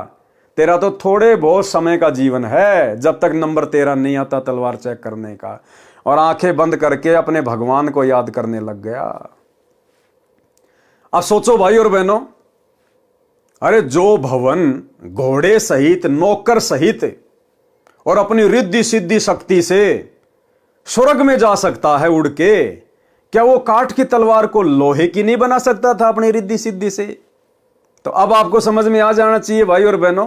तेरा तो थोड़े बहुत समय का जीवन है, जब तक नंबर तेरा नहीं आता तलवार चेक करने का। और आंखें बंद करके अपने भगवान को याद करने लग गया। अब सोचो भाई और बहनों, अरे जो भवन घोड़े सहित, नौकर सहित और अपनी रिद्धि सिद्धि शक्ति से स्वर्ग में जा सकता है उड़ के, क्या वो काठ की तलवार को लोहे की नहीं बना सकता था अपनी रिद्धि सिद्धि से? तो अब आपको समझ में आ जाना चाहिए भाई और बहनों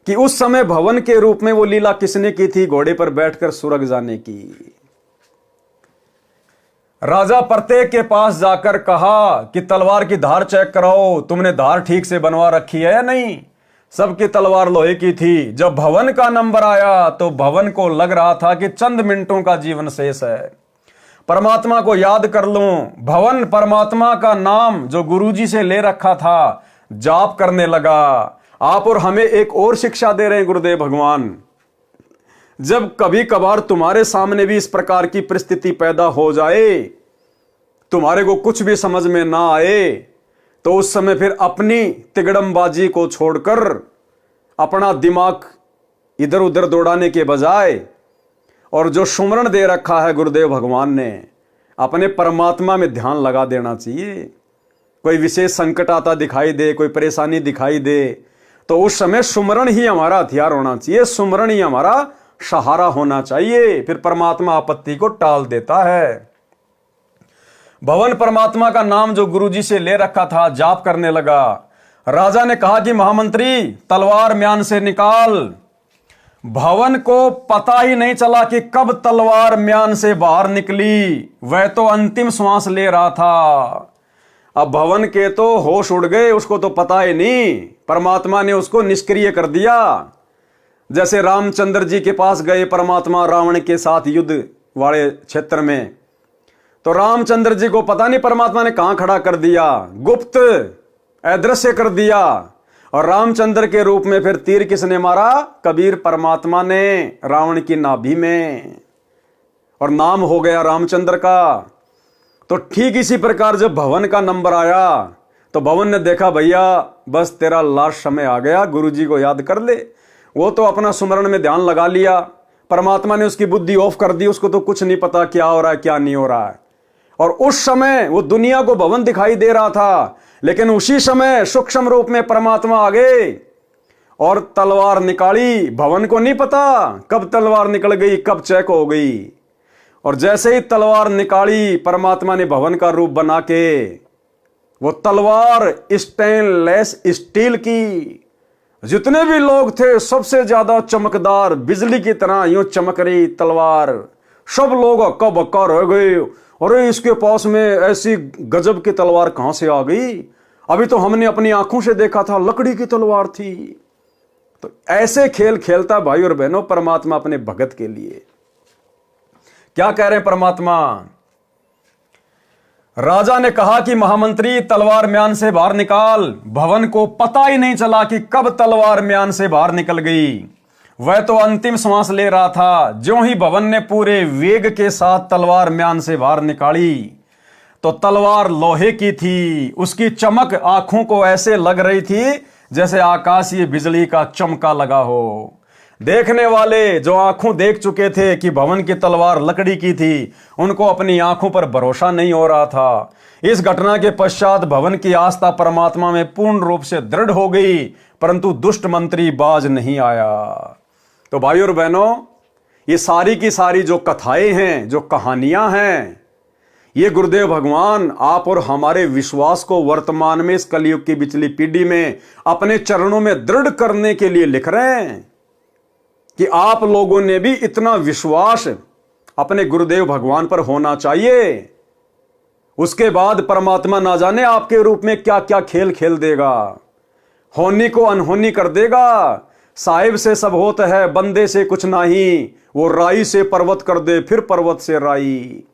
कि उस समय भवन के रूप में वो लीला किसने की थी, घोड़े पर बैठकर स्वर्ग जाने की। राजा प्रत्येक के पास जाकर कहा कि तलवार की धार चेक कराओ, तुमने धार ठीक से बनवा रखी है या नहीं। सबकी तलवार लोहे की थी। जब भवन का नंबर आया तो भवन को लग रहा था कि चंद मिनटों का जीवन शेष है, परमात्मा को याद कर लूं। भवन परमात्मा का नाम जो गुरुजी से ले रखा था जाप करने लगा। आप और हमें एक और शिक्षा दे रहे हैं गुरुदेव भगवान। जब कभी कभार तुम्हारे सामने भी इस प्रकार की परिस्थिति पैदा हो जाए, तुम्हारे को कुछ भी समझ में ना आए, तो उस समय फिर अपनी तिगड़मबाजी को छोड़कर अपना दिमाग इधर उधर दौड़ाने के बजाय और जो सुमरण दे रखा है गुरुदेव भगवान ने, अपने परमात्मा में ध्यान लगा देना चाहिए। कोई विशेष संकट आता दिखाई दे, कोई परेशानी दिखाई दे, तो उस समय सुमरण ही हमारा हथियार होना चाहिए, सुमरण ही हमारा सहारा होना चाहिए। फिर परमात्मा आपत्ति को टाल देता है। भवन परमात्मा का नाम जो गुरुजी से ले रखा था जाप करने लगा। राजा ने कहा कि महामंत्री तलवार म्यान से निकाल। भवन को पता ही नहीं चला कि कब तलवार म्यान से बाहर निकली, वह तो अंतिम श्वास ले रहा था। अब भवन के तो होश उड़ गए, उसको तो पता ही नहीं, परमात्मा ने उसको निष्क्रिय कर दिया। जैसे रामचंद्र जी के पास गए परमात्मा रावण के साथ युद्ध वाले क्षेत्र में, तो रामचंद्र जी को पता नहीं परमात्मा ने कहां खड़ा कर दिया, गुप्त अदृश्य कर दिया। और रामचंद्र के रूप में फिर तीर किसने मारा? कबीर परमात्मा ने रावण की नाभि में, और नाम हो गया रामचंद्र का। तो ठीक इसी प्रकार जब भवन का नंबर आया तो भवन ने देखा भैया बस तेरा लास्ट समय आ गया, गुरुजी को याद कर ले। वो तो अपना सुमरण में ध्यान लगा लिया, परमात्मा ने उसकी बुद्धि ऑफ कर दी, उसको तो कुछ नहीं पता क्या हो रहा है क्या नहीं हो रहा है। और उस समय वो दुनिया को भवन दिखाई दे रहा था, लेकिन उसी समय सूक्ष्म रूप में परमात्मा आ गए और तलवार निकाली। भवन को नहीं पता कब तलवार निकल गई, कब चेक हो गई। और जैसे ही तलवार निकाली परमात्मा ने भवन का रूप बना के, वो तलवार स्टेनलेस स्टील की, जितने भी लोग थे सबसे ज्यादा चमकदार बिजली की तरह यूं चमक रही तलवार। सब लोग हक्का बक्का रह गए, अरे इसके पास में ऐसी गजब की तलवार कहां से आ गई, अभी तो हमने अपनी आंखों से देखा था लकड़ी की तलवार थी। तो ऐसे खेल खेलता भाई और बहनों परमात्मा अपने भगत के लिए। क्या कह रहे हैं परमात्मा? राजा ने कहा कि महामंत्री तलवार म्यान से बाहर निकाल। भवन को पता ही नहीं चला कि कब तलवार म्यान से बाहर निकल गई। वह तो अंतिम श्वास ले रहा था। ज्यों ही भवन ने पूरे वेग के साथ तलवार म्यान से बाहर निकाली तो तलवार लोहे की थी। उसकी चमक आंखों को ऐसे लग रही थी जैसे आकाशीय बिजली का चमका लगा हो। देखने वाले जो आंखों देख चुके थे कि भवन की तलवार लकड़ी की थी, उनको अपनी आंखों पर भरोसा नहीं हो रहा था। इस घटना के पश्चात भवन की आस्था परमात्मा में पूर्ण रूप से दृढ़ हो गई, परंतु दुष्ट मंत्री बाज नहीं आया। तो भाइयों और बहनों, ये सारी की सारी जो कथाएं हैं, जो कहानियां हैं, ये गुरुदेव भगवान आप और हमारे विश्वास को वर्तमान में इस कलयुग की पिछली पीढ़ी में अपने चरणों में दृढ़ करने के लिए लिख रहे हैं कि आप लोगों ने भी इतना विश्वास अपने गुरुदेव भगवान पर होना चाहिए। उसके बाद परमात्मा ना जाने आपके रूप में क्या क्या खेल खेल देगा, होनी को अनहोनी कर देगा। साहिब से सब होता है, बंदे से कुछ नहीं, वो राई से पर्वत कर दे, फिर पर्वत से राई।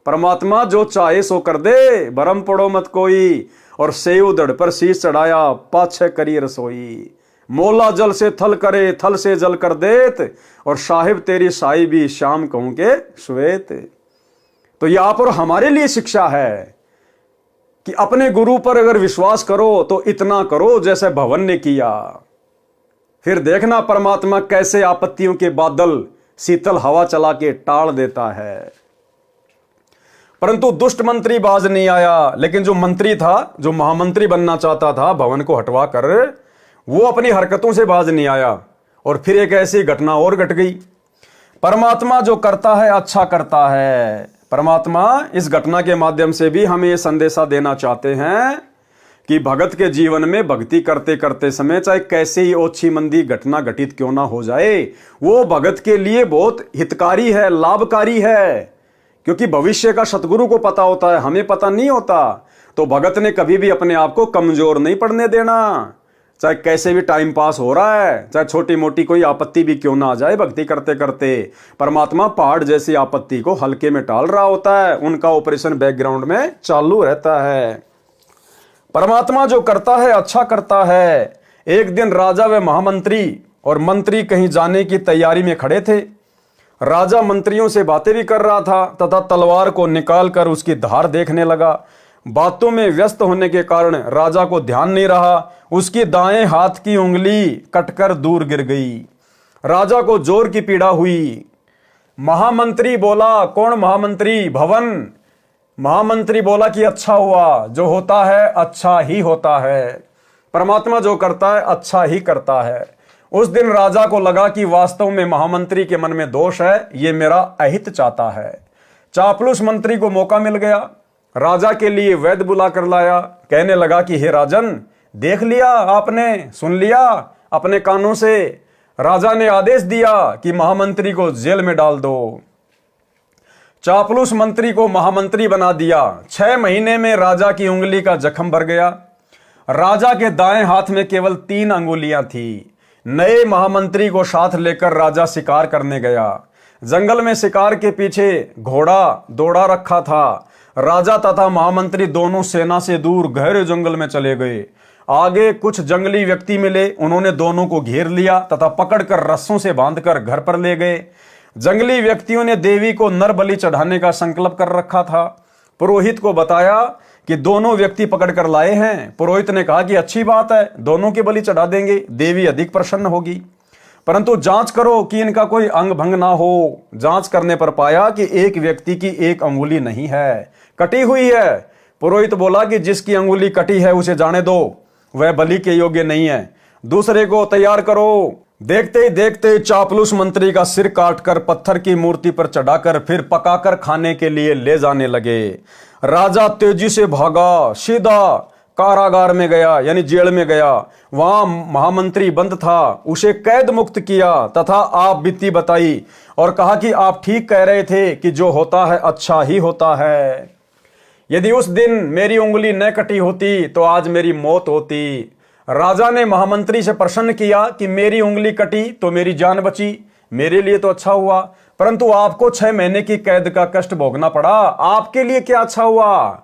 परमात्मा जो चाहे सो कर दे, भरम पड़ो मत कोई। और सेव दड़ पर शीश चढ़ाया, पाछे करी रसोई। मोला जल से थल करे, थल से जल कर देत, और साहिब तेरी साई भी शाम कहूं के श्वेत। तो यह आप और हमारे लिए शिक्षा है कि अपने गुरु पर अगर विश्वास करो तो इतना करो जैसे भवन ने किया। फिर देखना परमात्मा कैसे आपत्तियों के बादल शीतल हवा चला के टाल देता है। परंतु दुष्ट मंत्री बाज नहीं आया। लेकिन जो मंत्री था, जो महामंत्री बनना चाहता था भवन को हटवा कर, वो अपनी हरकतों से बाज नहीं आया। और फिर एक ऐसी घटना और घट गई। परमात्मा जो करता है अच्छा करता है। परमात्मा इस घटना के माध्यम से भी हमें यह संदेशा देना चाहते हैं कि भगत के जीवन में भक्ति करते करते समय चाहे कैसे ही ओछी मंदी घटना घटित क्यों ना हो जाए, वो भगत के लिए बहुत हितकारी है, लाभकारी है। क्योंकि भविष्य का सतगुरु को पता होता है, हमें पता नहीं होता। तो भगत ने कभी भी अपने आप को कमजोर नहीं पड़ने देना। चाहे कैसे भी टाइम पास हो रहा है, चाहे छोटी मोटी कोई आपत्ति भी क्यों ना आ जाए, भक्ति करते करते परमात्मा पहाड़ जैसी आपत्ति को हल्के में टाल रहा होता है। उनका ऑपरेशन बैकग्राउंड में चालू रहता है। परमात्मा जो करता है अच्छा करता है। एक दिन राजा व महामंत्री और मंत्री कहीं जाने की तैयारी में खड़े थे। राजा मंत्रियों से बातें भी कर रहा था तथा तलवार को निकालकर उसकी धार देखने लगा। बातों में व्यस्त होने के कारण राजा को ध्यान नहीं रहा। उसकी दाएं हाथ की उंगली कटकर दूर गिर गई। राजा को जोर की पीड़ा हुई। महामंत्री बोला, कौन महामंत्री? भवन। महामंत्री बोला कि अच्छा हुआ, जो होता है अच्छा ही होता है। परमात्मा जो करता है अच्छा ही करता है। उस दिन राजा को लगा कि वास्तव में महामंत्री के मन में दोष है, ये मेरा अहित चाहता है। चापलूस मंत्री को मौका मिल गया। राजा के लिए वैद्य बुला कर लाया। कहने लगा कि हे राजन, देख लिया आपने, सुन लिया अपने कानों से। राजा ने आदेश दिया कि महामंत्री को जेल में डाल दो। चापलूस मंत्री को महामंत्री बना दिया। 6 महीने में राजा की उंगली का जख्म भर गया। राजा के दाएं हाथ में केवल 3 अंगुलियां थी। नए महामंत्री को साथ लेकर राजा शिकार करने गया। जंगल में शिकार के पीछे घोड़ा दौड़ा रखा था। राजा तथा महामंत्री दोनों सेना से दूर गहरे जंगल में चले गए। आगे कुछ जंगली व्यक्ति मिले। उन्होंने दोनों को घेर लिया तथा पकड़कर रस्सों से बांधकर घर पर ले गए। जंगली व्यक्तियों ने देवी को नर बलि चढ़ाने का संकल्प कर रखा था। पुरोहित को बताया कि दोनों व्यक्ति पकड़कर लाए हैं। पुरोहित ने कहा कि अच्छी बात है, दोनों की बलि चढ़ा देंगे, देवी अधिक प्रसन्न होगी। परंतु जांच करो कि इनका कोई अंग भंग ना हो। जांच करने पर पाया कि एक व्यक्ति की एक अंगुली नहीं है, कटी हुई है। पुरोहित बोला कि जिसकी अंगुली कटी है उसे जाने दो, वह बलि के योग्य नहीं है, दूसरे को तैयार करो। देखते ही देखते चापलूस मंत्री का सिर काटकर पत्थर की मूर्ति पर चढ़ाकर फिर पकाकर खाने के लिए ले जाने लगे। राजा तेजी से भागा, सीधा कारागार में गया यानी जेल में गया, वहां महामंत्री बंद था, उसे कैद मुक्त किया तथा आप बीती बताई और कहा कि आप ठीक कह रहे थे कि जो होता है अच्छा ही होता है। यदि उस दिन मेरी उंगली न कटी होती तो आज मेरी मौत होती। राजा ने महामंत्री से प्रश्न किया कि मेरी उंगली कटी तो मेरी जान बची, मेरे लिए तो अच्छा हुआ, परंतु आपको 6 महीने की कैद का कष्ट भोगना पड़ा, आपके लिए क्या अच्छा हुआ?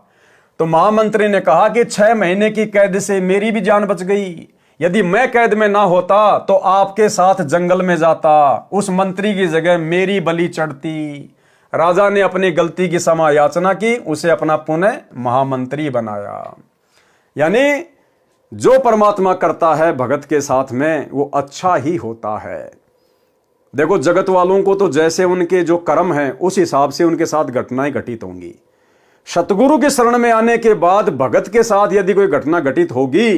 तो महामंत्री ने कहा कि 6 महीने की कैद से मेरी भी जान बच गई। यदि मैं कैद में ना होता तो आपके साथ जंगल में जाता, उस मंत्री की जगह मेरी बलि चढ़ती। राजा ने अपनी गलती की क्षमा याचना की, उसे अपना पुनः महामंत्री बनाया। यानी जो परमात्मा करता है भगत के साथ में वो अच्छा ही होता है। देखो, जगत वालों को तो जैसे उनके जो कर्म हैं उस हिसाब से उनके साथ घटनाएं घटित होंगी। सतगुरु के शरण में आने के बाद भगत के साथ यदि कोई घटना घटित होगी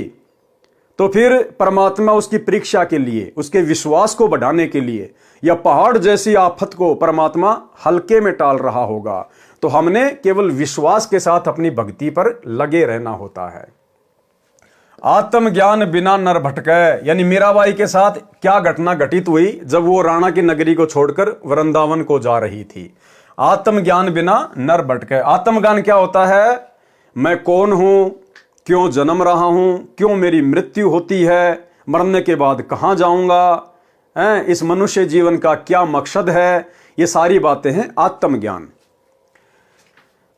तो फिर परमात्मा उसकी परीक्षा के लिए, उसके विश्वास को बढ़ाने के लिए, या पहाड़ जैसी आफत को परमात्मा हल्के में टाल रहा होगा। तो हमने केवल विश्वास के साथ अपनी भक्ति पर लगे रहना होता है। आत्मज्ञान बिना नर भटके, यानी मीराबाई के साथ क्या घटना घटित हुई जब वो राणा की नगरी को छोड़कर वृंदावन को जा रही थी। आत्मज्ञान बिना नर भटके। आत्मज्ञान क्या होता है? मैं कौन हूं, क्यों जन्म रहा हूं, क्यों मेरी मृत्यु होती है, मरने के बाद कहां जाऊंगा, इस मनुष्य जीवन का क्या मकसद है, ये सारी बातें हैं आत्मज्ञान।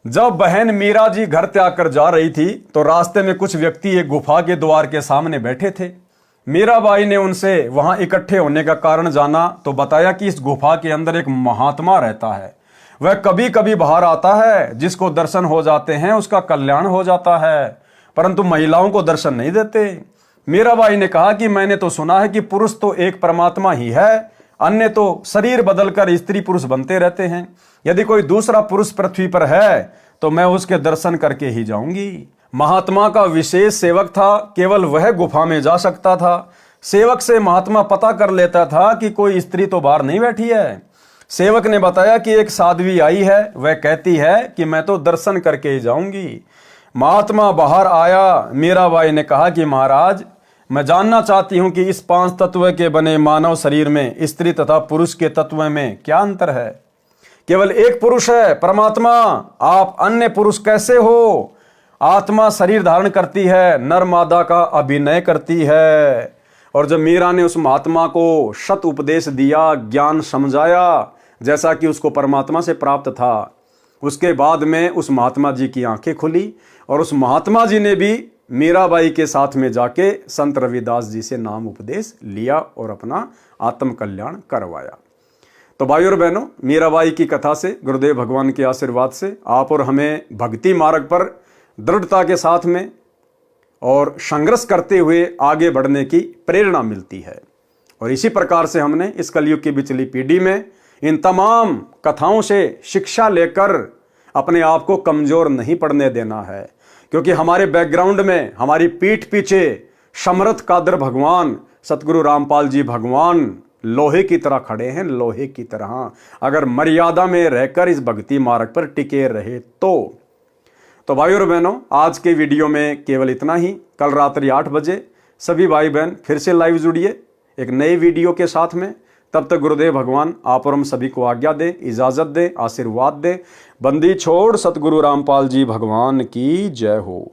जब बहन मीरा जी घर त्याग कर जा रही थी तो रास्ते में कुछ व्यक्ति एक गुफा के द्वार के सामने बैठे थे। मीराबाई ने उनसे वहां इकट्ठे होने का कारण जाना तो बताया कि इस गुफा के अंदर एक महात्मा रहता है, वह कभी कभी बाहर आता है, जिसको दर्शन हो जाते हैं उसका कल्याण हो जाता है, परंतु महिलाओं को दर्शन नहीं देते। मीराबाई ने कहा कि मैंने तो सुना है कि पुरुष तो एक परमात्मा ही है, अन्य तो शरीर बदलकर स्त्री पुरुष बनते रहते हैं। यदि कोई दूसरा पुरुष पृथ्वी पर है तो मैं उसके दर्शन करके ही जाऊंगी। महात्मा का विशेष सेवक था, केवल वह गुफा में जा सकता था। सेवक से महात्मा पता कर लेता था कि कोई स्त्री तो बाहर नहीं बैठी है। सेवक ने बताया कि एक साध्वी आई है, वह कहती है कि मैं तो दर्शन करके ही जाऊंगी। महात्मा बाहर आया। मीराबाई ने कहा कि महाराज, मैं जानना चाहती हूं कि इस 5 तत्व के बने मानव शरीर में स्त्री तथा पुरुष के तत्व में क्या अंतर है? केवल एक पुरुष है परमात्मा, आप अन्य पुरुष कैसे हो? आत्मा शरीर धारण करती है, नर मादा का अभिनय करती है। और जब मीरा ने उस महात्मा को सत उपदेश दिया, ज्ञान समझाया जैसा कि उसको परमात्मा से प्राप्त था, उसके बाद में उस महात्मा जी की आंखें खुली और उस महात्मा जी ने भी मीराबाई के साथ में जाके संत रविदास जी से नाम उपदेश लिया और अपना आत्म कल्याण करवाया। तो भाइयों और बहनों, मीराबाई की कथा से, गुरुदेव भगवान के आशीर्वाद से आप और हमें भक्ति मार्ग पर दृढ़ता के साथ में और संघर्ष करते हुए आगे बढ़ने की प्रेरणा मिलती है। और इसी प्रकार से हमने इस कलयुग की बिचली पीढ़ी में इन तमाम कथाओं से शिक्षा लेकर अपने आप को कमजोर नहीं पड़ने देना है, क्योंकि हमारे बैकग्राउंड में, हमारी पीठ पीछे समर्थ कादर भगवान, सतगुरु रामपाल जी भगवान लोहे की तरह खड़े हैं, लोहे की तरह। अगर मर्यादा में रहकर इस भक्ति मार्ग पर टिके रहे तो भाइयों और बहनों, आज के वीडियो में केवल इतना ही। कल रात्रि 8 बजे सभी भाई बहन फिर से लाइव जुड़िए एक नए वीडियो के साथ में। तब तक गुरुदेव भगवान आप और हम सभी को आज्ञा दे, इजाजत दे, आशीर्वाद दे। बंदी छोड़ सतगुरु रामपाल जी भगवान की जय हो।